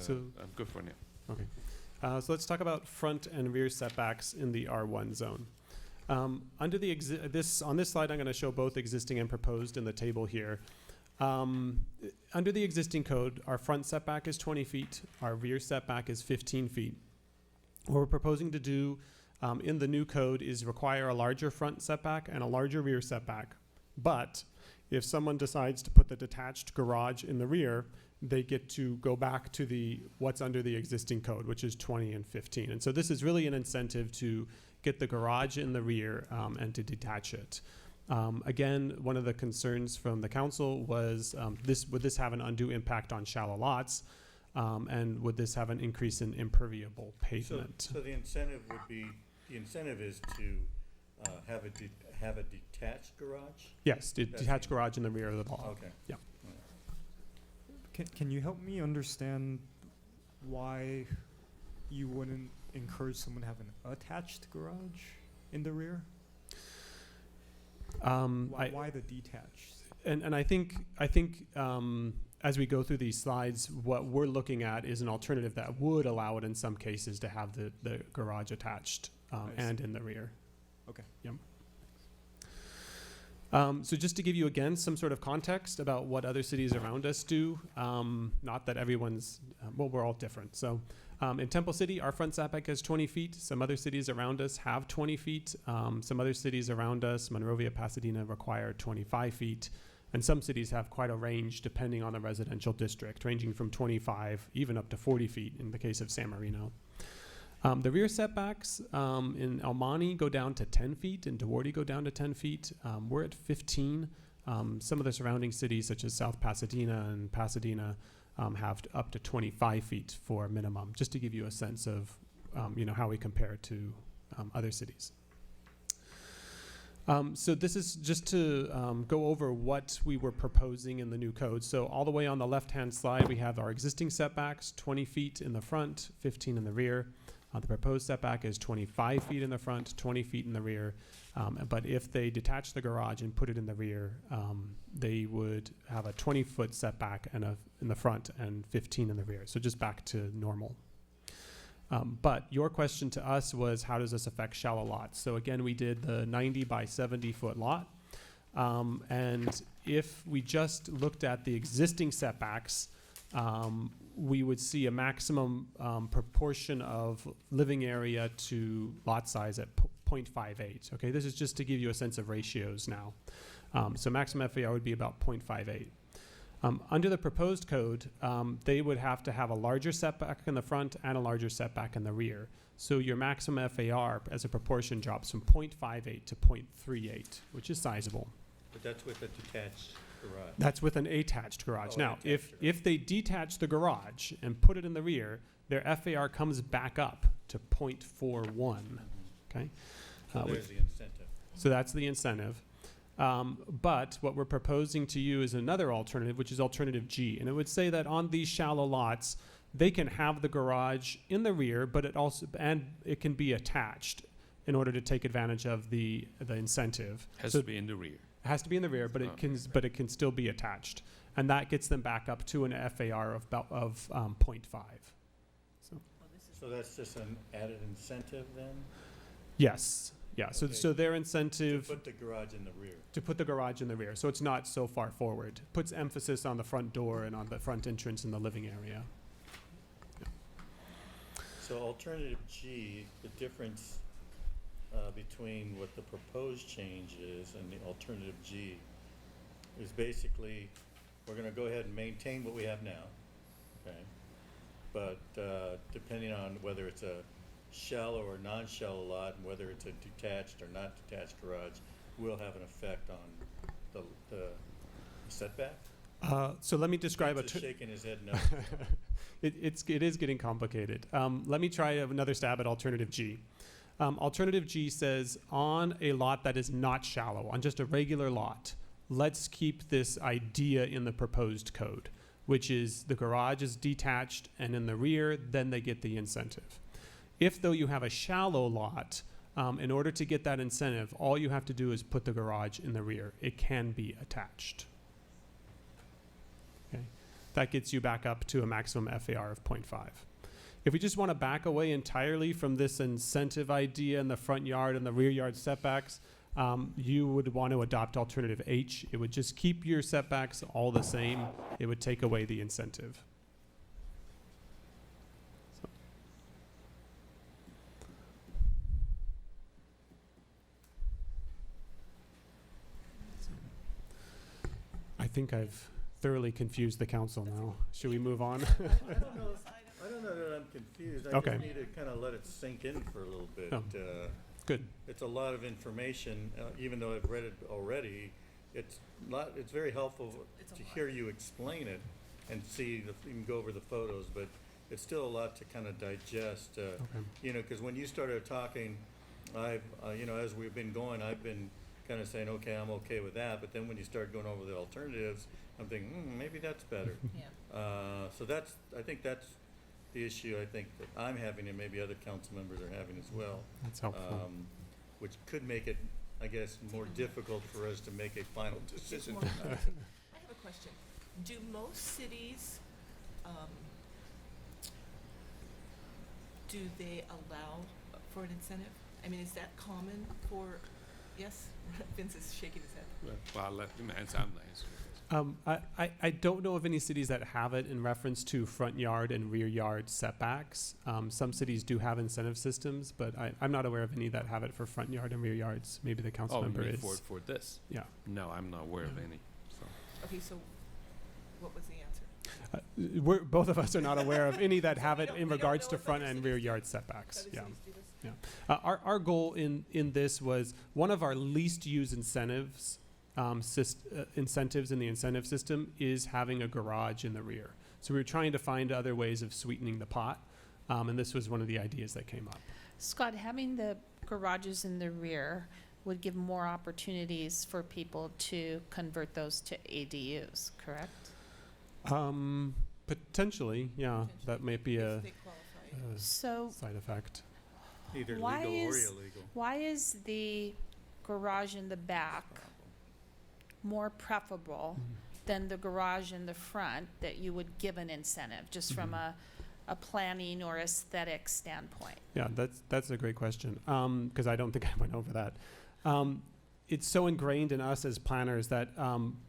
So I'm good for now. Okay. So let's talk about front and rear setbacks in the R1 zone. Under the on this slide, I'm going to show both existing and proposed in the table here. Under the existing code, our front setback is 20 feet, our rear setback is 15 feet. What we're proposing to do in the new code is require a larger front setback and a larger rear setback. But if someone decides to put the detached garage in the rear, they get to go back to what's under the existing code, which is 20 and 15. And so this is really an incentive to get the garage in the rear and to detach it. Again, one of the concerns from the council was would this have an undue impact on shallow lots? And would this have an increase in impermeable pavement? So the incentive would be, the incentive is to have a detached garage? Yes, detached garage in the rear of the lot. Okay. Yeah. Can you help me understand why you wouldn't encourage someone to have an attached garage in the rear? Why the detached? And I think as we go through these slides, what we're looking at is an alternative that would allow it in some cases to have the garage attached and in the rear. Okay. Yep. So just to give you again some sort of context about what other cities around us do, not that everyone's, well, we're all different. So in Temple City, our front setback is 20 feet. Some other cities around us have 20 feet. Some other cities around us, Monrovia, Pasadena, require 25 feet. And some cities have quite a range depending on the residential district, ranging from 25 even up to 40 feet in the case of San Marino. The rear setbacks in El Monte go down to 10 feet, and Duarte go down to 10 feet. We're at 15. Some of the surrounding cities, such as South Pasadena and Pasadena, have up to 25 feet for minimum, just to give you a sense of how we compare to other cities. So this is just to go over what we were proposing in the new code. So all the way on the left-hand slide, we have our existing setbacks, 20 feet in the front, 15 in the rear. The proposed setback is 25 feet in the front, 20 feet in the rear. But if they detach the garage and put it in the rear, they would have a 20-foot setback and in the front and 15 in the rear. So just back to normal. But your question to us was, how does this affect shallow lots? So again, we did the 90 by 70 foot lot. And if we just looked at the existing setbacks, we would see a maximum proportion of living area to lot size at 0.58. Okay, this is just to give you a sense of ratios now. So maximum FAR would be about 0.58. Under the proposed code, they would have to have a larger setback in the front and a larger setback in the rear. So your maximum FAR as a proportion drops from 0.58 to 0.38, which is sizable. But that's with a detached garage. That's with an attached garage. Oh, Now, attached if they detach the garage and put it in the rear, their FAR comes back up to 0.41, okay? So with- there's the incentive. So that's the incentive. But what we're proposing to you is another alternative, which is alternative G. And it would say that on these shallow lots, they can have the garage in the rear, but it can be attached in order to take advantage of the incentive. Has So to be in the rear. it has to be in the rear, but it can still be attached. And that gets them back up to an FAR of about 0.5. So that's just an added incentive then? Yes. Yeah. So Okay. so their incentive To put the garage in the rear. to put the garage in the rear, so it's not so far forward. Puts emphasis on the front door and on the front entrance in the living area. So alternative G, the difference between what the proposed change is and the alternative G is basically, we're gonna go ahead and maintain what we have now, okay? But depending on whether it's a shallow or non-shallow lot, and whether it's a detached or not detached garage, will have an effect on the setback? So let me describe Vince is shaking his head no. It is getting complicated. Let me try another stab at alternative G. Alternative G says on a lot that is not shallow, on just a regular lot, let's keep this idea in the proposed code, which is the garage is detached and in the rear, then they get the incentive. If though you have a shallow lot, in order to get that incentive, all you have to do is put the garage in the rear. It can be attached. Okay. That gets you back up to a maximum FAR of 0.5. If we just want to back away entirely from this incentive idea in the front yard and the rear yard setbacks, you would want to adopt alternative H. It would just keep your setbacks all the same. It would take away the incentive. I think I've thoroughly confused the council now. Should we move on? I don't know that I'm confused. I Okay. just need to kind of let it sink in for a little bit. Oh, good. It's a lot of information, even though I've read it already. It's very helpful to hear you explain it and see, even go over the photos, but it's still a lot to kind of digest. You know, because when you started talking, you know, as we've been going, I've been kind of saying, okay, I'm okay with that. But then when you start going over the alternatives, I'm thinking, maybe that's better. Yeah. So I think that's the issue I think that I'm having and maybe other council members are having as well. That's helpful. Which could make it, I guess, more difficult for us to make a final decision. I have a question. Do most cities, do they allow for an incentive? I mean, is that common for, yes? Vince is shaking his head. Well, I'll let him answer. I'm not answering. I don't know of any cities that have it in reference to front yard and rear yard setbacks. Some cities do have incentive systems, but I'm not aware of any that have it for front yard and rear yards. Maybe the council Oh, you member mean is. for this? Yeah. No, I'm not aware of any. So. Okay, so what was the answer? Both of us are not aware of any that have it in regards to front and rear yard setbacks. Yeah. Yeah. Our goal in this was one of our least used incentives. Incentives in the incentive system is having a garage in the rear. So we were trying to find other ways of sweetening the pot, and this was one of the ideas that came up. Scott, having the garages in the rear would give more opportunities for people to convert those to ADUs, correct? Potentially, yeah, that might be a So side effect. Either why legal or is illegal. why is the garage in the back more preferable than the garage in the front that you would give an incentive, just from a planning or aesthetic standpoint? Yeah, that's a great question, because I don't think I went over that. It's so ingrained in us as planners that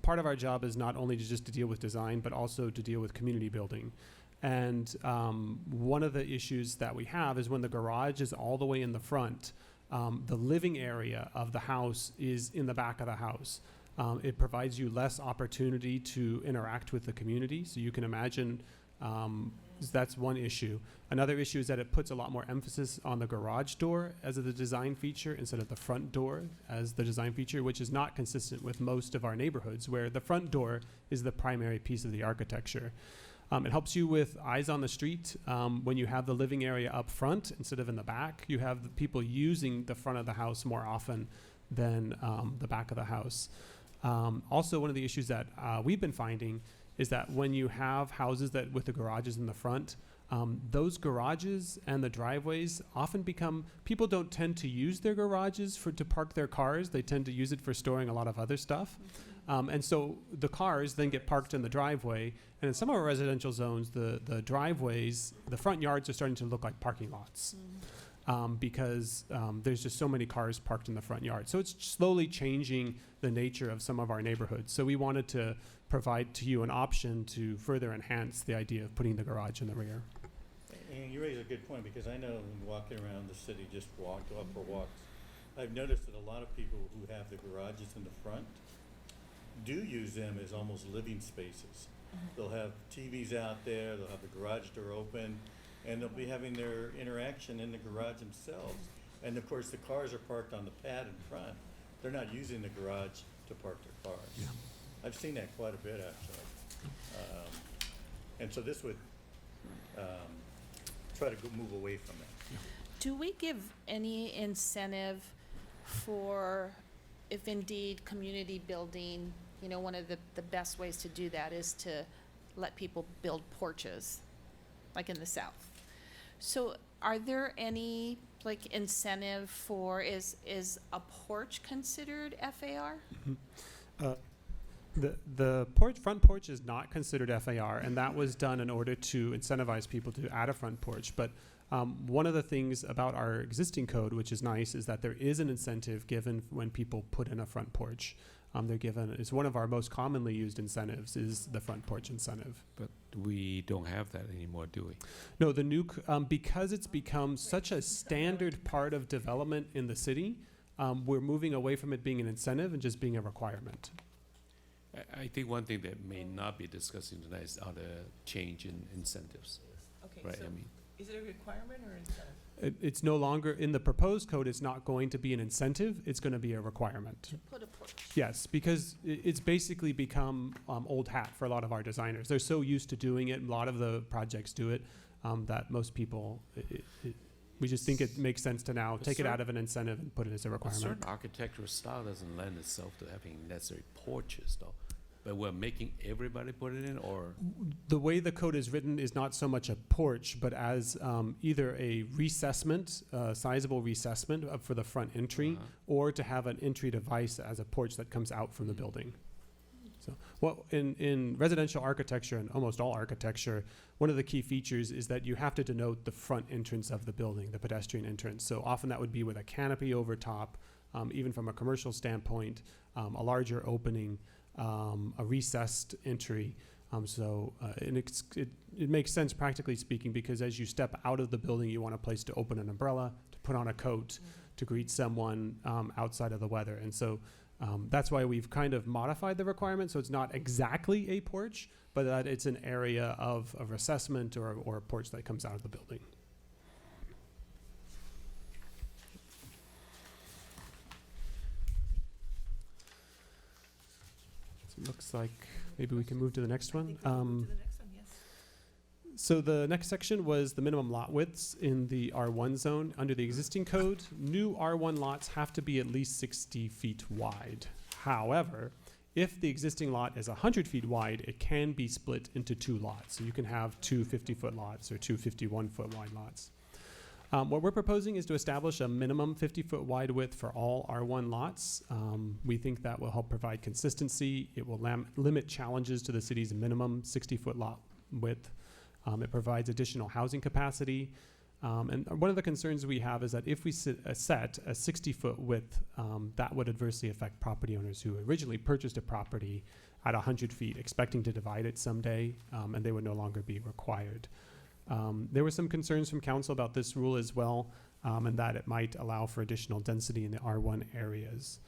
part of our job is not only just to deal with design, but also to deal with community building. And one of the issues that we have is when the garage is all the way in the front, the living area of the house is in the back of the house. It provides you less opportunity to interact with the community. So you can imagine that's one issue. Another issue is that it puts a lot more emphasis on the garage door as the design feature instead of the front door as the design feature, which is not consistent with most of our neighborhoods, where the front door is the primary piece of the architecture. It helps you with eyes on the street. When you have the living area up front instead of in the back, you have the people using the front of the house more often than the back of the house. Also, one of the issues that we've been finding is that when you have houses that with the garages in the front, those garages and the driveways often become, people don't tend to use their garages to park their cars. They tend to use it for storing a lot of other stuff. And so the cars then get parked in the driveway. And in some of our residential zones, the driveways, the front yards are starting to look like parking lots. Because there's just so many cars parked in the front yard. So it's slowly changing the nature of some of our neighborhoods. So we wanted to provide to you an option to further enhance the idea of putting the garage in the rear. And you raise a good point, because I know when walking around the city, just go out for walks, I've noticed that a lot of people who have the garages in the front do use them as almost living spaces. They'll have TVs out there, they'll have the garage door open, and they'll be having their interaction in the garage themselves. And of course, the cars are parked on the pad in front. They're not using the garage to park their cars. Yeah. I've seen that quite a bit, actually. And so this would try to move away from that. Do we give any incentive for, if indeed community building, you know, one of the best ways to do that is to let people build porches, like in the South. So are there any like incentive for, is a porch considered FAR? The front porch is not considered FAR, and that was done in order to incentivize people to add a front porch. But one of the things about our existing code, which is nice, is that there is an incentive given when people put in a front porch. They're given, it's one of our most commonly used incentives is the front porch incentive. But we don't have that anymore, do we? No, the new, because it's become such a standard part of development in the city, we're moving away from it being an incentive and just being a requirement. I think one thing that may not be discussing tonight is the change in incentives. Okay, Right, so I mean, is it a requirement or incentive? It's no longer, in the proposed code, it's not going to be an incentive, it's going to be a requirement. Put a porch. Yes, because it's basically become old hat for a lot of our designers. They're so used to doing it, a lot of the projects do it, that most people, we just think it makes sense to now take it out of an incentive and put it as a a requirement. certain architectural style doesn't lend itself to having necessary porches, though. But we're making everybody put it in, or? The way the code is written is not so much a porch, but as either a recessment, sizable recessment for the front entry, or to have an entry device as a porch that comes out from the building. So, well, in residential architecture and almost all architecture, one of the key features is that you have to denote the front entrance of the building, the pedestrian entrance. So often that would be with a canopy over top, even from a commercial standpoint, a larger opening, a recessed entry. And it makes sense practically speaking, because as you step out of the building, you want a place to open an umbrella, to put on a coat, to greet someone outside of the weather. And so that's why we've kind of modified the requirement, so it's not exactly a porch, but that it's an area of recessment or a porch that comes out of the building. So it looks like maybe we can move to the next one. To the next one, yes. So the next section was the minimum lot widths in the R1 zone. Under the existing code, new R1 lots have to be at least 60 feet wide. However, if the existing lot is 100 feet wide, it can be split into two lots. So you can have two 50-foot lots or two 51-foot wide lots. What we're proposing is to establish a minimum 50-foot wide width for all R1 lots. We think that will help provide consistency. It will limit challenges to the city's minimum 60-foot lot width. It provides additional housing capacity. And one of the concerns we have is that if we set a 60-foot width, that would adversely affect property owners who originally purchased a property at 100 feet, expecting to divide it someday, and they would no longer be required. There were some concerns from council about this rule as well. and that it might allow for additional density in the R1 areas.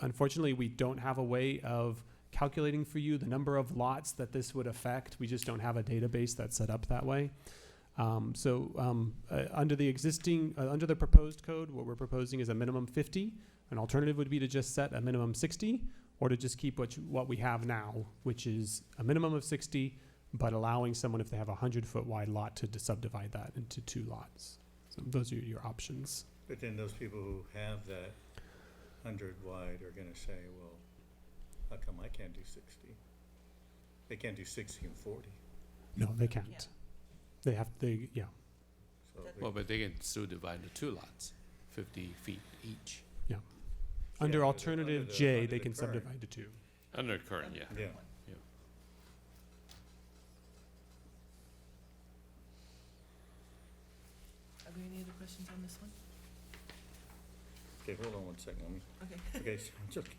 Unfortunately, we don't have a way of calculating for you the number of lots that this would affect. We just don't have a database that's set up that way. Under the proposed code, what we're proposing is a minimum 50. An alternative would be to just set a minimum 60, or to just keep what we have now, which is a minimum of 60, but allowing someone, if they have a 100-foot wide lot, to subdivide that into 2 lots. So those are your options. But then those people who have that 100 wide are gonna say, well, how come I can't do 60? They can't do 60 and 40. No, they can't. Yeah. They have, yeah. So Well, but they can still divide into 2 lots, 50 feet each. Yeah. Yeah, Under under alternative the- J, under they the can current. subdivide to 2. Under current, yeah. Yeah. Are there any other questions on this one? Okay, hold on one second, let me, Okay. okay, so, it's okay.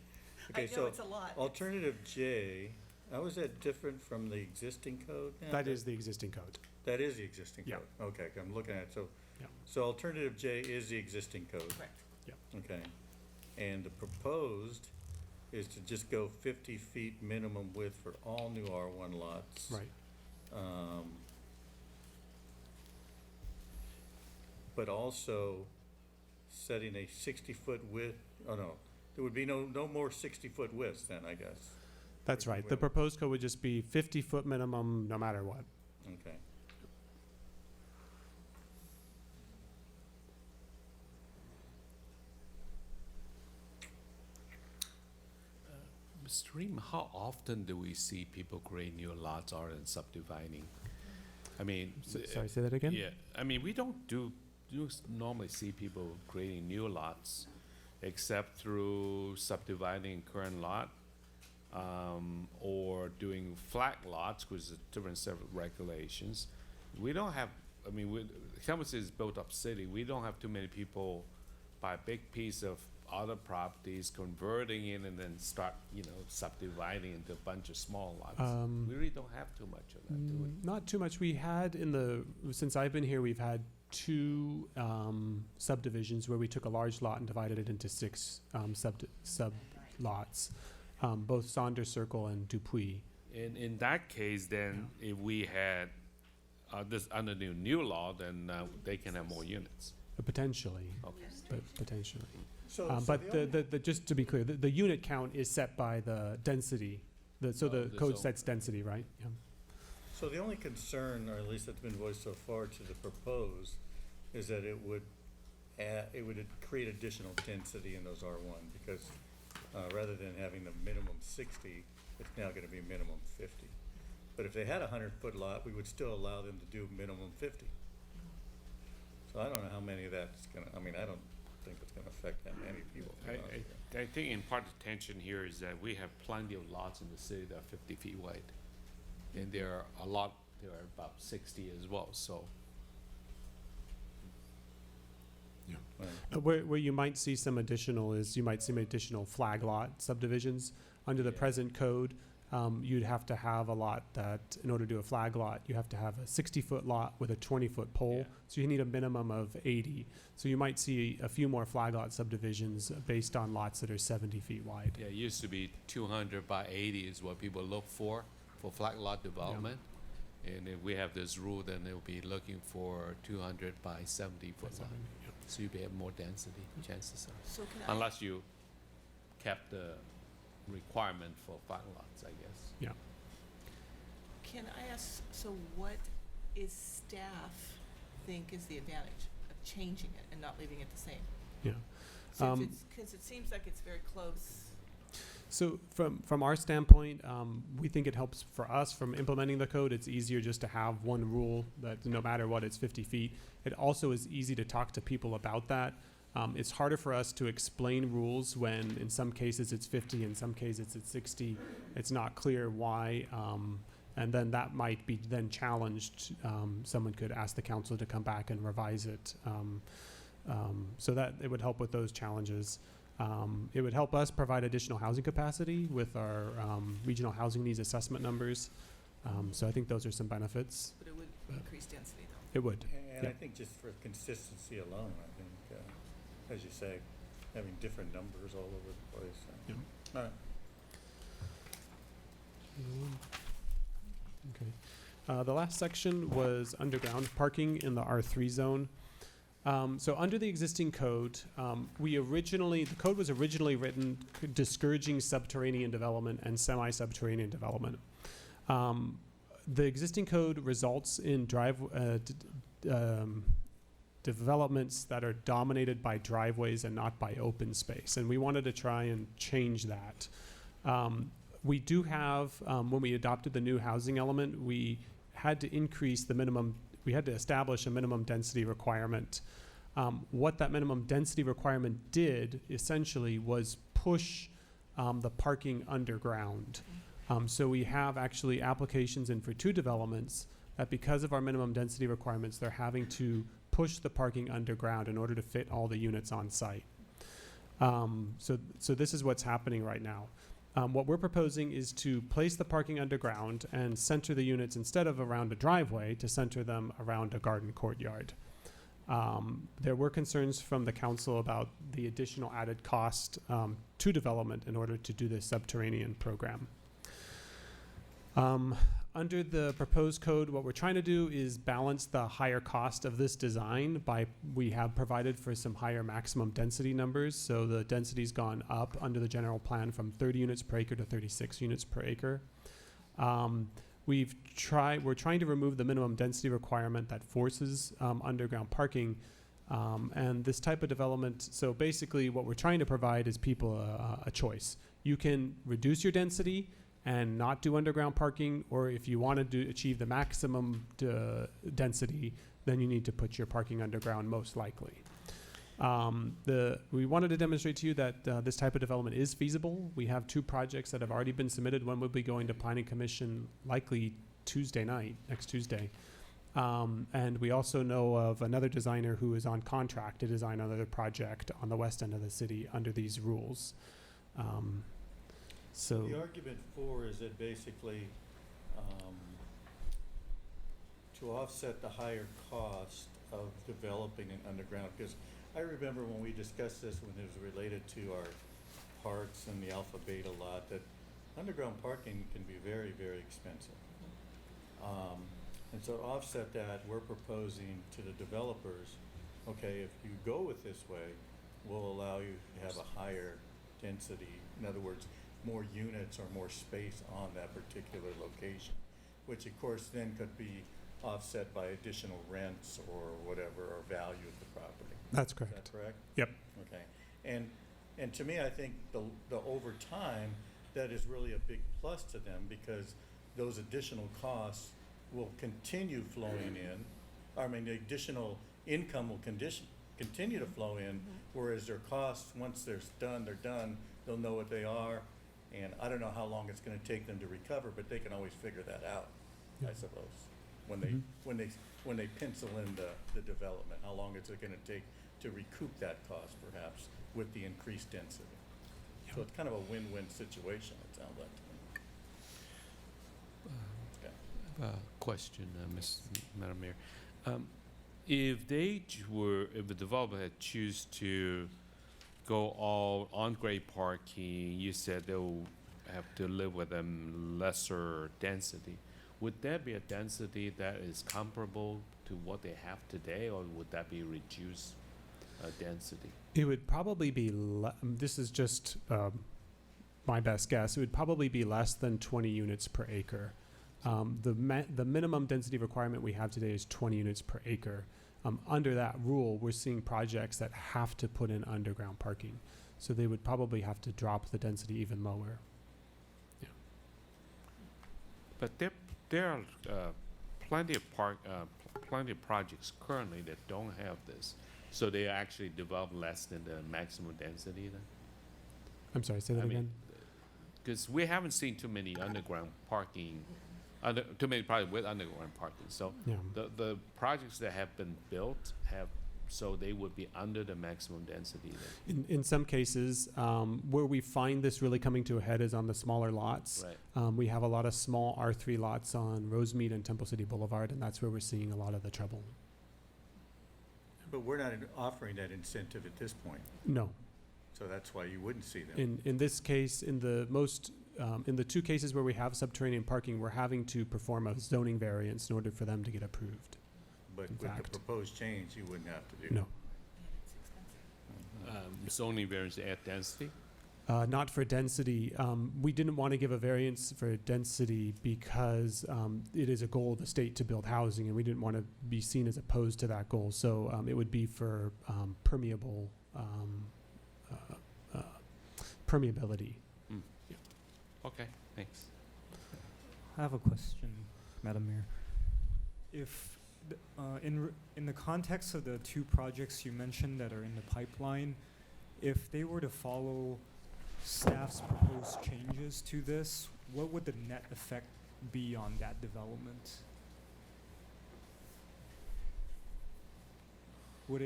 I Okay, know so it's a lot. alternative J, how is that different from the existing code now? That is the existing code. That is the existing Yeah. code? Okay, I'm looking at it, so, Yeah. so alternative J is the existing code? Correct. Okay, and the proposed is to just go 50 feet minimum width for all new R1 lots. Right. But also setting a 60-foot width, oh no, there would be no more 60-foot widths then, I guess. That's right. The proposed code would just be 50-foot minimum, no matter what. Okay. Mr. Ream, how often do we see people create new lots other than subdividing? I mean, Sorry, say that again? yeah, I mean, we don't normally see people creating new lots except through subdividing current lot, or doing flat lots, which is a different set of regulations. We don't have, I mean, Campbell City is built up city. We don't have too many people buy a big piece of other properties, converting it, and then start, subdividing into a bunch of small lots. We really don't have too much of that, do we? Not too much. We had since I've been here, we've had 2 subdivisions where we took a large lot and divided it into 6 sub lots, both Saunders Circle and Dupuis. In that case, then, if we had this under the new law, then they can have more units. Potentially. Okay. Potentially. So But just to be clear, the unit count is set by the density. The the code zone. sets density, right? Yeah. So the only concern, or at least that's been voiced so far to the proposed, is that it would create additional density in those R1, because rather than having the minimum 60, it's now gonna be minimum 50. But if they had a 100-foot lot, we would still allow them to do minimum 50. So I don't know how many of that's gonna, I don't think it's gonna affect that many people. to be honest with you. I think in part the tension here is that we have plenty of lots in the city that are 50 feet wide. And there are about 60 as well, so. Right. Where you might see some additional flag lot subdivisions. Under the present code, you'd have to have a lot that, in order to do a flag lot, you have to have a 60-foot lot with a 20-foot pole. Yeah. So you need a minimum of 80. So you might see a few more flag lot subdivisions based on lots that are 70 feet wide. Yeah, it used to be 200 by 80 is what people look for flat lot development. And if we have this rule, then they'll be looking for 200 by 70 foot lot. So you'll have more density, chances are. So can I, Unless you kept the requirement for flat lots, I guess. Yeah. can I ask, so what is staff think is the advantage of changing it and not leaving it the same? Yeah. Because it seems like it's very close. So from our standpoint, we think it helps for us from implementing the code. It's easier just to have one rule that no matter what, it's 50 feet. It also is easy to talk to people about that. It's harder for us to explain rules when in some cases it's 50, in some cases it's 60. It's not clear why. And then that might be then challenged. Someone could ask the council to come back and revise it. So that it would help with those challenges. It would help us provide additional housing capacity with our regional housing needs assessment numbers. So I think those are some benefits. But it would increase density though. It would. And I think just for consistency alone, I think, as you say, having different numbers all over the place. So. All right. Okay. The last section was underground parking in the R3 zone. So under the existing code, the code was originally written discouraging subterranean development and semi-subterranean development. The existing code results in developments that are dominated by driveways and not by open space, and we wanted to try and change that. We do have, when we adopted the new housing element, we had to increase the minimum, we had to establish a minimum density requirement. What that minimum density requirement did essentially was push the parking underground. So we have actually applications in for 2 developments that because of our minimum density requirements, they're having to push the parking underground in order to fit all the units on site. So this is what's happening right now. What we're proposing is to place the parking underground and center the units instead of around a driveway to center them around a garden courtyard. There were concerns from the council about the additional added cost to development in order to do this subterranean program. Under the proposed code, what we're trying to do is balance the higher cost of this design we have provided for some higher maximum density numbers. So the density's gone up under the general plan from 30 units per acre to 36 units per acre. We're trying to remove the minimum density requirement that forces underground parking. And this type of development, so basically what we're trying to provide is people a choice. You can reduce your density and not do underground parking, or if you want to achieve the maximum density, then you need to put your parking underground most likely. We wanted to demonstrate to you that this type of development is feasible. We have 2 projects that have already been submitted. One will be going to Planning Commission likely Tuesday night, next Tuesday. And we also know of another designer who is on contract to design another project on the west end of the city under these rules. So the argument for is that basically to offset the higher cost of developing an underground, because I remember when we discussed this when it was related to our parks and the Alpha Beta lot, that underground parking can be very, very expensive. And so to offset that, we're proposing to the developers, okay, if you go with this way, we'll allow you to have a higher density. In other words, more units or more space on that particular location, which of course then could be offset by additional rents or whatever, or value of the property. That's correct. Is that correct? Yep. Okay. And to me, I think the over time, that is really a big plus to them, because those additional costs will continue flowing in. I mean, the additional income will continue to flow in, whereas their costs, once they're done, they'll know what they are. And I don't know how long it's gonna take them to recover, but they can always figure that out, I suppose, when they pencil in the development, how long is it gonna take to recoup that cost perhaps with the increased density. So it's kind of a win-win situation, it sounds like to me. Okay. Question, Madam Mayor. If the developer had choose to go all on-grade parking, you said they'll have to live with a lesser density. Would there be a density that is comparable to what they have today, or would that be reduced density? It would probably be, this is just my best guess, it would probably be less than 20 units per acre. The minimum density requirement we have today is 20 units per acre. Under that rule, we're seeing projects that have to put in underground parking. So they would probably have to drop the density even lower. Yeah. But there are plenty of projects currently that don't have this. So they actually develop less than the maximum density then? I'm sorry, say that again? Because we haven't seen too many underground parking, too many projects with underground parking. So Yeah. the projects that have been built so they would be under the maximum density then. In some cases, where we find this really coming to a head is on the smaller lots. Right. We have a lot of small R3 lots on Rosemead and Temple City Boulevard, and that's where we're seeing a lot of the trouble. But we're not offering that incentive at this point, No. so that's why you wouldn't see them. In this case, in the two cases where we have subterranean parking, we're having to perform a zoning variance in order for them to get approved. But in with the fact. proposed change, you wouldn't have to do. No. Zoning variance to add density? Not for density. We didn't want to give a variance for density because it is a goal of the state to build housing, and we didn't want to be seen as opposed to that goal. So it would be for permeability. Mm. Okay, thanks. I have a question, Madam Mayor. If, in the context of the two projects you mentioned that are in the pipeline, if they were to follow staff's proposed changes to this, what would the net effect be on that development? Would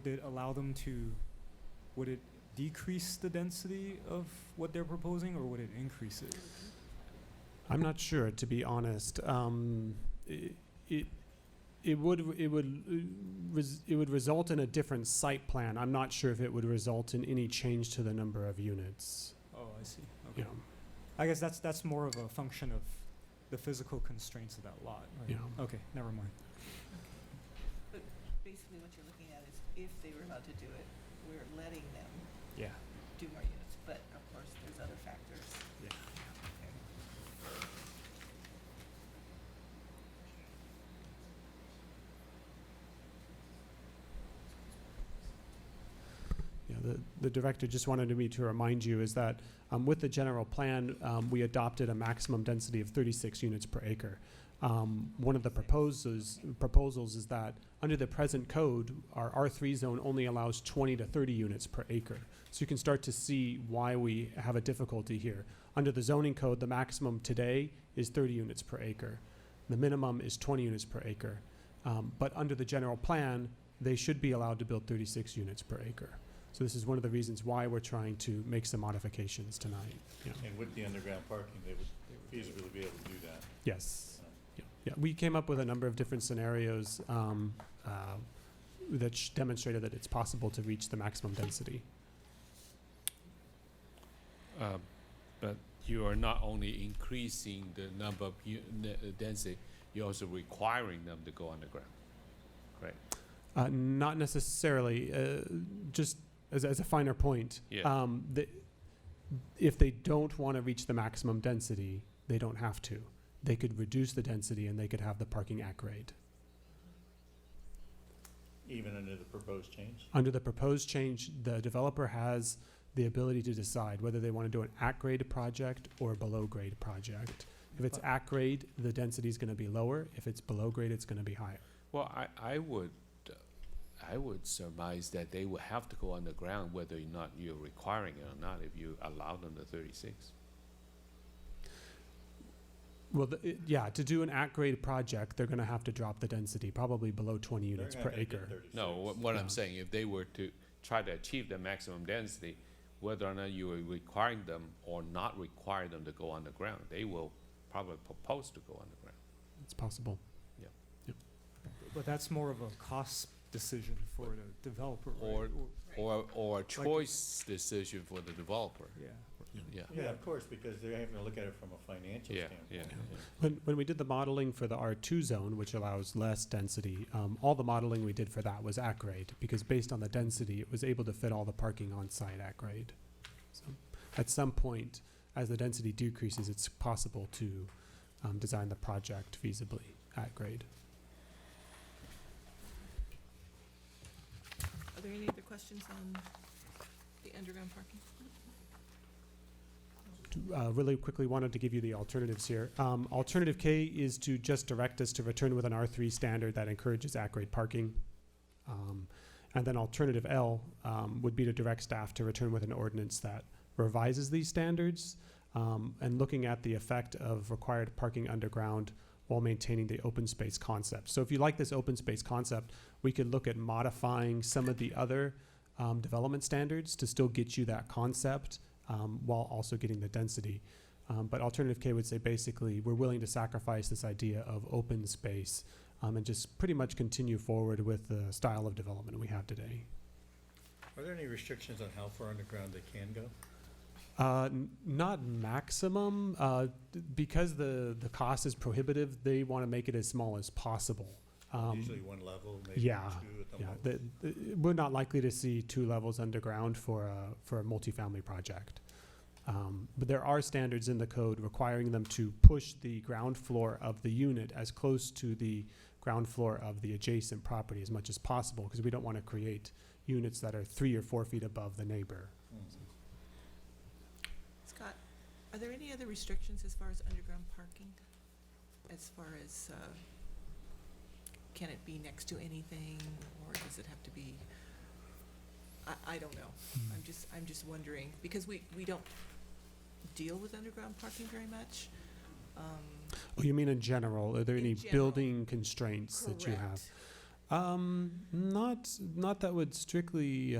it allow them to, would it decrease the density of what they're proposing, or would it increase it? I'm not sure, to be honest. It would result in a different site plan. I'm not sure if it would result in any change to the number of units. Oh, I see. You Okay. know, I guess that's more of a function of the physical constraints of that lot, right? Yeah. Okay, never mind. But basically what you're looking at is if they were allowed to do it, we're letting them Yeah. do more units, but of course, there's other factors. Yeah. Yeah, the director just wanted me to remind you is that with the general plan, we adopted a maximum density of 36 units per acre. One of the proposals is that under the present code, our R3 zone only allows 20 to 30 units per acre. So you can start to see why we have a difficulty here. Under the zoning code, the maximum today is 30 units per acre. The minimum is 20 units per acre. But under the general plan, they should be allowed to build 36 units per acre. So this is one of the reasons why we're trying to make some modifications tonight. Yeah. And with the underground parking, they would feasibly be able to do that. Yes. Yeah, we came up with a number of different scenarios that demonstrated that it's possible to reach the maximum density. But you are not only increasing the number of density, you're also requiring them to go underground, right? Not necessarily, just as a finer point. Yeah. If they don't want to reach the maximum density, they don't have to. They could reduce the density and they could have the parking at grade. Even under the proposed change? Under the proposed change, the developer has the ability to decide whether they want to do an at-grade project or a below-grade project. If it's at-grade, the density is going to be lower. If it's below-grade, it's going to be higher. Well, I would surmise that they will have to go underground whether or not you're requiring it or not if you allow them the 36. Well, yeah, to do an at-grade project, they're going to have to drop the density, probably below 20 units per acre. No, what Yeah. I'm saying, if they were to try to achieve the maximum density, whether or not you are requiring them or not require them to go underground, they will probably propose to go underground. It's possible. Yeah. Yep. But that's more of a cost decision for the developer, right? Or a choice decision for the developer. Yeah. Yeah. Yeah, of course, because they're having to look at it from a financial Yeah, standpoint. yeah. When we did the modeling for the R2 zone, which allows less density, all the modeling we did for that was at grade, because based on the density, it was able to fit all the parking on site at grade. So at some point, as the density decreases, it's possible to design the project feasibly at grade. Are there any other questions on the underground parking? Really quickly wanted to give you the alternatives here. Alternative K is to just direct us to return with an R3 standard that encourages at-grade parking. And then alternative L would be to direct staff to return with an ordinance that revises these standards and looking at the effect of required parking underground while maintaining the open space concept. So if you like this open space concept, we could look at modifying some of the other development standards to still get you that concept while also getting the density. But alternative K would say basically we're willing to sacrifice this idea of open space and just pretty much continue forward with the style of development we have today. Are there any restrictions on how far underground they can go? Not maximum, because the cost is prohibitive, they want to make it as small as possible. Usually one level, maybe Yeah, two at the yeah. most? We're not likely to see 2 levels underground for a multifamily project. But there are standards in the code requiring them to push the ground floor of the unit as close to the ground floor of the adjacent property as much as possible, because we don't want to create units that are 3 or 4 feet above the neighbor. Scott, are there any other restrictions as far as underground parking? As far as, can it be next to anything, or does it have to be, I don't know. I'm just wondering, because we don't deal with underground parking very much. Oh, you mean in general? Are there any general. building constraints that you have? Not that would strictly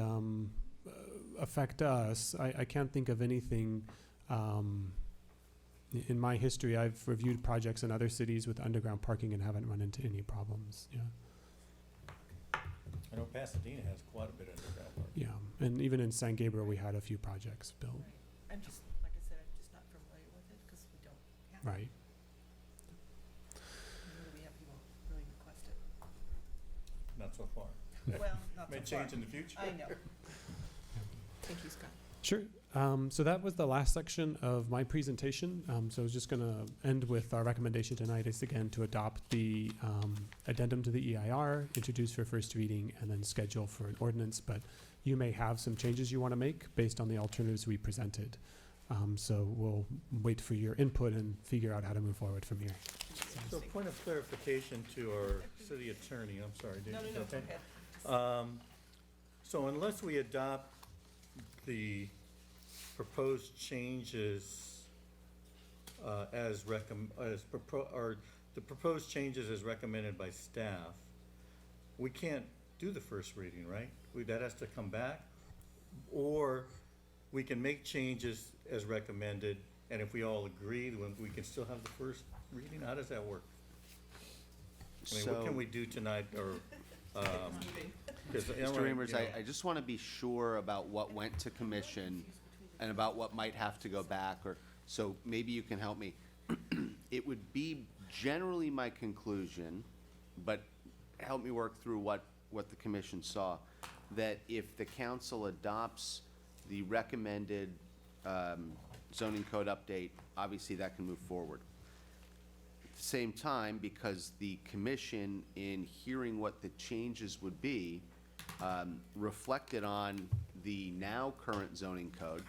affect us. I can't think of anything. In my history, I've reviewed projects in other cities with underground parking and haven't run into any problems. Yeah. I know Pasadena has quite a bit of underground parking. Yeah, and even in San Gabriel, we had a few projects built. I'm just, like I said, I'm just not familiar with it, because we don't have it. Right. Nor do we have people really request it. Not so far. Well, not so May far. change in the future. I know. Thank you, Scott. Sure. So that was the last section of my presentation. So I was just going to end with our recommendation tonight is again to adopt the addendum to the EIR, introduce for first reading, and then schedule for an ordinance. But you may have some changes you want to make based on the alternatives we presented. So we'll wait for your input and figure out how to move forward from here. So point of clarification to our city attorney, I'm sorry, Dave. No, is no, that go okay? ahead. So unless we adopt the proposed changes the proposed changes as recommended by staff, we can't do the first reading, right? That has to come back? Or we can make changes as recommended, and if we all agree, then we can still have the first reading? How does that work? I mean, what can we do tonight, or, 'cause, Mr. Reimers, I just want to be sure about what went to commission and about what might have to go back, or, so maybe you can help me. It would be generally my conclusion, but help me work through what the commission saw, that if the council adopts the recommended zoning code update, obviously that can move forward. At the same time, because the commission, in hearing what the changes would be, reflected on the now current zoning code,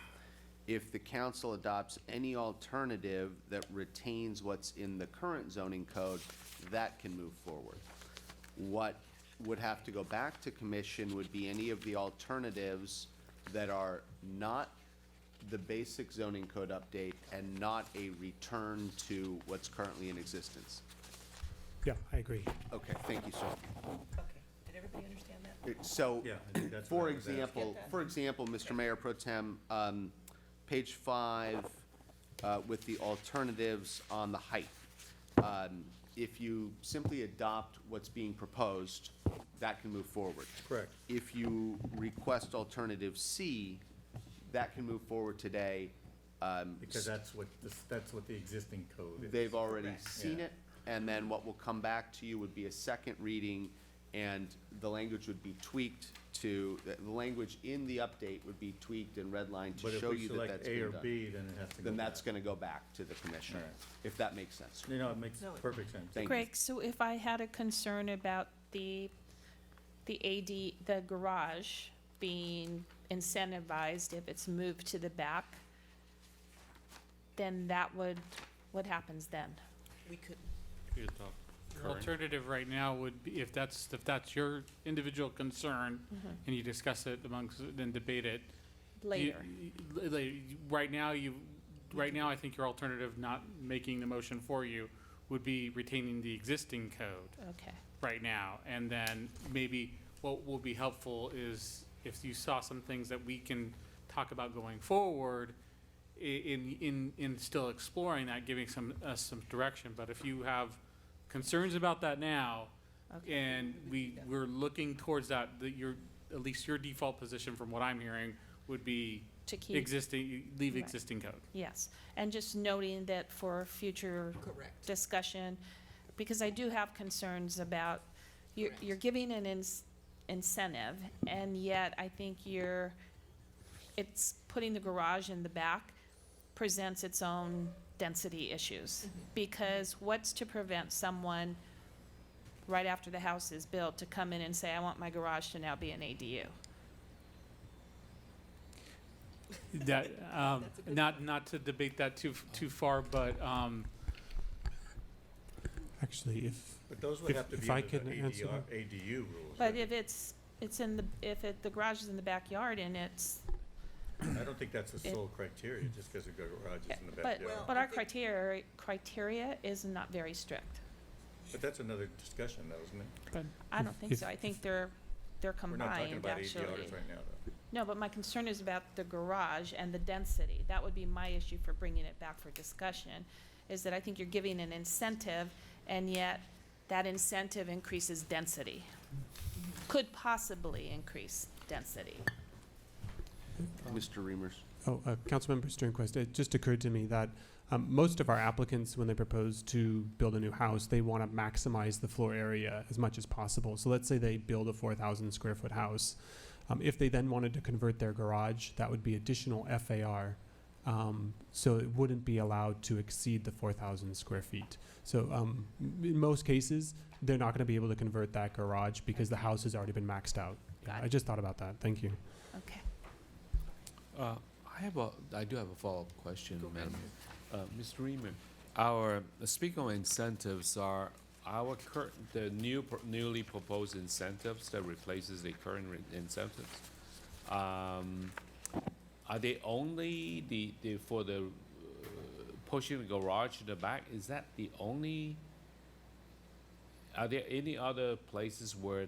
if the council adopts any alternative that retains what's in the current zoning code, that can move forward. What would have to go back to commission would be any of the alternatives that are not the basic zoning code update and not a return to what's currently in existence. Yeah, I agree. Okay, thank you, sir. Okay, did everybody understand that? So, Yeah, I think that's what for I was asking. example, Mr. Mayor Pro Tem, page 5, with the alternatives on the height. If you simply adopt what's being proposed, that can move forward. Correct. If you request alternative C, that can move forward today. Because that's what the existing code is. They've already Correct. seen Yeah. it, and then what will come back to you would be a second reading, and the language would be tweaked to, the language in the update would be tweaked and redlined to But if show we you that select that's A been or done. B, then it has to go Then back. that's gonna go back to the commission, All right. if that makes sense. You know, it makes No, it- perfect sense. Thank you. Greg, so if I had a concern about the the garage being incentivized if it's moved to the back, then what happens then? We could, The alternative right now would be, if that's your individual concern, and you discuss it amongst, then debate it. Later. Right now, I think your alternative, not making the motion for you, would be retaining the existing code Okay. right now. And then maybe what will be helpful is if you saw some things that we can talk about going forward, in still exploring that, giving us some direction. But if you have concerns about that now, Okay. And we're looking towards that, at least your default position from what I'm hearing would be To keep. leave Right. existing code. Yes, and just noting that for future discussion, because I do have concerns about, you're giving an incentive, and yet I think it's putting the garage in the back presents its own density issues. Because what's to prevent someone, right after the house is built, to come in and say, I want my garage to now be an ADU? That, not to debate that too far, but, Actually, But those would have to be if I under the can answer that. ADU rules. But if the garage is in the backyard and it's, I don't think that's the it- sole criteria, just because the garage is in the but, backyard. but our criteria is not very strict. But that's another discussion though, isn't it? but I don't think so. I think they're We're not talking combined, about actually. ADRs right now though. No, but my concern is about the garage and the density. That would be my issue for bringing it back for discussion, is that I think you're giving an incentive, and yet that incentive increases density. Could possibly increase density. Mr. Reimers. Oh, Councilmember Sternquist, it just occurred to me that most of our applicants, when they propose to build a new house, they want to maximize the floor area as much as possible. So let's say they build a 4,000 square foot house. If they then wanted to convert their garage, that would be additional FAR. So it wouldn't be allowed to exceed the 4,000 square feet. So in most cases, they're not going to be able to convert that garage because the house has already been maxed out. Got I it. just thought about that. Thank you. Okay. I do have a follow-up question, Madam. Mr. Reamer, speaking of incentives, are the newly proposed incentives that replaces the current incentives, are they only for the pushing the garage in the back? Is that the only? Are there any other places where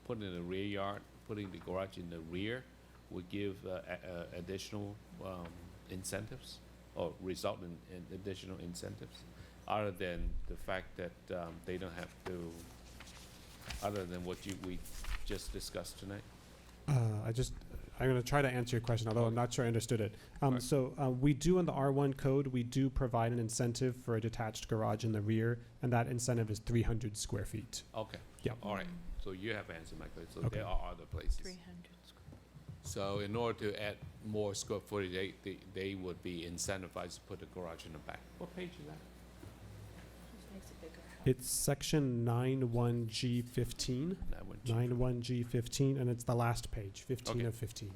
putting the rear yard, putting the garage in the rear, would give additional incentives or result in additional incentives, other than the fact that they don't have to, other than what we just discussed tonight? I'm going to try to answer your question, although I'm not sure I understood it. So we do in the R1 code, we do provide an incentive for a detached garage in the rear, and that incentive is 300 square feet. Okay. Yep. All right. So you have answered my question. So Okay. there are other places. 300. So in order to add more square footage, they would be incentivized to put the garage in the back. What page is that? It's section 91G15. 91G15, and it's the last page, 15 Okay. of 15.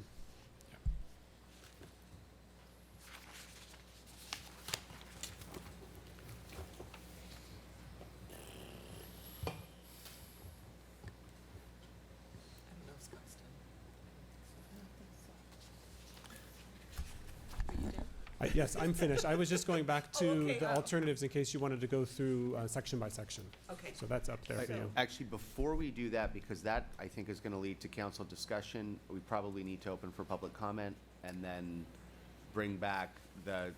Yes, I'm finished. I was just going back to okay. the alternatives in case you wanted to go through section by section. Okay. So that's up there for you. Actually, before we do that, because that, I think, is going to lead to council discussion, we probably need to open for public comment and then bring back the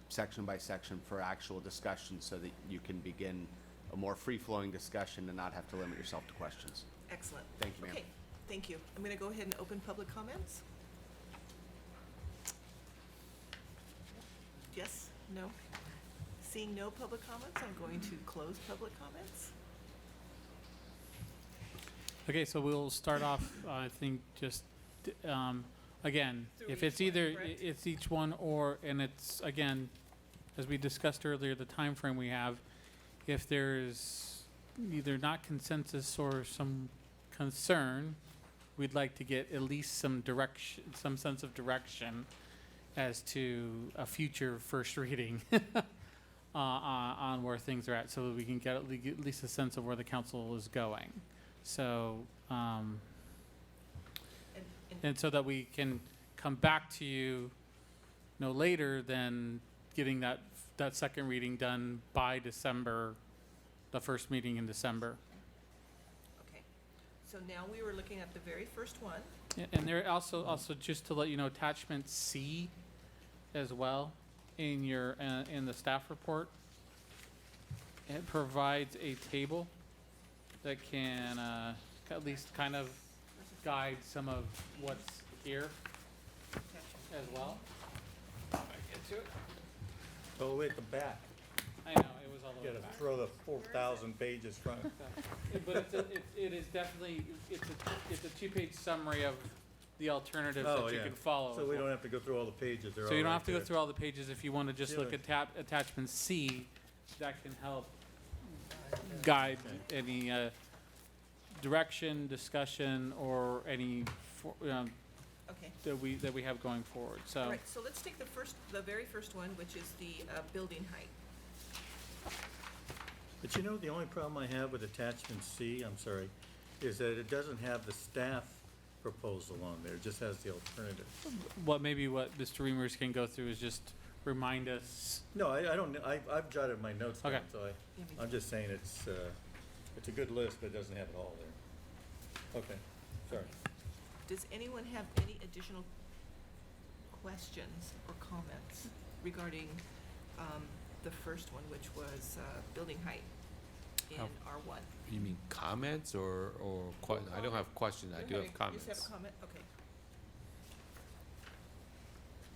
section by section for actual discussion so that you can begin a more free-flowing discussion and not have to limit yourself to questions. Excellent. Thank you, ma'am. Okay, thank you. I'm going to go ahead and open public comments. Yes? No? Seeing no public comments, I'm going to close public comments. Okay, so we'll start off, I think, just, again, Through if each it's one, either, correct? it's each one or, and it's, again, as we discussed earlier, the time frame we have, if there's either not consensus or some concern, we'd like to get at least some direction, some sense of direction as to a future first reading on where things are at, so that we can get at least a sense of where the council is going. So, and so that we can come back to you no later than getting that second reading done by December, the first meeting in December. Okay. So now we were looking at the very first one. And there also just to let you know, attachment C as well in your, in the staff report. It provides a table that can at least kind of guide some of what's here as well. If I get to it. All the way at the back. I know, it was all the You way gotta back. throw the 4,000 pages front. But it is definitely, it's a two-page summary of the alternatives Oh, that you yeah. can follow. So as we well. don't have to go through all the pages, they're all So you don't right have to go there. through all the pages. If you want to just Yeah. look at attachment C, that can help guide any direction, discussion, or any Okay. that we have going forward. So. All right, so let's take the very first one, which is the building height. But you know, the only problem I have with attachment C, I'm sorry, is that it doesn't have the staff proposal on there, it just has the alternative. What Mr. Reimers can go through is just remind us. No, I don't, I've jotted my notes down, Okay. so I'm just saying it's a good list, but it doesn't have it all there. Okay, sorry. Does anyone have any additional questions or comments regarding the first one, which was building height in Oh. R1? You mean comments or I don't have questions, I do Okay, have comments. You just have a comment, okay.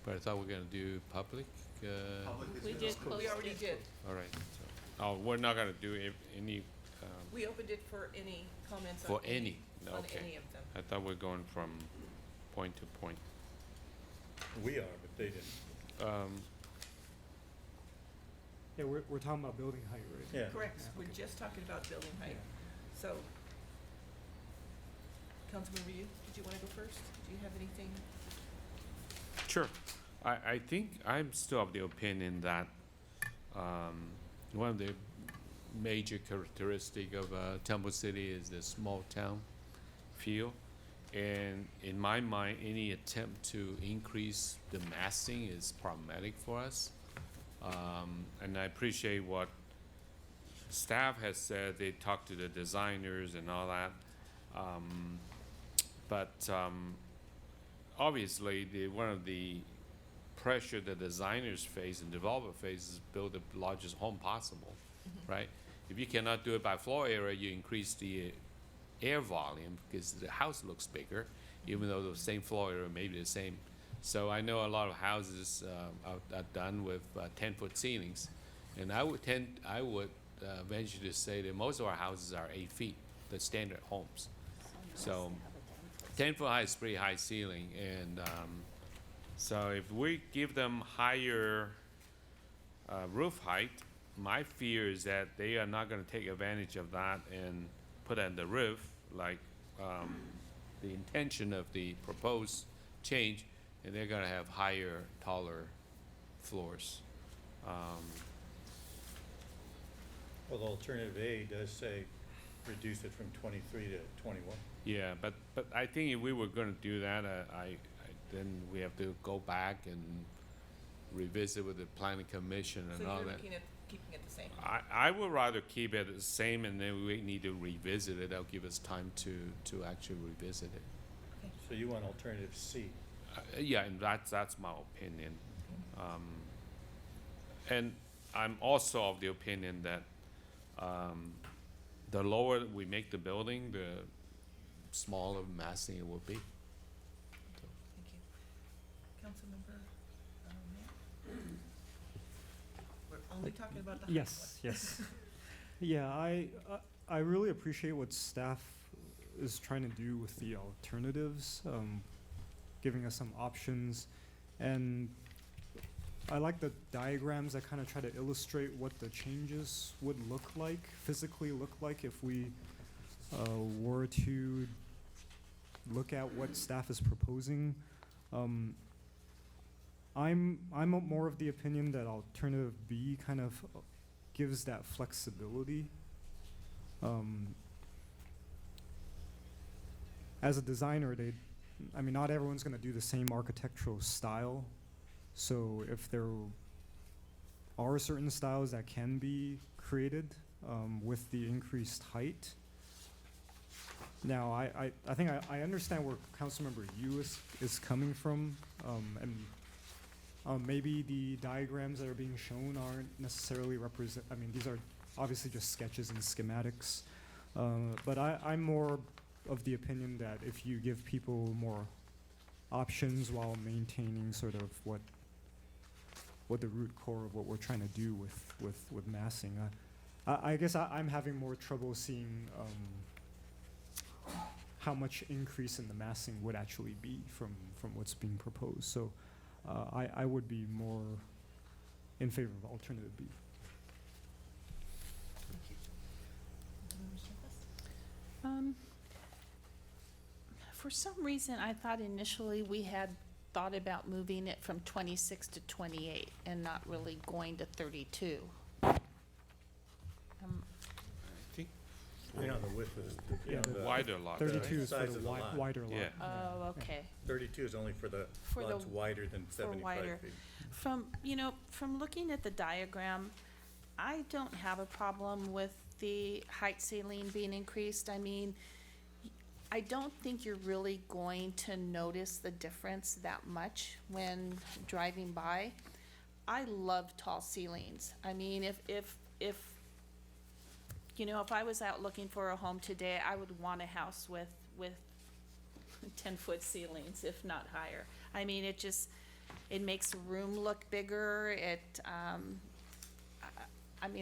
But I thought we were gonna do public. We did close. We already did. All right, so, we're not gonna do any, We opened it for any comments for on any, on okay. any of them. I thought we're going from point to point. We are, but they didn't. Yeah, we're talking about building height, right? Yeah. Correct, we're just talking about building height. So, Councilmember, did you want to go first? Do you have anything? Sure. I think I'm still of the opinion that one of the major characteristic of Temple City is the small town feel. And in my mind, any attempt to increase the massing is problematic for us. And I appreciate what staff has said. They talked to the designers and all that. But obviously, one of the pressure the designers face and developer face is build the largest home possible, right? If you cannot do it by floor area, you increase the air volume because the house looks bigger, even though the same floor area may be the same. So I know a lot of houses are done with 10-foot ceilings, and I would venture to say that most of our houses are 8 feet, the standard homes. So 10-foot high is pretty high ceiling, and so if we give them higher roof height, my fear is that they are not going to take advantage of that and put on the roof like the intention of the proposed change, and they're going to have higher, taller floors. Well, alternative A does say reduce it from 23 to 21. Yeah, but I think if we were going to do that, then we have to go back and revisit with the planning commission and So all you're that. looking at keeping it the same? I would rather keep it the same, and then we need to revisit it. That'll give us time to actually revisit it. So you want alternative C? Yeah, and that's my opinion. And I'm also of the opinion that the lower we make the building, the smaller massing it will be. Thank you. Councilmember, Mayor? We're only talking about the height Yes, one. yes. Yeah, I really appreciate what staff is trying to do with the alternatives, giving us some options. And I like the diagrams that kind of try to illustrate what the changes would look like, physically look like if we were to look at what staff is proposing. I'm more of the opinion that alternative B kind of gives that flexibility. As a designer, not everyone's going to do the same architectural style. So if there are certain styles that can be created with the increased height. Now, I think I understand where Councilmember Yu is coming from, and maybe the diagrams that are being shown aren't necessarily these are obviously just sketches and schematics. But I'm more of the opinion that if you give people more options while maintaining sort of what the root core of what we're trying to do with massing, I guess I'm having more trouble seeing how much increase in the massing would actually be from what's being proposed. So I would be more in favor of alternative B. For some reason, I thought initially we had thought about moving it from 26 to 28 and not really going to 32. You know, the width is, you know, the Wider lot. 32 is for size the of the lot. wider lot. Yeah. Oh, okay. 32 is only for the For the- lots wider than for 75 wider. feet. From looking at the diagram, I don't have a problem with the height ceiling being increased. I mean, I don't think you're really going to notice the difference that much when driving by. I love tall ceilings. I mean, if I was out looking for a home today, I would want a house with 10-foot ceilings, if not higher. I mean, it makes the room look bigger. I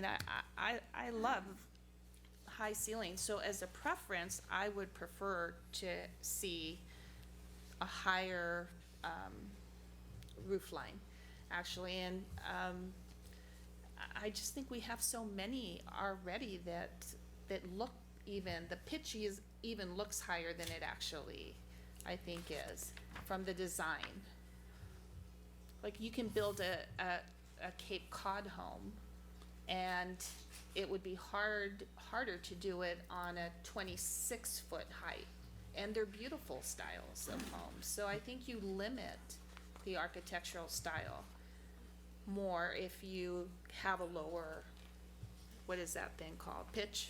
love high ceilings. So as a preference, I would prefer to see a higher roof line, actually. And I just think we have so many already that look even, the pitch even looks higher than it actually, I think, is from the design. Like, you can build a Cape Cod home, and it would be harder to do it on a 26-foot height. And they're beautiful styles of homes. So I think you limit the architectural style more if you have a lower, what is that thing called, pitch?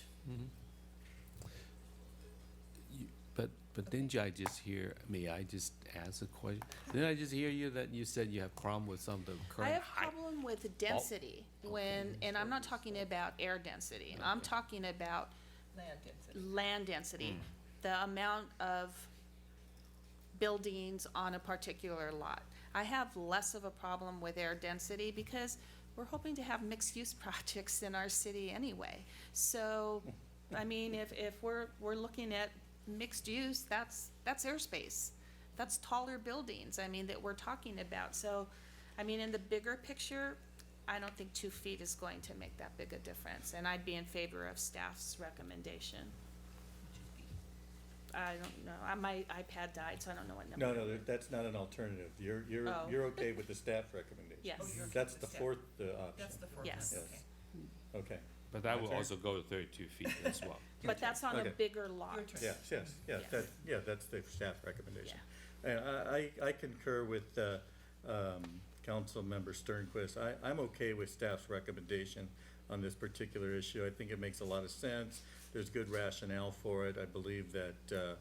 But didn't I just hear, may I just ask a question? Didn't I just hear you that you said you have problem with some of the I current have height? problem with density and I'm not talking about air density. I'm talking about land density. The amount of buildings on a particular lot. I have less of a problem with air density because we're hoping to have mixed-use projects in our city anyway. So, I mean, if we're looking at mixed use, that's airspace. That's taller buildings, I mean, that we're talking about. So, I mean, in the bigger picture, I don't think 2 feet is going to make that big a difference, and I'd be in favor of staff's recommendation. I don't know, my iPad died, so I don't know what number. No, that's not an alternative. You're Oh. okay with the staff recommendation? Yes. Oh, you're okay That's with the the staff. fourth option? That's the fourth. Yes. Yes. Okay. But that will Okay. also go to 32 feet as well. But that's on a Okay. bigger lot. Yes, that's the staff recommendation. And I concur with Councilmember Sternquist. I'm okay with staff's recommendation on this particular issue. I think it makes a lot of sense. There's good rationale for it. I believe that,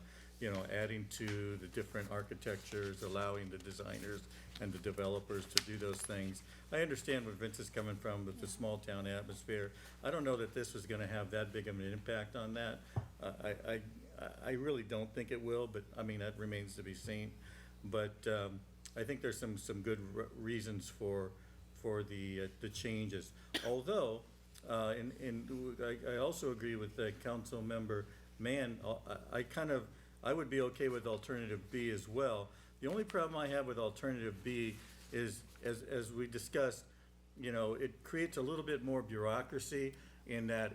adding to the different architectures, allowing the designers and the developers to do those things. I understand where Vince is coming from with the small town atmosphere. I don't know that this was gonna have that big of an impact on that. I really don't think it will, but, I mean, that remains to be seen. But I think there's some good reasons for the changes. Although, I also agree with Council Member Mann, I would be okay with alternative B as well. The only problem I have with alternative B is, as we discussed, it creates a little bit more bureaucracy in that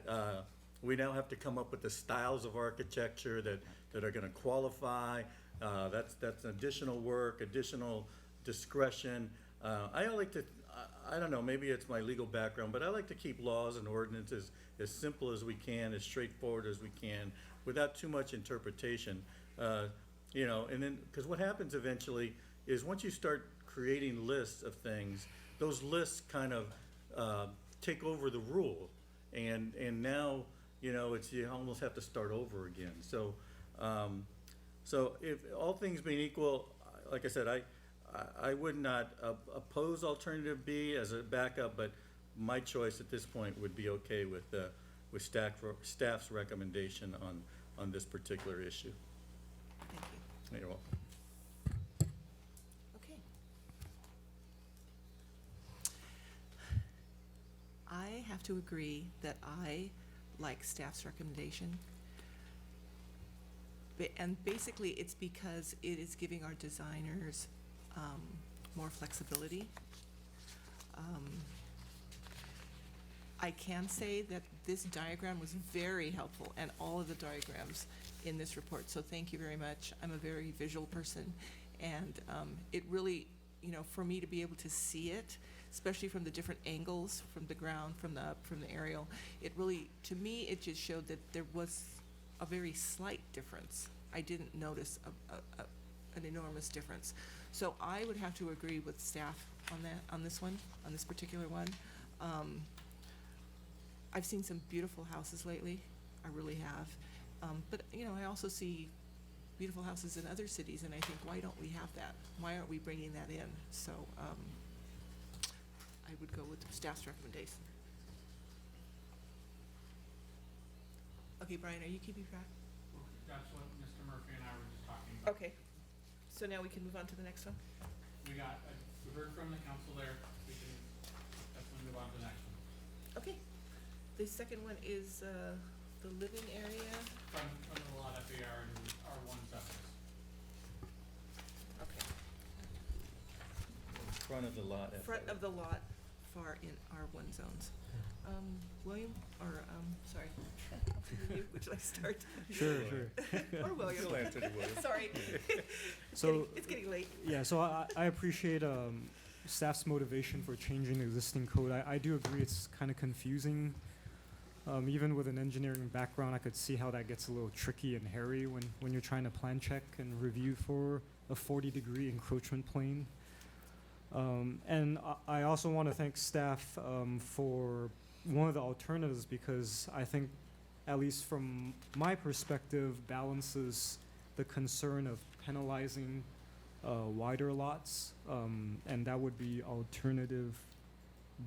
we now have to come up with the styles of architecture that are gonna qualify. That's additional work, additional discretion. I don't know, maybe it's my legal background, but I like to keep laws and ordinances as simple as we can, as straightforward as we can, without too much interpretation. And then, because what happens eventually is once you start creating lists of things, those lists kind of take over the rule. And now, you almost have to start over again. So if all things being equal, like I said, I would not oppose alternative B as a backup, but my choice at this point would be okay with with staff's recommendation on this particular issue. Thank you. You're welcome. Okay. I have to agree that I like staff's recommendation. And basically, it's because it is giving our designers more flexibility. I can say that this diagram was very helpful, and all of the diagrams in this report, so thank you very much. I'm a very visual person, and it really, you know, for me to be able to see it, especially from the different angles, from the ground, from the aerial, it really, to me, it just showed that there was a very slight difference. I didn't notice an enormous difference. So I would have to agree with staff on this particular one. I've seen some beautiful houses lately, I really have. But, you know, I also see beautiful houses in other cities, and I think, why don't we have that? Why aren't we bringing that in? So I would go with staff's recommendation. Okay, Brian, are you keeping track? That's what Mr. Murphy and I were just talking about. Okay, so now we can move on to the next one? We heard from the council there, we can definitely move on to the next one. Okay, the second one is the living area. From the lot FAR and R1 zones. Okay. Front of the lot. Front of the lot, far in R1 zones. William, or, sorry, would you like to start? Sure. Or William. You'll answer to William. Sorry. So- It's getting late. Yeah, so I appreciate staff's motivation for changing the existing code. I do agree it's kind of confusing. Even with an engineering background, I could see how that gets a little tricky and hairy when you're trying to plan check and review for a 40-degree encroachment plane. And I also want to thank staff for one of the alternatives, because I think, at least from my perspective, balances the concern of penalizing wider lots, and that would be alternative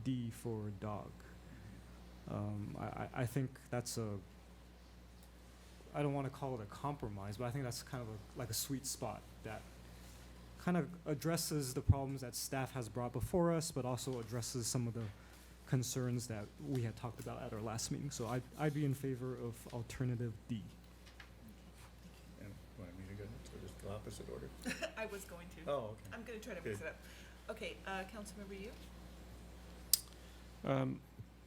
D for dog. I think that's I don't want to call it a compromise, but I think that's kind of like a sweet spot that kind of addresses the problems that staff has brought before us, but also addresses some of the concerns that we had talked about at our last meeting. So I'd be in favor of alternative D. And want me to go to just the opposite order? I was going to. Oh, okay. I'm gonna try to mix it up. Okay, Councilmember, you?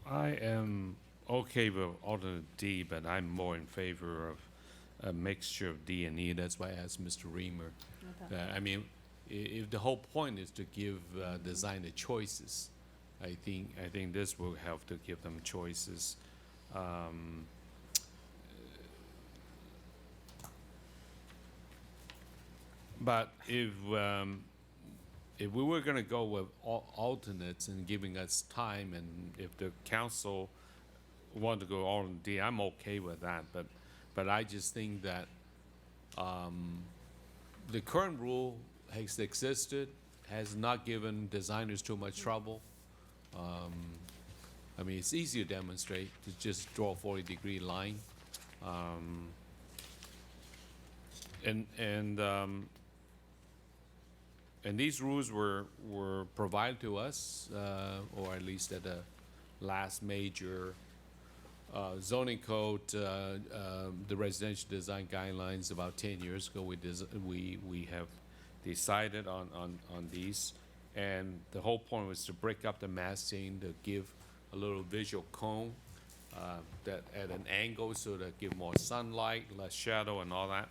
I am okay with alternate D, but I'm more in favor of a mixture of D and E. That's why I asked Mr. Reamer. I mean, if the whole point is to give designer choices, I think this will help to give them choices. But if we were going to go with alternates and giving us time, and if the council want to go alternate D, I'm okay with that. But I just think that the current rule has existed, has not given designers too much trouble. I mean, it's easy to demonstrate, to just draw a 40-degree line. And these rules were provided to us, or at least at the last major zoning code, the residential design guidelines about 10 years ago. We have decided on these, and the whole point was to break up the massing, to give a little visual cone that at an angle, so that give more sunlight, less shadow, and all that.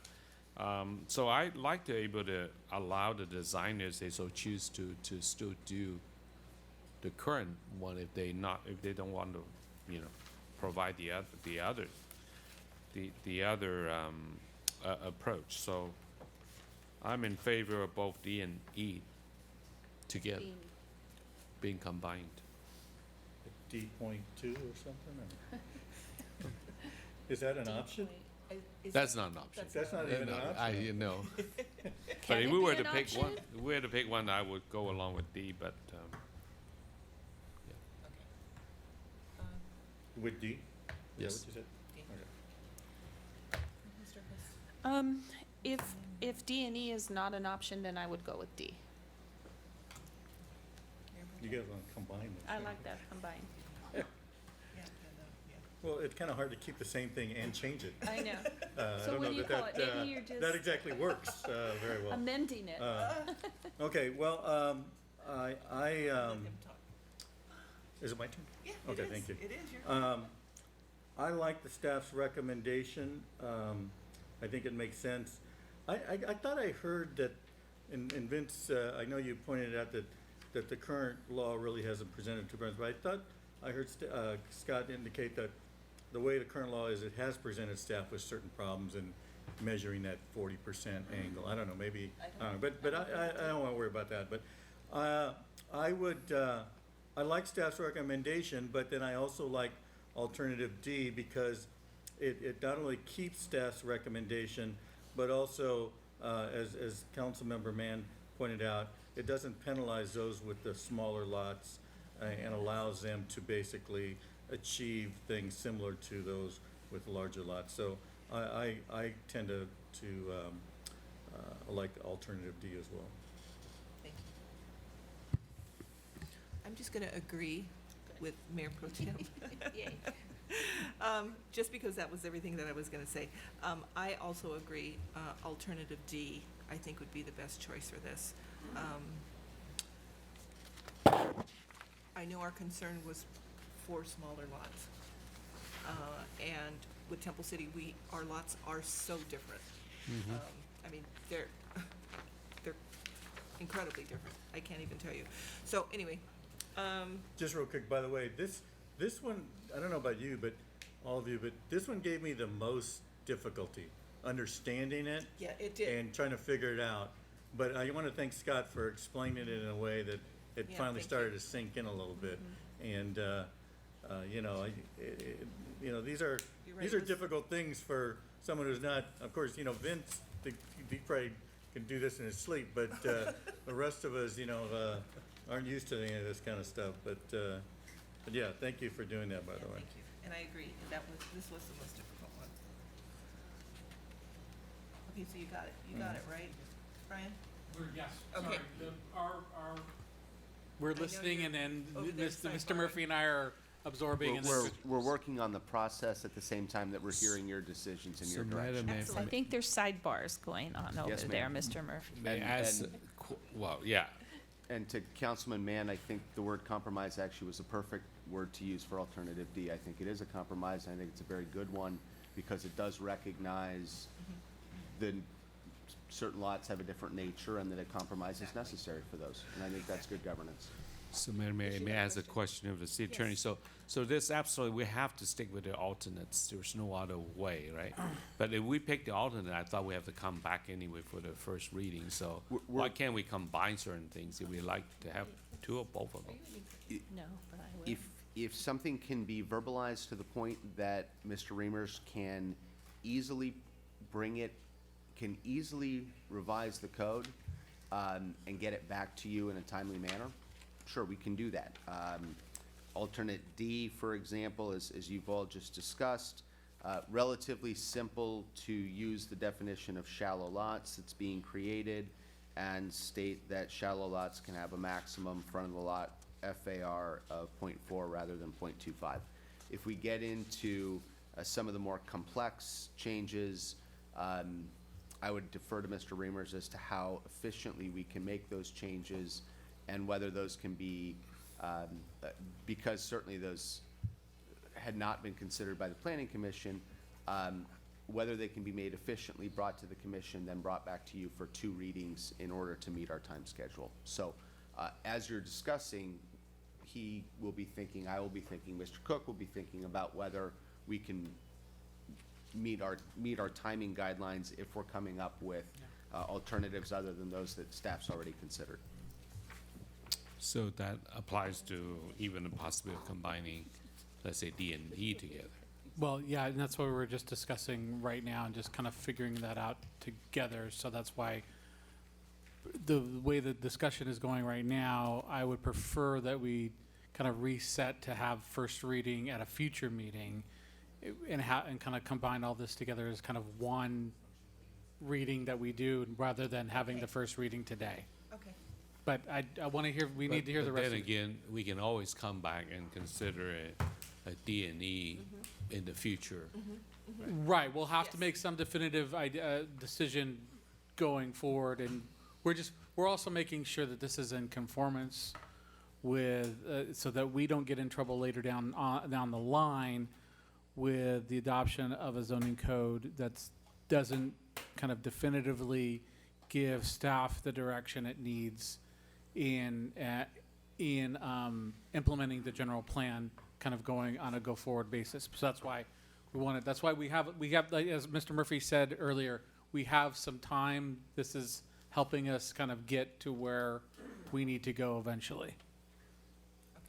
So I'd like to able to allow the designers, they so choose to still do the current one if they don't want to, provide the other approach. So I'm in favor of both D and E together, being combined. D.2 or something? Is that an option? That's not an option. That's not even an option. I know. Can But if it we be were an to pick option? one, if we had to pick one, I would go along with D, but, With D? Is that Yes. what you said? Okay. If D and E is not an option, then I would go with D. You guys want to combine them? I like that combined. Well, it's kind of hard to keep the same thing and change it. I know. I So don't what know do you that call it? that, Maybe you're just that exactly works very well. amending it. Okay, well, is it my turn? Yeah, it Okay, is. thank you. It is your turn. I like the staff's recommendation. I think it makes sense. I thought I heard that, and Vince, I know you pointed out that the current law really hasn't presented two problems, but I thought I heard Scott indicate that the way the current law is, it has presented staff with certain problems in measuring that 40% angle. I don't know, maybe, but I don't want to worry about that. But I would, I like staff's recommendation, but then I also like alternative D because it not only keeps staff's recommendation, but also, as Councilmember Mann pointed out, it doesn't penalize those with the smaller lots and allows them to basically achieve things similar to those with larger lots. So I tend to like alternative D as well. Thank you. I'm just going to agree with Mayor Pro Tem. Yay. Just because that was everything that I was going to say. I also agree, alternative D, I think would be the best choice for this. I know our concern was for smaller lots. And with Temple City, our lots are so different. I mean, they're incredibly different. I can't even tell you. So anyway, Just real quick, by the way, this one, I don't know about you, but all of you, but this one gave me the most difficulty understanding it. yeah, it did. And trying to figure it out. But I want to thank Scott for explaining it in a way that it Yeah, finally thank started to sink in a little bit. And, you know, these are, You're right, these are it was- difficult things for someone who's not, of course, you know, Vince, he probably can do this in his sleep, but the rest of us, you know, aren't used to any of this kind of stuff. But yeah, thank you for doing that, by the way. Thank you. And I agree, and this was the most difficult one. Okay, so you got it. You got it, right, Brian? Yes, Okay. We're know listening you're and over there Mr. sidebarring. Murphy and I are absorbing and then We're working on the process at the same time that we're hearing your decisions in your So, direction. Madam Mayor, Excellent. I think there's sidebars going on over Yes, there, ma'am. Mr. Murphy. may I ask, well, yeah, And to Councilman Mann, I think the word compromise actually was a perfect word to use for alternative D. I think it is a compromise, and I think it's a very good one, because it does recognize that certain lots have a different nature, and that a compromise is necessary for those, and I think that's good governance. so Madam Mayor, may I ask a question of the city attorney? So this absolutely, we have to stick with the alternates, there's no other way, right? But if we pick the alternate, I thought we have to come back anyway for the first reading, so why can't we combine certain things if we like to have two or both of them? No, but I will. If something can be verbalized to the point that Mr. Reimers can easily can easily revise the code, and get it back to you in a timely manner, sure, we can do that. Alternate D, for example, as you've all just discussed, relatively simple to use the definition of shallow lots that's being created and state that shallow lots can have a maximum front of the lot FAR of 0.4 rather than 0.25. If we get into some of the more complex changes, I would defer to Mr. Reimers as to how efficiently we can make those changes and whether those can be, because certainly those had not been considered by the Planning Commission, whether they can be made efficiently, brought to the commission, then brought back to you for 2 readings in order to meet our time schedule. So as you're discussing, he will be thinking, I will be thinking, Mr. Cook will be thinking about whether we can meet our timing guidelines if we're coming up with alternatives other than those that staff's already considered. So that applies to even the possibility of combining, let's say, D and E together. well, yeah, and that's what we were just discussing right now and just kind of figuring that out together. So that's why the way the discussion is going right now, I would prefer that we kind of reset to have first reading at a future meeting and kind of combine all this together as kind of one reading that we do rather than having the first reading today. Okay. But I want to hear, we need to hear the rest. Then again, we can always come back and consider a D&E in the future. Right, we'll have to make some definitive decision going forward, and we're also making sure that this is in conformance with, so that we don't get in trouble later down the line with the adoption of a zoning code that doesn't kind of definitively give staff the direction it needs in implementing the general plan, kind of going on a go-forward basis. So that's why we want it. That's why we have, like, as Mr. Murphy said earlier, we have some time. This is helping us kind of get to where we need to go eventually.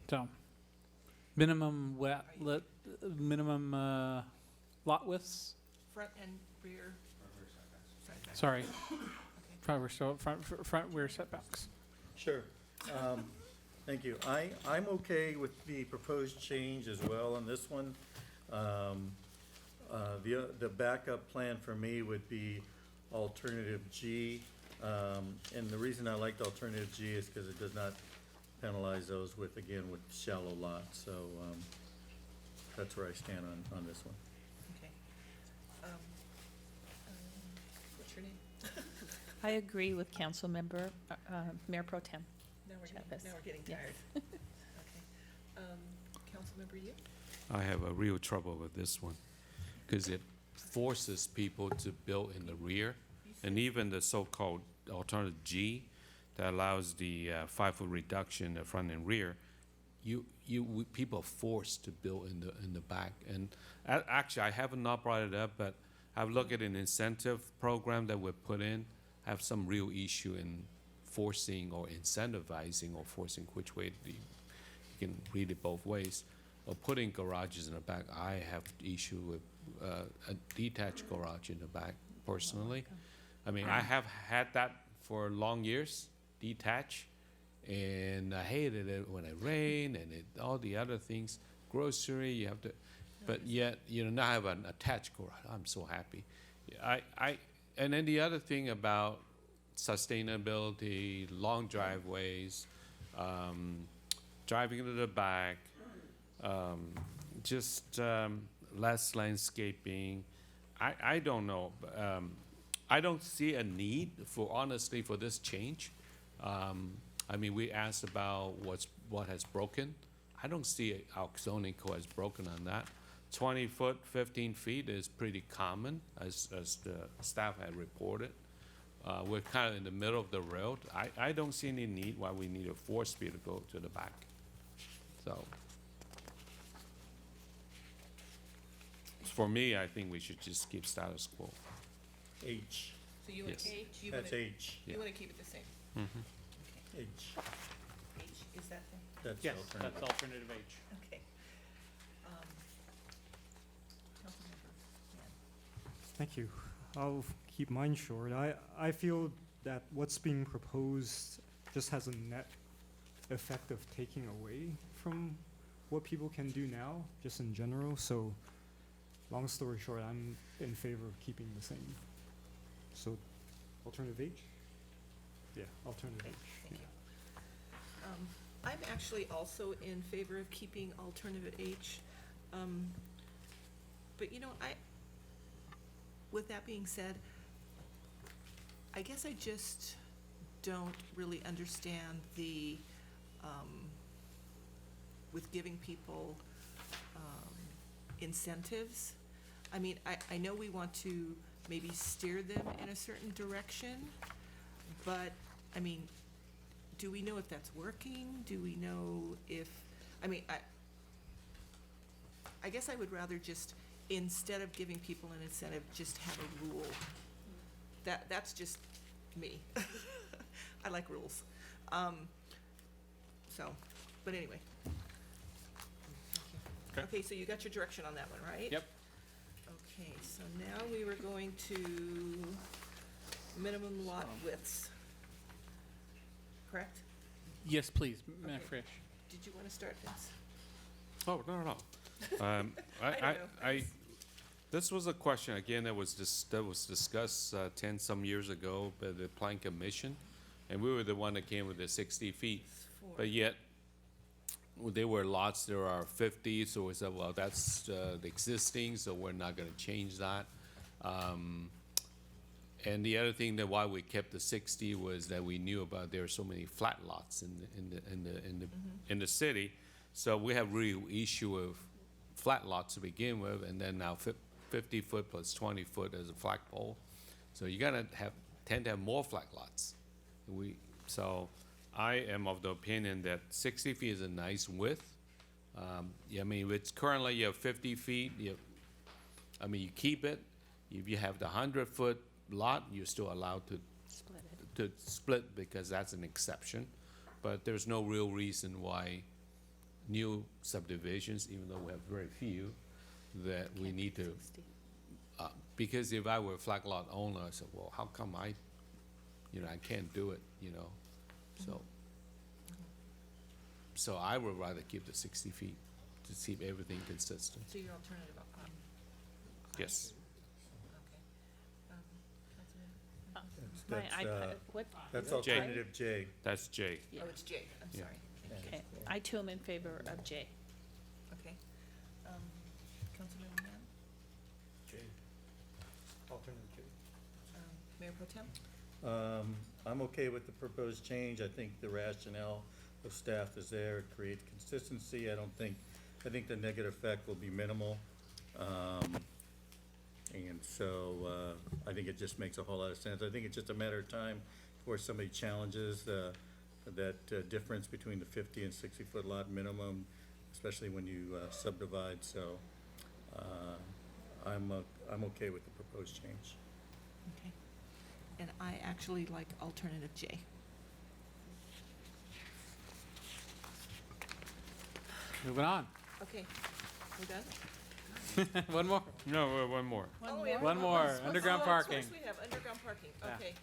So, minimum lot widths. Front and rear. Sorry, front rear setbacks. Sure. Thank you. I'm okay with the proposed change as well on this one. The backup plan for me would be alternative G. And the reason I liked alternative G is because it does not penalize those with shallow lots. So that's where I stand on this one. Okay. What's your name? I agree with Councilmember, Mayor Pro Tem. Now we're Chavez. getting Yes. tired. Okay. Councilmember, you? I have a real trouble with this one because it forces people to build in the rear, and even the so-called alternative G that allows the 5-foot reduction in the front and rear. People are forced to build in the back, and actually I have not brought it up, but I've looked at an incentive program that we put in. I have some real issue in forcing or incentivizing or forcing which way you can read it both ways. Or putting garages in the back, I have issue with a detached garage in the back personally. I mean, I have had that for long years, detached, and I hated it when it rained and all the other things. Grocery, you have to, but yet, now I have an attached garage. I'm so happy. And then the other thing about sustainability, long driveways, driving into the back, less landscaping. I don't know. I don't see a need honestly for this change. We asked about what has broken. I don't see our zoning code has broken on that. 20 foot, 15 feet is pretty common, as the staff had reported. We're kind of in the middle of the road. I don't see any need why we need to force people to go to the back. So, for me, I think we should just keep status quo. H. So you want Yes. H? That's H. You want to keep it the same? H. H, is that the? That's Yes, alternative. that's alternative H. Okay. Councilmember Yan. Thank you. I'll keep mine short. I feel that what's being proposed just has a net effect of taking away from what people can do now, just in general. So, long story short, I'm in favor of keeping the same. So, alternative H? Yeah, alternative Okay, H. thank you. I'm actually also in favor of keeping alternative H. But with that being said, I guess I just don't really understand with giving people incentives. I know we want to maybe steer them in a certain direction, but, do we know if that's working? Do we know if, I guess I would rather just, instead of giving people an incentive, just have a rule. That's just me. I like rules. But anyway. Okay, so you got your direction on that one, right? Yep. Okay, so now we were going to minimum lot widths. Correct? Yes, please, Mayor Okay. Frisch. Did you want to start, Vince? Oh, no. I don't know. This was a question, again, that was discussed 10 some years ago by the Plan Commission, and we were the one that came with the 60 feet. But yet, there were lots, there are 50, so we said, well, that's the existing, so we're not gonna change that. And the other thing that why we kept the 60 was that we knew about there are so many flat lots in the city. So we have real issue of flat lots to begin with, and then now 50 foot plus 20 foot as a flagpole. So you're gonna tend to have more flag lots. So I am of the opinion that 60 feet is a nice width. I mean, it's currently you have 50 feet, you keep it. If you have the 100-foot lot, you're still allowed to split because that's an exception. But there's no real reason why new subdivisions, even though we have very few, that we need to, because if I were a flag lot owner, I said, well, how come I can't do it, So I would rather keep the 60 feet to keep everything consistent. So your alternative, Yes. That's alternative J. That's J. Oh, it's J, I'm Yeah. sorry. Okay, I too am in favor of J. Okay. Councilmember Mann? J. Alternative J. Mayor Pro Tem? I'm okay with the proposed change. I think the rationale of staff is there, create consistency. I think the negative effect will be minimal. And so, I think it just makes a whole lot of sense. I think it's just a matter of time before somebody challenges that difference between the 50 and 60-foot lot minimum, especially when you subdivide. So, I'm okay with the proposed change. Okay. And I actually like alternative J. Moving on. Okay, we're done? One more. No, one more. Oh, yeah. One more. What's Underground the last parking. choice we have? Underground parking, Yeah. okay.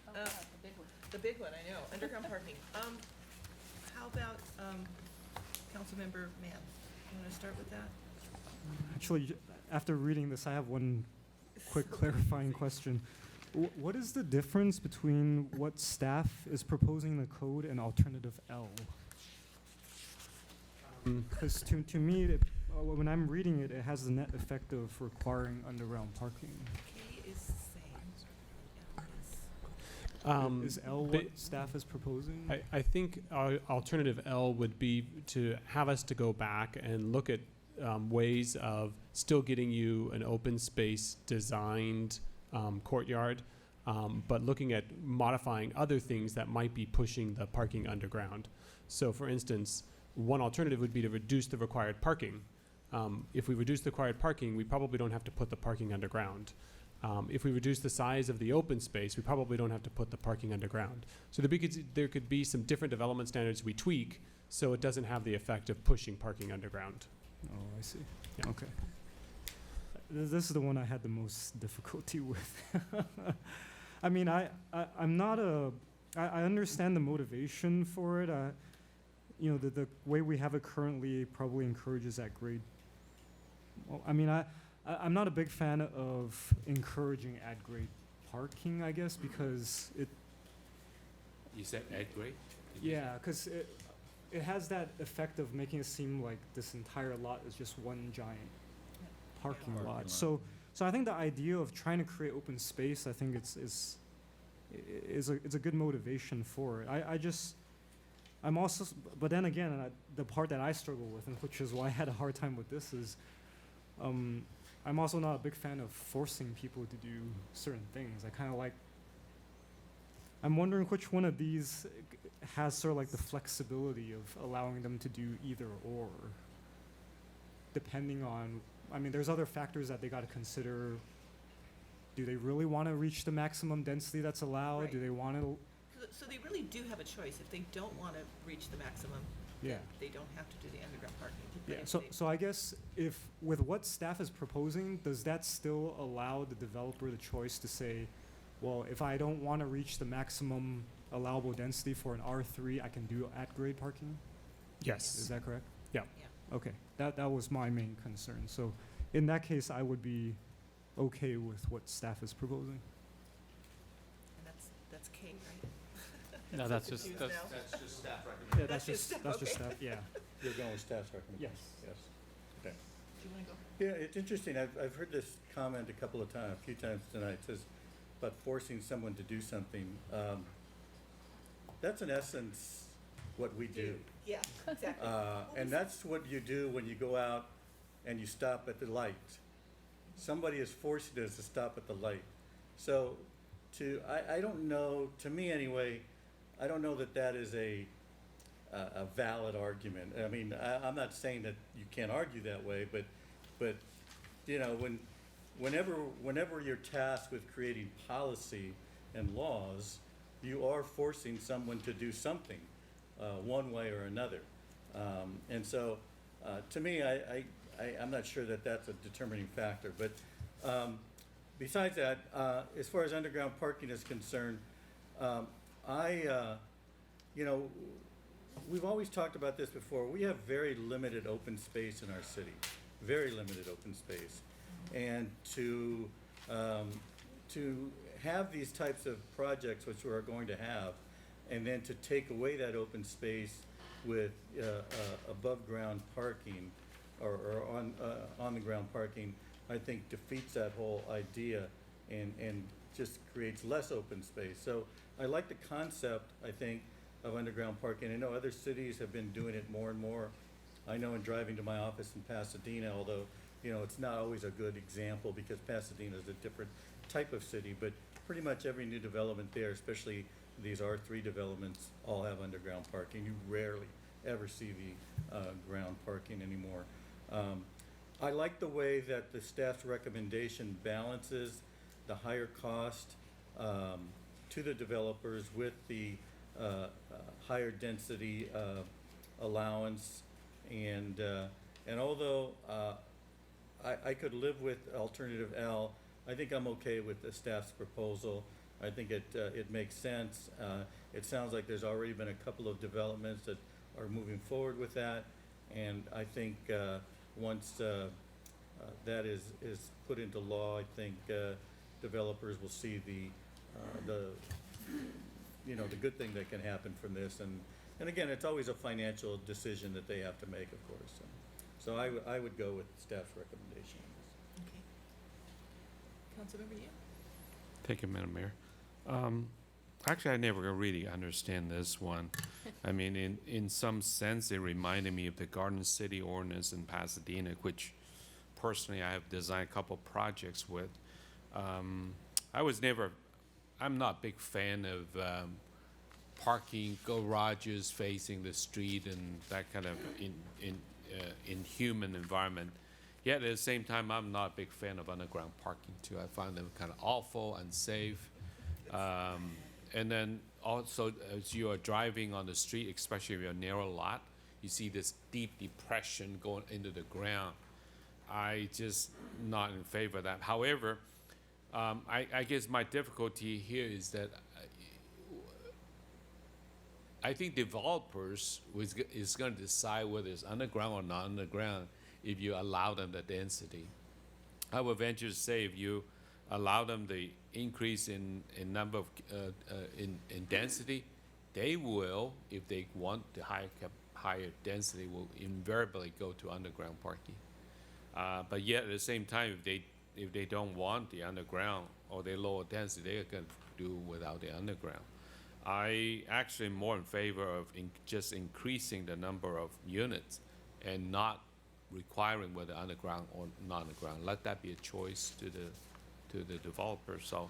The big one, I know, underground parking. How about, Councilmember Mann? You wanna start with that? Actually, after reading this, I have one quick clarifying question. What is the difference between what staff is proposing in the code and alternative L? Because to me, when I'm reading it, it has the net effect of requiring underground parking. K is the same. Is L what staff is proposing? I think our alternative L would be to have us to go back and look at ways of still getting you an open space designed courtyard, but looking at modifying other things that might be pushing the parking underground. So for instance, one alternative would be to reduce the required parking. If we reduce the required parking, we probably don't have to put the parking underground. If we reduce the size of the open space, we probably don't have to put the parking underground. So there could be some different development standards we tweak so it doesn't have the effect of pushing parking underground. Oh, I see. Yeah. Okay. This is the one I had the most difficulty with. I mean, I'm not I understand the motivation for it. The way we have it currently probably encourages that grade. Well, I mean, I'm not a big fan of encouraging at-grade parking, I guess, because it. You said at grade? Yeah, because it has that effect of making it seem like this entire lot is just one giant parking lot. So I think the idea of trying to create open space, I think it's a good motivation for it. I'm also, but then again, the part that I struggle with, and which is why I had a hard time with this, is I'm also not a big fan of forcing people to do certain things. I kind of like, I'm wondering which one of these has sort of like the flexibility of allowing them to do either or, depending on, I mean, there's other factors that they got to consider. Do they really want to reach the maximum density that's allowed? Right. Do they want to? So they really do have a choice. If they don't wanna reach the maximum, Yeah. then they don't have to do the underground parking. But Yeah, if so, they- so I guess if, with what staff is proposing, does that still allow the developer the choice to say, well, if I don't want to reach the maximum allowable density for an R3, I can do at-grade parking? Yes. Is that correct? Yeah. Okay, that was my main concern. So in that case, I would be okay with what staff is proposing. And that's K, right? No, that's so just- confused that's- now. That's just staff Yeah, that's just staff, that's just okay. staff. Yeah. You're going with staff's recommendation? Yes. Yes. Okay. Do you want to go? Yeah, it's interesting. I've heard this comment a couple of times, a few times tonight. It says about forcing someone to do something. That's in essence what we do. Yeah, exactly. And that's what you do when you go out and you stop at the light. Somebody is forcing us to stop at the light. So I don't know, to me anyway, I don't know that that is a valid argument. I mean, I'm not saying that you can't argue that way, but you know, whenever you're tasked with creating policy and laws, you are forcing someone to do something, one way or another. And so, to me, I'm not sure that that's a determining factor. But besides that, as far as underground parking is concerned, you know, we've always talked about this before. We have very limited open space in our city, very limited open space. And to have these types of projects, which we're going to have, and then to take away that open space with above-ground parking or on-the-ground parking, I think defeats that whole idea and just creates less open space. So I like the concept, I think, of underground parking. I know other cities have been doing it more and more. I know in driving to my office in Pasadena, although, you know, it's not always a good example because Pasadena is a different type of city, but pretty much every new development there, especially these R3 developments, all have underground parking. You rarely ever see the ground parking anymore. I like the way that the staff's recommendation balances the higher cost to the developers with the higher density allowance. And although I could live with alternative L, I think I'm okay with the staff's proposal. I think it makes sense. It sounds like there's already been a couple of developments that are moving forward with that. And I think once that is put into law, I think developers will see the you know, the good thing that can happen from this. And again, it's always a financial decision that they have to make, of course. So I would go with staff's recommendation on this. Okay. Councilmember Yeo? Thank you, Madam Mayor. Actually, I never really understand this one. I mean, in some sense, it reminded me of the Garden City ordinance in Pasadena, which personally I have designed a couple projects with. I'm not a big fan of parking garages facing the street and that kind of inhuman environment. Yet at the same time, I'm not a big fan of underground parking too. I find them kind of awful, unsafe. And then also, as you are driving on the street, especially if you're a narrow lot, you see this deep depression going into the ground. I just not in favor of that. However, I guess my difficulty here is that I think developers is going to decide whether it's underground or not underground if you allow them the density. I would venture to say if you allow them the increase in number of in density, they will, if they want the higher density, will invariably go to underground parking. But yet at the same time, if they don't want the underground or they lower density, they're going to do without the underground. I actually am more in favor of just increasing the number of units and not requiring whether underground or not underground. Let that be a choice to the developer. So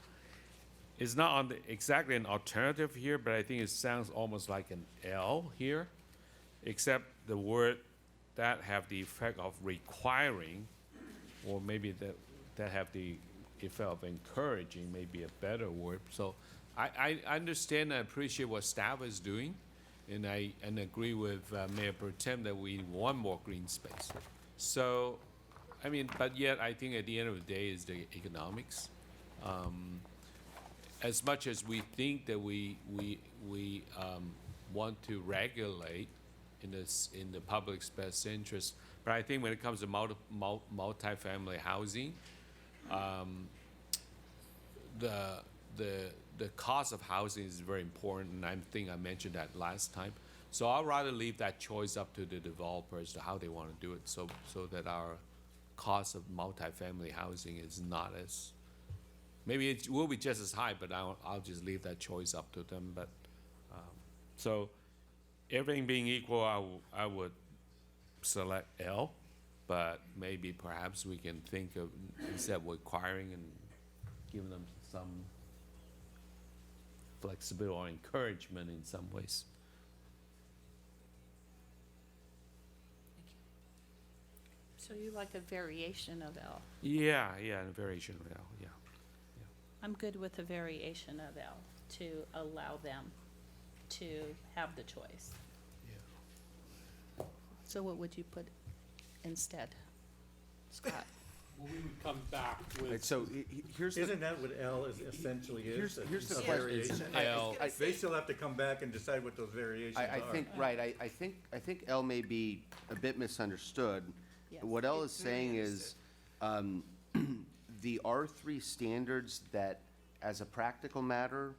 it's not exactly an alternative here, but I think it sounds almost like an L here, except the word that have the effect of requiring, or maybe that have the effect of encouraging, maybe a better word. So I understand and appreciate what staff is doing, and I agree with Mayor Pro Tem that we want more green space. So, I mean, but yet I think at the end of the day is the economics. As much as we think that we want to regulate in the public's best interest, but I think when it comes to multifamily housing, the cost of housing is very important, and I think I mentioned that last time. So I'd rather leave that choice up to the developers to how they want to do it, so that our cost of multifamily housing is not as, maybe it will be just as high, but I'll just leave that choice up to them. But so everything being equal, I would select L, but maybe perhaps we can think of, instead of requiring, and giving them some flexibility or encouragement in some ways. So you like a variation of L? Yeah, a variation of L, yeah. I'm good with a variation of L to allow them to have the choice. So what would you put instead, Scott? Well, we would come back Right, so here's the, Isn't that what L is essentially is? here's the a question. variation? L. They still have to come back and decide what those variations I are. think, right, I think L may be a bit misunderstood. Yes, What L is it's very saying is, the R3 standards that, as a practical matter,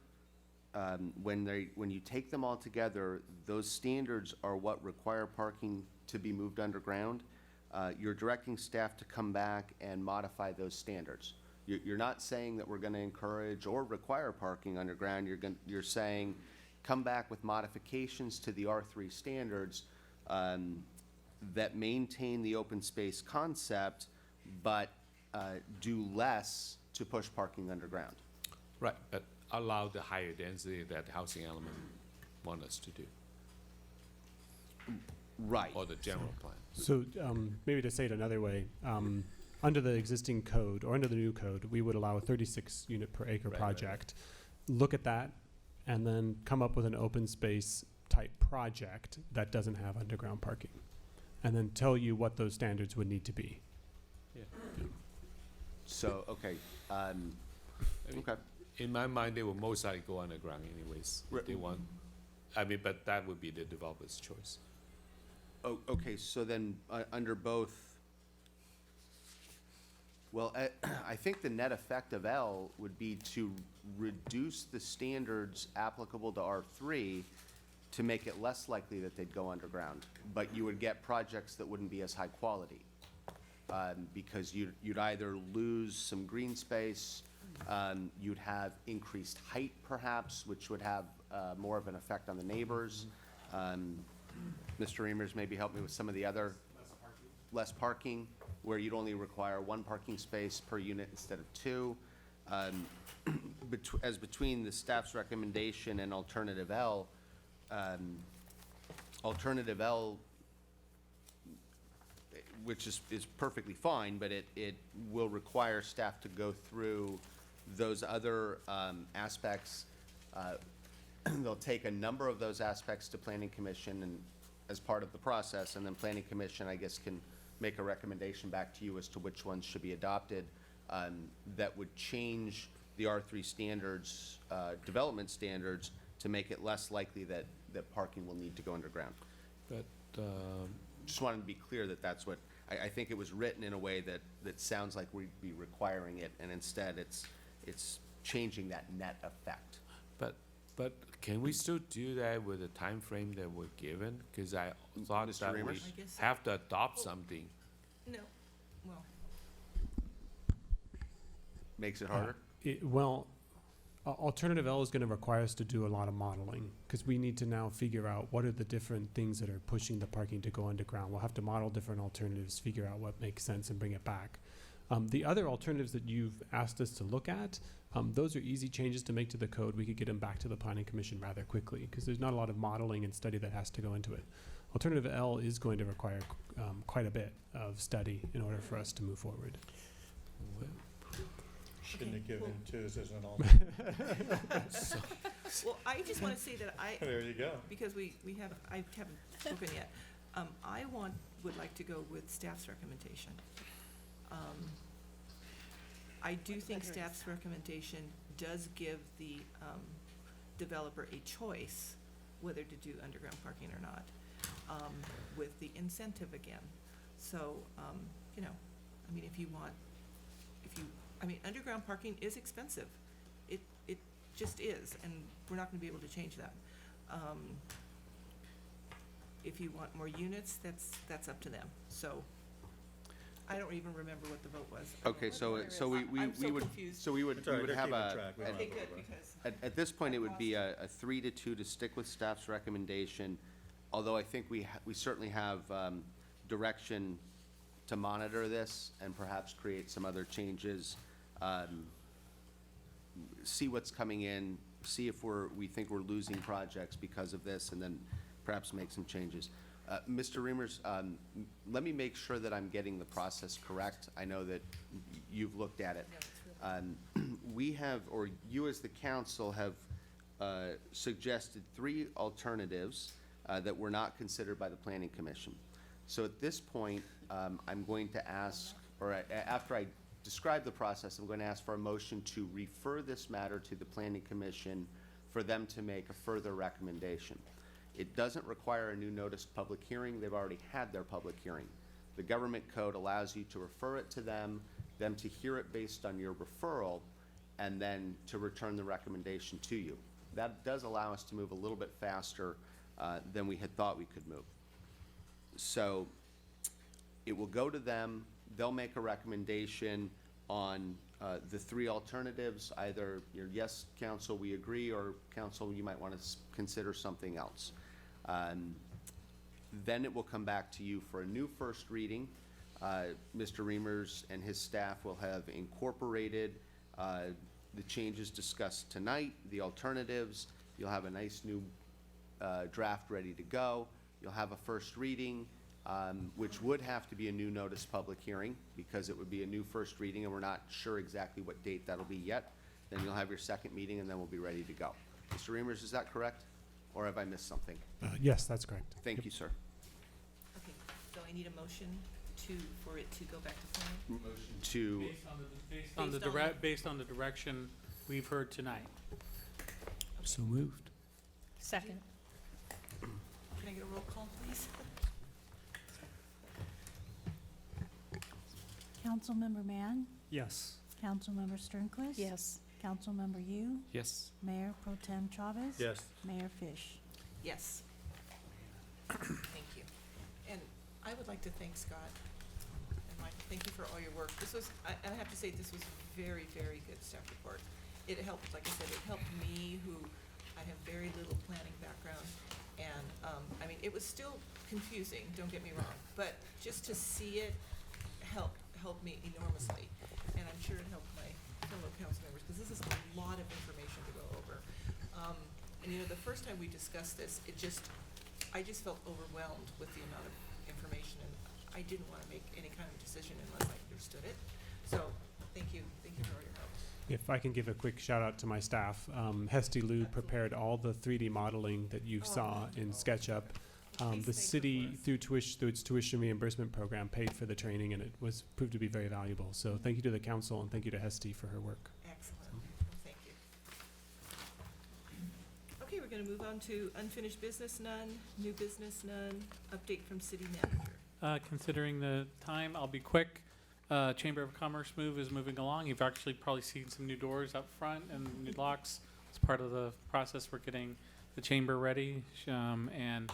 when you take them all together, those standards are what require parking to be moved underground. You're directing staff to come back and modify those standards. You're not saying that we're gonna encourage or require parking underground. You're saying, come back with modifications to the R3 standards, that maintain the open space concept, but do less to push parking underground. Right, but allow the higher density that the housing element want us to do, Right. or the general plan. So maybe to say it another way, under the existing code, or under the new code, we would allow a 36 unit per acre Right, project. Look at that, and then come up with an open space type project that doesn't have underground parking. And then tell you what those standards would need to be. So, okay, I mean, okay. in my mind, they will most likely go underground anyways, if they want. I mean, but that would be the developer's choice. Oh, okay, so then, under both, well, I think the net effect of L would be to reduce the standards applicable to R3 to make it less likely that they'd go underground. But you would get projects that wouldn't be as high quality. Because you'd either lose some green space, you'd have increased height perhaps, which would have more of an effect on the neighbors. Mr. Reimers, maybe help me with some of the other. Less parking, where you'd only require one parking space per unit instead of two. As between the staff's recommendation and alternative L, which is perfectly fine, but it will require staff to go through those other aspects. They'll take a number of those aspects to Planning Commission and as part of the process, and then Planning Commission, I guess, can make a recommendation back to you as to which ones should be adopted, that would change the R3 standards, development standards, to make it less likely that parking will need to go underground. But, Just wanted to be clear that that's what, I think it was written in a way that sounds like we'd be requiring it, and instead it's changing that net effect. but can we still do that with the time frame that we're given? Because I thought Mr. that we Reimers? I guess so. have to adopt something. No, well, Makes it harder? Alternative L is going to require us to do a lot of modeling, because we need to now figure out what are the different things that are pushing the parking to go underground. We'll have to model different alternatives, figure out what makes sense, and bring it back. The other alternatives that you've asked us to look at, those are easy changes to make to the code. We could get them back to the Planning Commission rather quickly, because there's not a lot of modeling and study that has to go into it. Alternative L is going to require quite a bit of study in order for us to move forward. Shouldn't have given twos as an well, I just want to say that There you go. because I haven't spoken yet. I would like to go with staff's recommendation. I do think staff's recommendation does give the developer a choice whether to do underground parking or not, with the incentive again. So, I mean, if you I mean, underground parking is expensive. It just is, and we're not gonna be able to change that. If you want more units, that's up to them. So, I don't even remember what the vote was. Okay, so we I'm so would, confused. so we would It's all right, they're have keeping a, track. We don't Okay, have to good, vote, right? because, at this point, it would be a 3-2 to stick with staff's recommendation, although I think we certainly have direction to monitor this and perhaps create some other changes. See what's coming in, see if we think we're losing projects because of this, and then perhaps make some changes. Mr. Reimers, let me make sure that I'm getting the process correct. I know that you've looked at it. We have, or you as the council have suggested 3 alternatives that were not considered by the Planning Commission. So at this point, I'm going to ask, or after I describe the process, I'm going to ask for a motion to refer this matter to the Planning Commission for them to make a further recommendation. It doesn't require a new notice public hearing. They've already had their public hearing. The government code allows you to refer it to them to hear it based on your referral, and then to return the recommendation to you. That does allow us to move a little bit faster than we had thought we could move. So it will go to them. They'll make a recommendation on the 3 alternatives, either your yes, council, we agree, or council, you might want to consider something else. Then it will come back to you for a new first reading. Mr. Reimers and his staff will have incorporated the changes discussed tonight, the alternatives. You'll have a nice new draft ready to go. You'll have a first reading, which would have to be a new notice public hearing because it would be a new first reading, and we're not sure exactly what date that'll be yet. Then you'll have your second meeting, and then we'll be ready to go. Mr. Reimers, is that correct? Or have I missed something? Yes, that's correct. Thank you, sir. okay, so I need a motion for it to go back to planning? Motion to, Based on the direction we've heard tonight. So moved. Second. Can I get a roll call, please? Councilmember Mann, Yes. Councilmember Sternquist. Yes. Councilmember Yu, Yes. Mayor Pro Tem Chavez. Yes. Mayor Fish. Yes. Thank you. And I would like to thank Scott and Mike. Thank you for all your work. This was, I have to say, this was very, very good staff report. It helped, like I said, it helped me, who I have very little planning background. And, I mean, it was still confusing, don't get me wrong, but just to see it helped me enormously. And I'm sure it helped my fellow council members, because this is a lot of information to go over. And you know, the first time we discussed this, I just felt overwhelmed with the amount of information, and I didn't want to make any kind of decision unless I understood it. So, thank you for all your help. If I can give a quick shout out to my staff, Hesty Lou prepared all the 3D modeling that you saw in SketchUp. The city, through its tuition reimbursement program, paid for the training, and it was proved to be very valuable. So thank you to the council, and thank you to Hesty for her work. Excellent. Thank you. Okay, we're going to move on to unfinished business, none. New business, none. Update from city manager. Considering the time, I'll be quick. Chamber of Commerce move is moving along. You've actually probably seen some new doors up front and new locks. It's part of the process. We're getting the chamber ready, and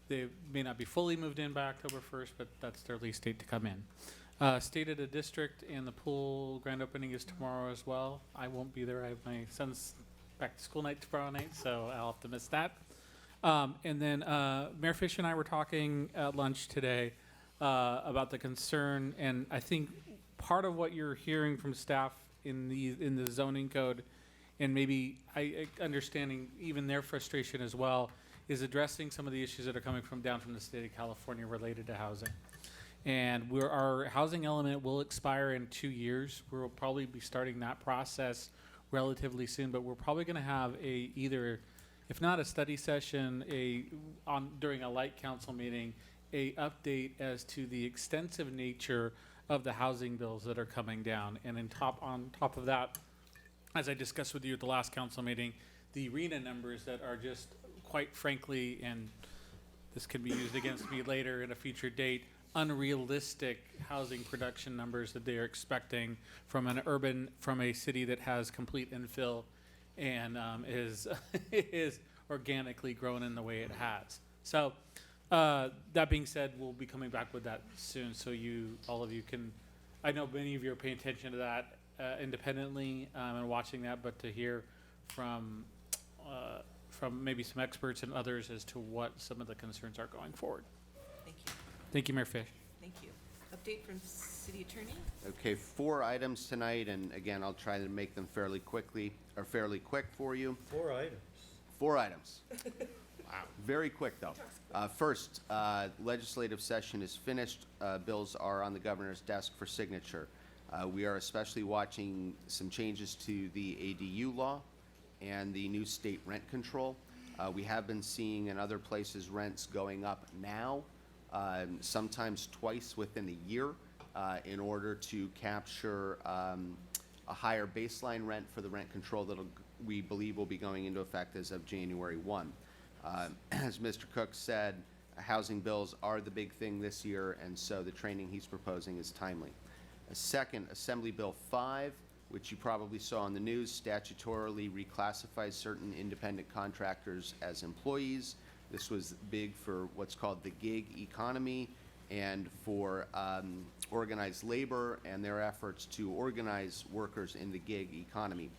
they may not be fully moved in by October 1st, but that's their lease date to come in. State of the district and the pool grand opening is tomorrow as well. I won't be there. I have my son's back to school night tomorrow night, so I'll have to miss that. And then Mayor Fish and I were talking at lunch today about the concern, and I think part of what you're hearing from staff in the zoning code, and maybe understanding even their frustration as well, is addressing some of the issues that are coming down from the state of California related to housing. And our housing element will expire in 2 years. We'll probably be starting that process relatively soon, but we're probably going to have either, if not a study session, during a light council meeting, a update as to the extensive nature of the housing bills that are coming down. And on top of that, as I discussed with you at the last council meeting, the RENA numbers that are just, quite frankly, and this can be used against me later at a future date, unrealistic housing production numbers that they are expecting from a city that has complete infill and is is organically grown in the way it has. So that being said, we'll be coming back with that soon, so all of you can. I know many of you are paying attention to that independently and watching that, but to hear from maybe some experts and others as to what some of the concerns are going forward. Thank you. Thank you, Mayor Fish. Thank you. Update from City Attorney? Okay, 4 items tonight, and again, I'll try to make them fairly quick for you. 4 items. 4 items. Wow. Very quick, though. First, legislative session is finished. Bills are on the governor's desk for signature. We are especially watching some changes to the ADU law and the new state rent control. We have been seeing in other places rents going up now, sometimes twice within a year, in order to capture a higher baseline rent for the rent control that we believe will be going into effect as of January 1. As Mr. Cook said, housing bills are the big thing this year, and so the training he's proposing is timely. A second, Assembly Bill 5, which you probably saw in the news, statutorily reclassifies certain independent contractors as employees. This was big for what's called the gig economy and for organized labor and their efforts to organize workers in the gig economy.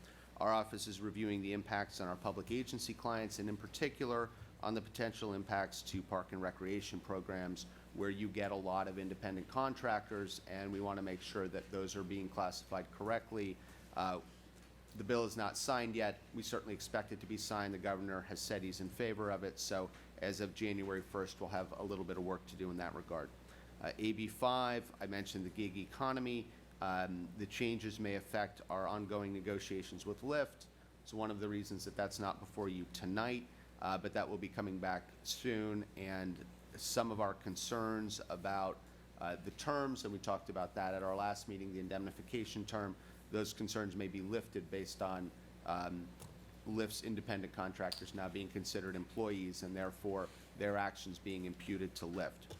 Our office is reviewing the impacts on our public agency clients, and in particular on the potential impacts to park and recreation programs where you get a lot of independent contractors, and we want to make sure that those are being classified correctly. The bill is not signed yet. We certainly expect it to be signed. The governor has said he's in favor of it, so as of January 1st, we'll have a little bit of work to do in that regard. AB 5, I mentioned the gig economy. The changes may affect our ongoing negotiations with Lyft. It's one of the reasons that that's not before you tonight, but that will be coming back soon. And some of our concerns about the terms, and we talked about that at our last meeting, the indemnification term, those concerns may be lifted based on Lyft's independent contractors now being considered employees and therefore their actions being imputed to Lyft.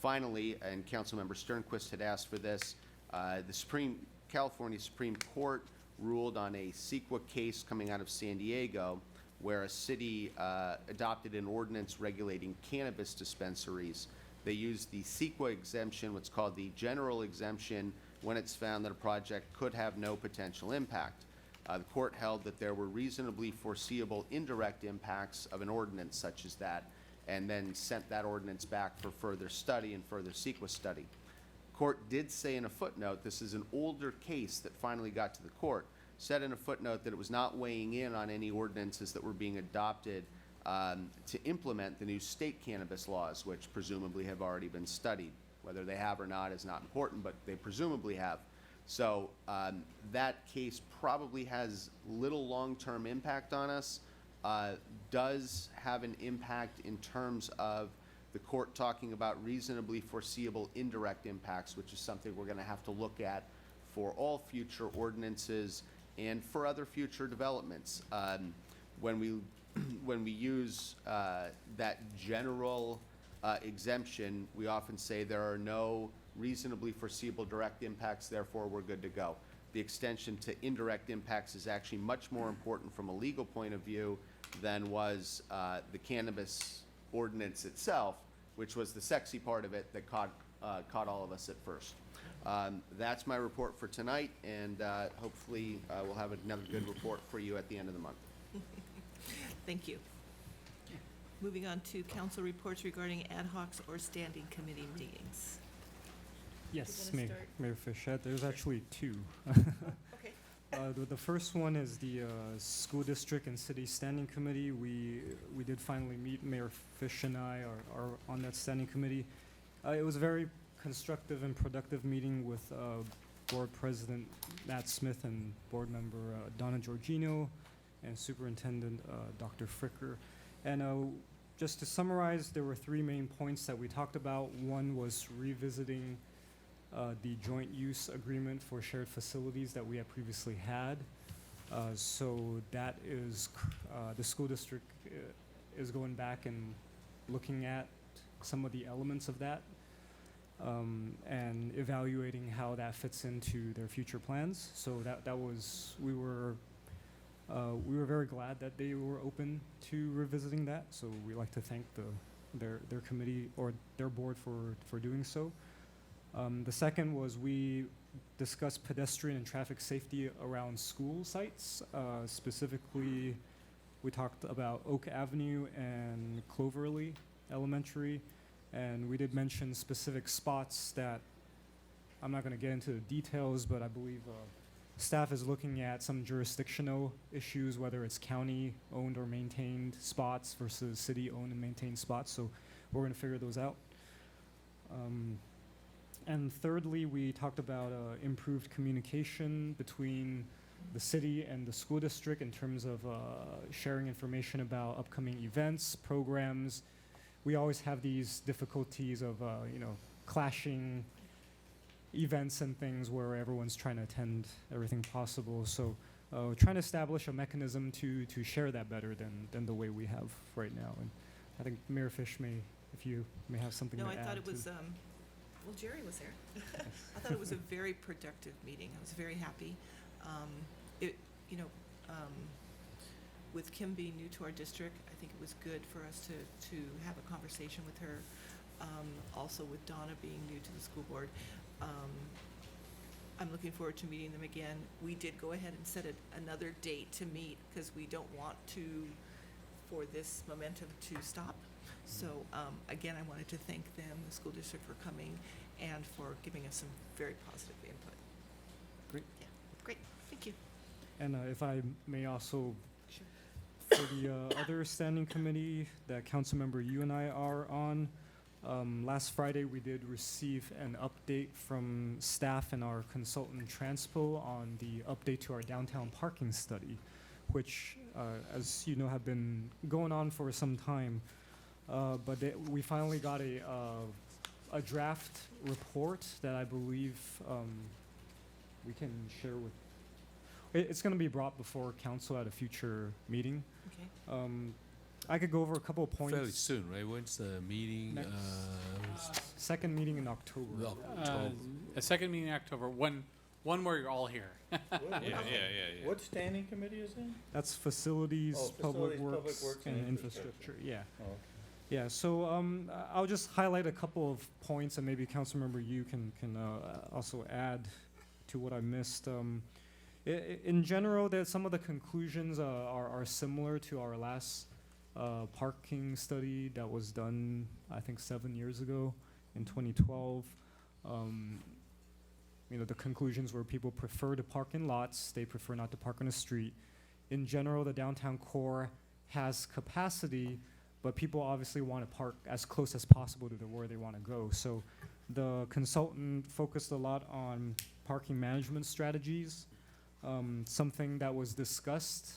Finally, and Councilmember Sternquist had asked for this, the California Supreme Court ruled on a CEQA case coming out of San Diego where a city adopted an ordinance regulating cannabis dispensaries. They used the CEQA exemption, what's called the general exemption, when it's found that a project could have no potential impact. The court held that there were reasonably foreseeable indirect impacts of an ordinance such as that, and then sent that ordinance back for further study and further CEQA study. Court did say in a footnote, this is an older case that finally got to the court, said in a footnote that it was not weighing in on any ordinances that were being adopted to implement the new state cannabis laws, which presumably have already been studied. Whether they have or not is not important, but they presumably have. So that case probably has little long-term impact on us, does have an impact in terms of the court talking about reasonably foreseeable indirect impacts, which is something we're going to have to look at for all future ordinances and for other future developments. When we use that general exemption, we often say there are no reasonably foreseeable direct impacts, therefore we're good to go. The extension to indirect impacts is actually much more important from a legal point of view than was the cannabis ordinance itself, which was the sexy part of it that caught all of us at first. That's my report for tonight, and hopefully we'll have another good report for you at the end of the month. Thank you. Moving on to council reports regarding ad hocs or standing committee meetings. Yes, You wanna start? Mayor Fischette, there's actually 2. Okay. The first one is the School District and City Standing Committee. We did finally meet. Mayor Fish and I are on that standing committee. It was a very constructive and productive meeting with Board President Matt Smith and Board Member Donna Giorgino and Superintendent Dr. Fricker. And just to summarize, there were 3 main points that we talked about. One was revisiting the joint use agreement for shared facilities that we had previously had. So that is, the school district is going back and looking at some of the elements of that. and evaluating how that fits into their future plans. So that was, we were very glad that they were open to revisiting that. So we like to thank their committee or their board for doing so. The second was we discussed pedestrian and traffic safety around school sites. Specifically, we talked about Oak Avenue and Cloverly Elementary, and we did mention specific spots that I'm not going to get into the details, but I believe staff is looking at some jurisdictional issues, whether it's county-owned or maintained spots versus city-owned and maintained spots. So we're going to figure those out. And thirdly, we talked about improved communication between the city and the school district in terms of sharing information about upcoming events, programs. We always have these difficulties of, clashing events and things where everyone's trying to attend everything possible. So we're trying to establish a mechanism to share that better than the way we have right now. And I think Mayor Fish if you may have something No, to I add. thought it was, well, Jerry was there. I thought it was a very productive meeting. I was very happy. With Kim being new to our district, I think it was good for us to have a conversation with her. Also with Donna being new to the school board. I'm looking forward to meeting them again. We did go ahead and set another date to meet because we don't want for this momentum to stop. So again, I wanted to thank them, the school district, for coming and for giving us some very positive input. Great. Yeah, great, thank you. And if I may also, Sure. for the other standing committee that Councilmember you and I are on, last Friday we did receive an update from staff and our consultant Transpo on the update to our downtown parking study, which, as you know, have been going on for some time. But we finally got a draft report that I believe we can share with. It's going to be brought before council at a future meeting. Okay. I could go over a couple of points. Fairly soon, right? When's the meeting? Second meeting in October. A second meeting in October, one where you're all here. Yeah. What standing committee is in? That's facilities, public Facilities, works, Public Works, and and infrastructure. Yeah. Oh, okay. Yeah, so I'll just highlight a couple of points, and maybe Councilmember you can also add to what I missed. In general, some of the conclusions are similar to our last parking study that was done, I think, 7 years ago in 2012. The conclusions were people prefer to park in lots, they prefer not to park on the street. In general, the downtown core has capacity, but people obviously want to park as close as possible to where they want to go. So the consultant focused a lot on parking management strategies. Something that was discussed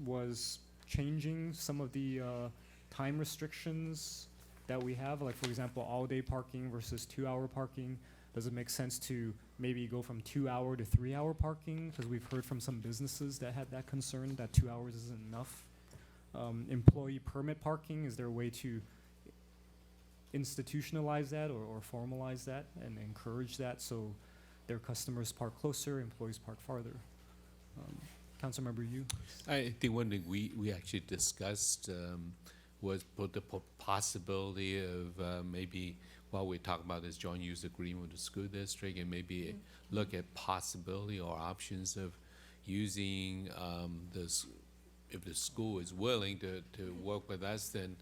was changing some of the time restrictions that we have, like for example, all-day parking versus 2-hour parking. Does it make sense to maybe go from 2-hour to 3-hour parking? Because we've heard from some businesses that had that concern that 2 hours isn't enough. Employee permit parking, is there a way to institutionalize that or formalize that and encourage that so their customers park closer, employees park farther? Councilmember you? I think one thing we actually discussed was the possibility of maybe while we're talking about this joint use agreement with the school district, and maybe look at possibility or options of using this. If the school is willing to work with us, then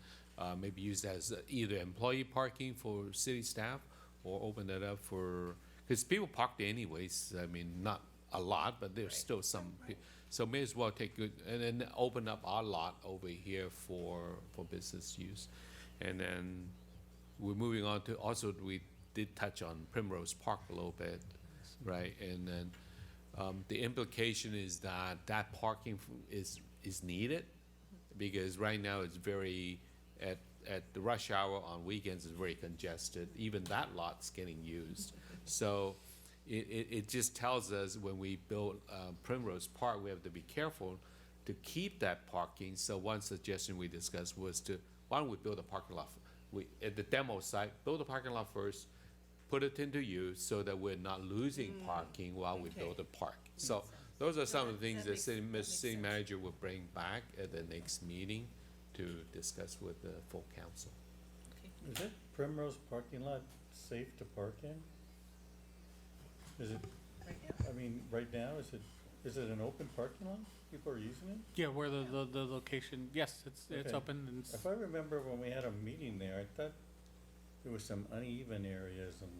maybe use that as either employee parking for city staff or open that up for, because people park there anyways. I mean, not a lot, but there's still some. So may as well take good, and then open up our lot over here for business use. And then we're moving on to, also we did touch on Primrose Park a little bit, right? And then the implication is that parking is needed, because right now it's very, at the rush hour on weekends is very congested. Even that lot's getting used. So it just tells us when we build Primrose Park, we have to be careful to keep that parking. So one suggestion we discussed was why don't we build a parking lot? At the demo site, build a parking lot first, put it into use so that we're not losing parking while we build a park. So those are some of the things that city manager will bring back at the next meeting to discuss with the full council. Is that Primrose parking lot safe to park in? Is it, I mean, right now, is it an open parking lot? People are using it? Yeah, where the location, yes, it's Okay. open and If I remember when we had a meeting there, I thought there was some uneven areas and.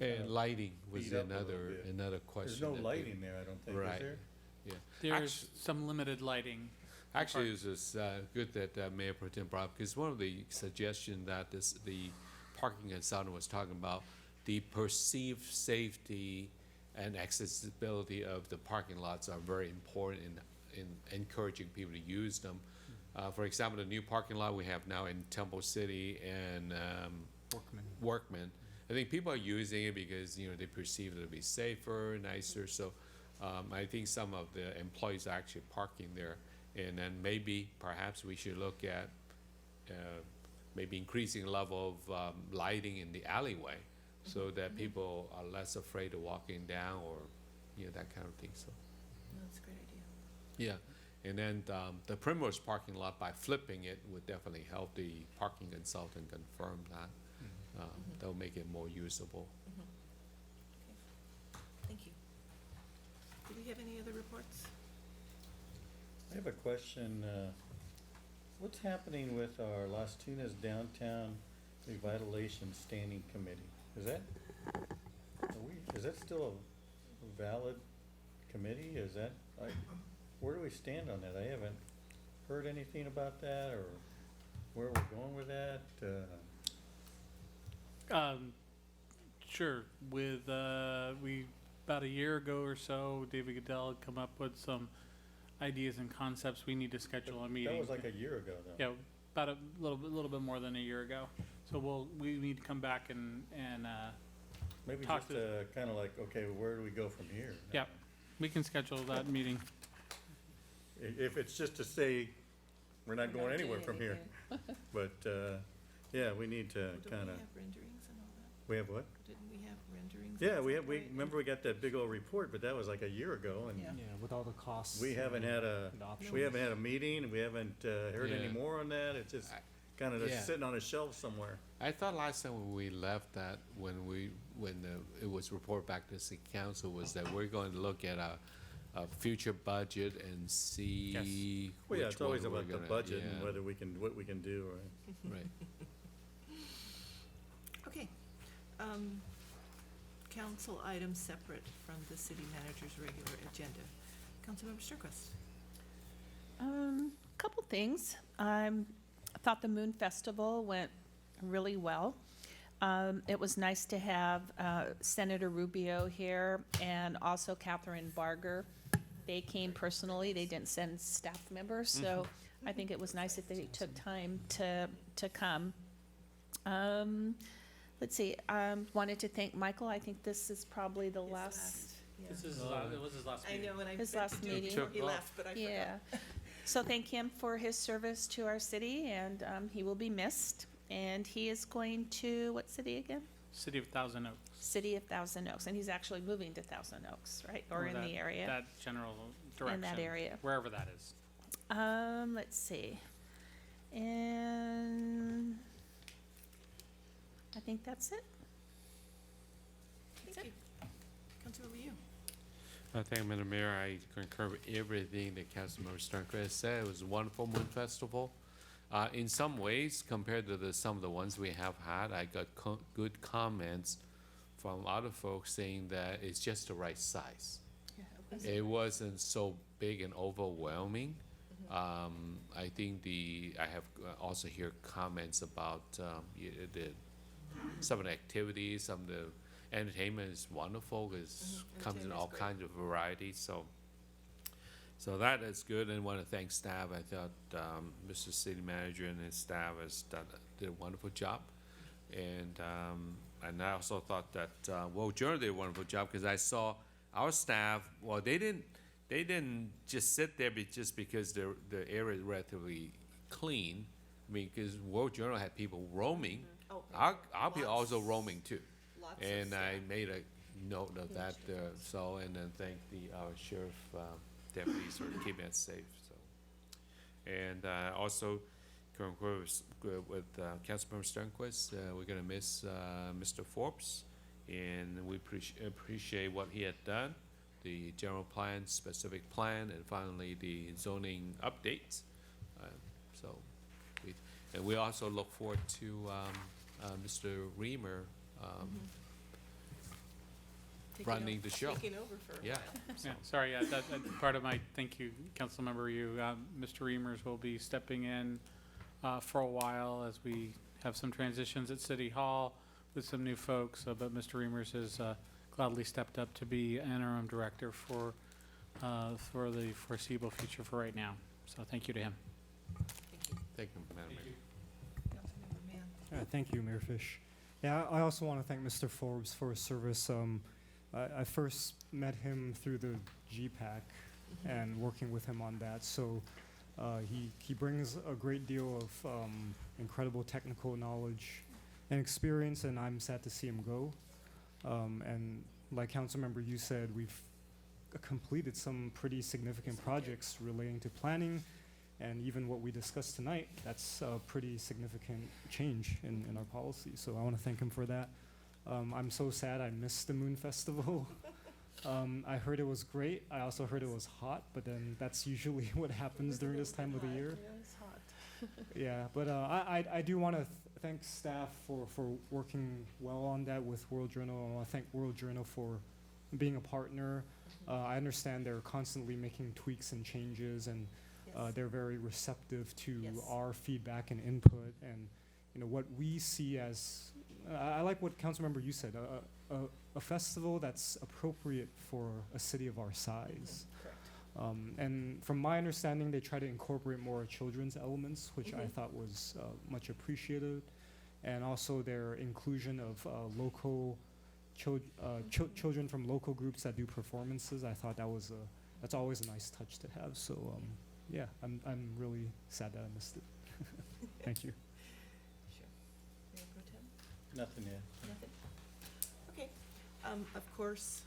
And lighting was beat up a little bit. another question. There's no that lighting there, I don't think, is Right. there? Yeah. there's some limited lighting. Actually, it was good that Mayor Pro Tem brought up, because one of the suggestions that the parking consultant was talking about, the perceived safety and accessibility of the parking lots are very important in encouraging people to use them. For example, the new parking lot we have now in Temple City and Workman. I think people are using it because, you know, they perceive it to be safer, nicer, so I think some of the employees are actually parking there. And then maybe, perhaps we should look at maybe increasing level of lighting in the alleyway so that people are less afraid of walking down or, you know, that kind of thing, so. That's a great idea. Yeah, and then the Primrose parking lot, by flipping it, would definitely help the parking consultant confirm that. That'll make it more usable. Thank you. Do we have any other reports? I have a question, what's happening with our Las Tunas Downtown Revitalization Standing Committee? Is that still a valid committee? Where do we stand on that? I haven't heard anything about that, or where we're going with that, Sure, with, about a year ago or so, David Goodell had come up with some ideas and concepts. We need to schedule a meeting. That was like a year ago, though. Yeah, about a little bit more than a year ago. So we need to come back and Maybe talk just to, kind of like, okay, where do we go from here? yeah, we can schedule that meeting. If it's just to say, we're not going anywhere from here. But, yeah, we need to Don't kind we of, have renderings and all that? we have what? Didn't we have renderings? Yeah, at we some have, we, point? remember we got that big old report, but that was like a year ago, and Yeah. Yeah, with all the costs. we haven't had a, and options. we haven't had a meeting, we haven't, heard any Yeah. more on that, it's just kind of Yeah. just sitting on a shelf somewhere. I thought last time when we left that, when it was reported back to the city council, was that we're going to look at a future budget and see Well, yeah, which it's always one we're about the gonna- budget and yeah, whether we can, what we can do, right? Right. Okay. Council items separate from the city manager's regular agenda. Councilmember Sternquist. Couple things. I thought the Moon Festival went really well. It was nice to have Senator Rubio here and also Catherine Barger. They came personally. They didn't send staff members, so I think it was nice that they took time to come. Let's see. Wanted to thank Michael. I think this is probably the last. This is it was his last I meeting. know, and I His meant last to do it meeting. before he left, but I forgot. Yeah. So thank him for his service to our city, and he will be missed. And he is going to, what city again? City of Thousand Oaks. City of Thousand Oaks, and he's actually moving to Thousand Oaks, right? Or in that- the area? That general direction. In that area. Wherever that is. Let's see. And I think that's it. Thank you. Councilmember Yu. Thank you, Madam Mayor. I concur with everything that Councilmember Sternquist said. It was a wonderful Moon Festival. In some ways, compared to some of the ones we have had, I got good comments from other folks saying that it's just the right size. It wasn't so big and overwhelming. I think I have also hear comments about some of the activities, some of the entertainment is wonderful. It comes in all kinds of varieties. So that is good, and want to thank staff. I thought Mr. City Manager and his staff did a wonderful job, and I also thought that World Journal did a wonderful job, because I saw our staff. Well, they didn't just sit there just because the area is relatively clean. I mean, because World Journal had people roaming. Our people also roaming too. Lots of And I staff. made a note of that, so, and then thank our sheriff deputies for keeping us safe, so. And also concur with Councilmember Sternquist, we're gonna miss Mr. Forbes, and we appreciate what he had done, the general plan, specific plan, and finally the zoning updates. So, and we also look forward to Mr. Reamer running the show. Taking over for a Yeah. while. Yeah, sorry, yeah, that part of my, thank you, Councilmember Yu. Mr. Reimers will be stepping in for a while as we have some transitions at City Hall with some new folks, but Mr. Reimers has gladly stepped up to be interim director for the foreseeable future for right now. So thank you to him. Thank you, Madam Mayor. Councilmember Mann. Thank you, Mayor Fish. Yeah, I also want to thank Mr. Forbes for his service. I first met him through the GPAC and working with him on that. So he brings a great deal of incredible technical knowledge and experience, and I'm sad to see him go. And like Councilmember you said, we've completed some pretty significant projects relating to planning, and even what we discussed tonight, that's a pretty significant change in our policy. So I want to thank him for that. I'm so sad I missed the Moon Festival. I heard it was great. I also heard it was hot, but then that's usually what happens during this time of the year. Yeah, but I do want to thank staff for working well on that with World Journal. I want to thank World Journal for being a partner. I understand they're constantly making tweaks and changes, and they're very receptive to our feedback and input, and what we see as I like what Councilmember you said, a festival that's appropriate for a city of our size. Correct. And from my understanding, they try to incorporate more children's elements, which I thought was much appreciated, and also their inclusion of local children from local groups that do performances. I thought that's always a nice touch to have. So yeah, I'm really sad that I missed it. Thank you. Sure. Mayor Pro Tem? Nothing yet. Nothing? Okay. Of course,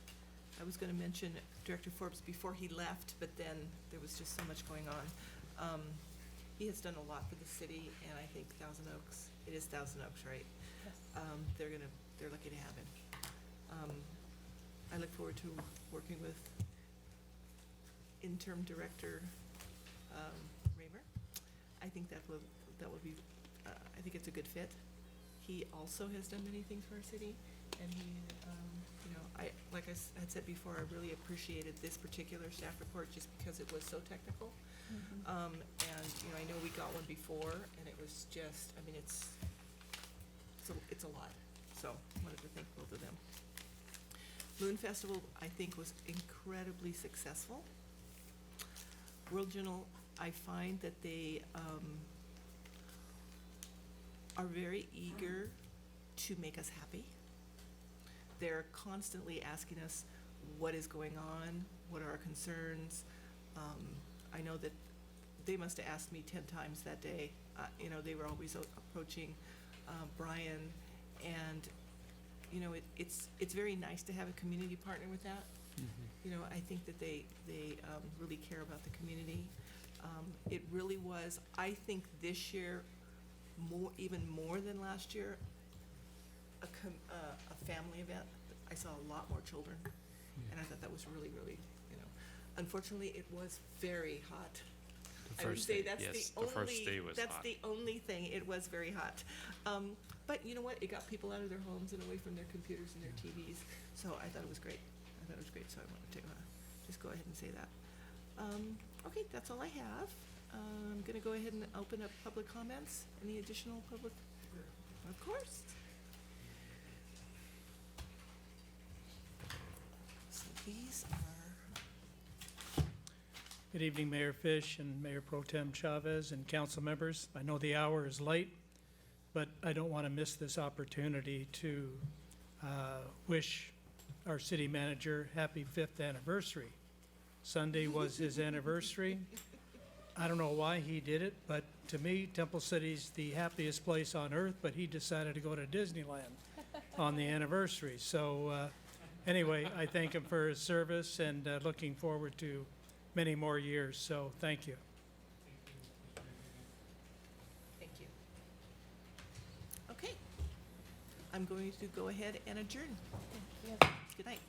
I was going to mention Director Forbes before he left, but then there was just so much going on. He has done a lot for the city, and I think Thousand Oaks, it is Thousand Oaks, right? Yes. They're lucky to have him. I look forward to working with interim director Raymer. I think that will be, I think it's a good fit. He also has done many things for our city, and he, like I had said before, I really appreciated this particular staff report just because it was so technical. And, I know we got one before, and it was just, it's a lot. So, wanted to thank both of them. Moon Festival, I think, was incredibly successful. World Journal, I find that they are very eager to make us happy. They're constantly asking us what is going on, what are our concerns. I know that they must have asked me 10 times that day. They were always approaching Brian, and it's very nice to have a community partner with that. I think that they really care about the community. It really was, I think this year, even more than last year, a family event. I saw a lot more children, and I thought that was really, really, unfortunately, it was very hot. The I would first say day, that's yes, the the first only, day was that's hot. the only thing, it was very hot. But you know what, it got people out of their homes and away from their computers and their TVs, so I thought it was great. So I wanted to just go ahead and say that. Okay, that's all I have. I'm gonna go ahead and open up public comments. Any additional public? Of course. So these are, Good evening, Mayor Fish and Mayor Pro Tem Chavez and council members. I know the hour is late, but I don't want to miss this opportunity to wish our city manager happy 5th anniversary. Sunday was his anniversary. I don't know why he did it, but to me, Temple City's the happiest place on earth, but he decided to go to Disneyland. on the anniversary. So anyway, I thank him for his service and looking forward to many more years. So thank you. Thank you. Okay. I'm going to go ahead and adjourn. Good night.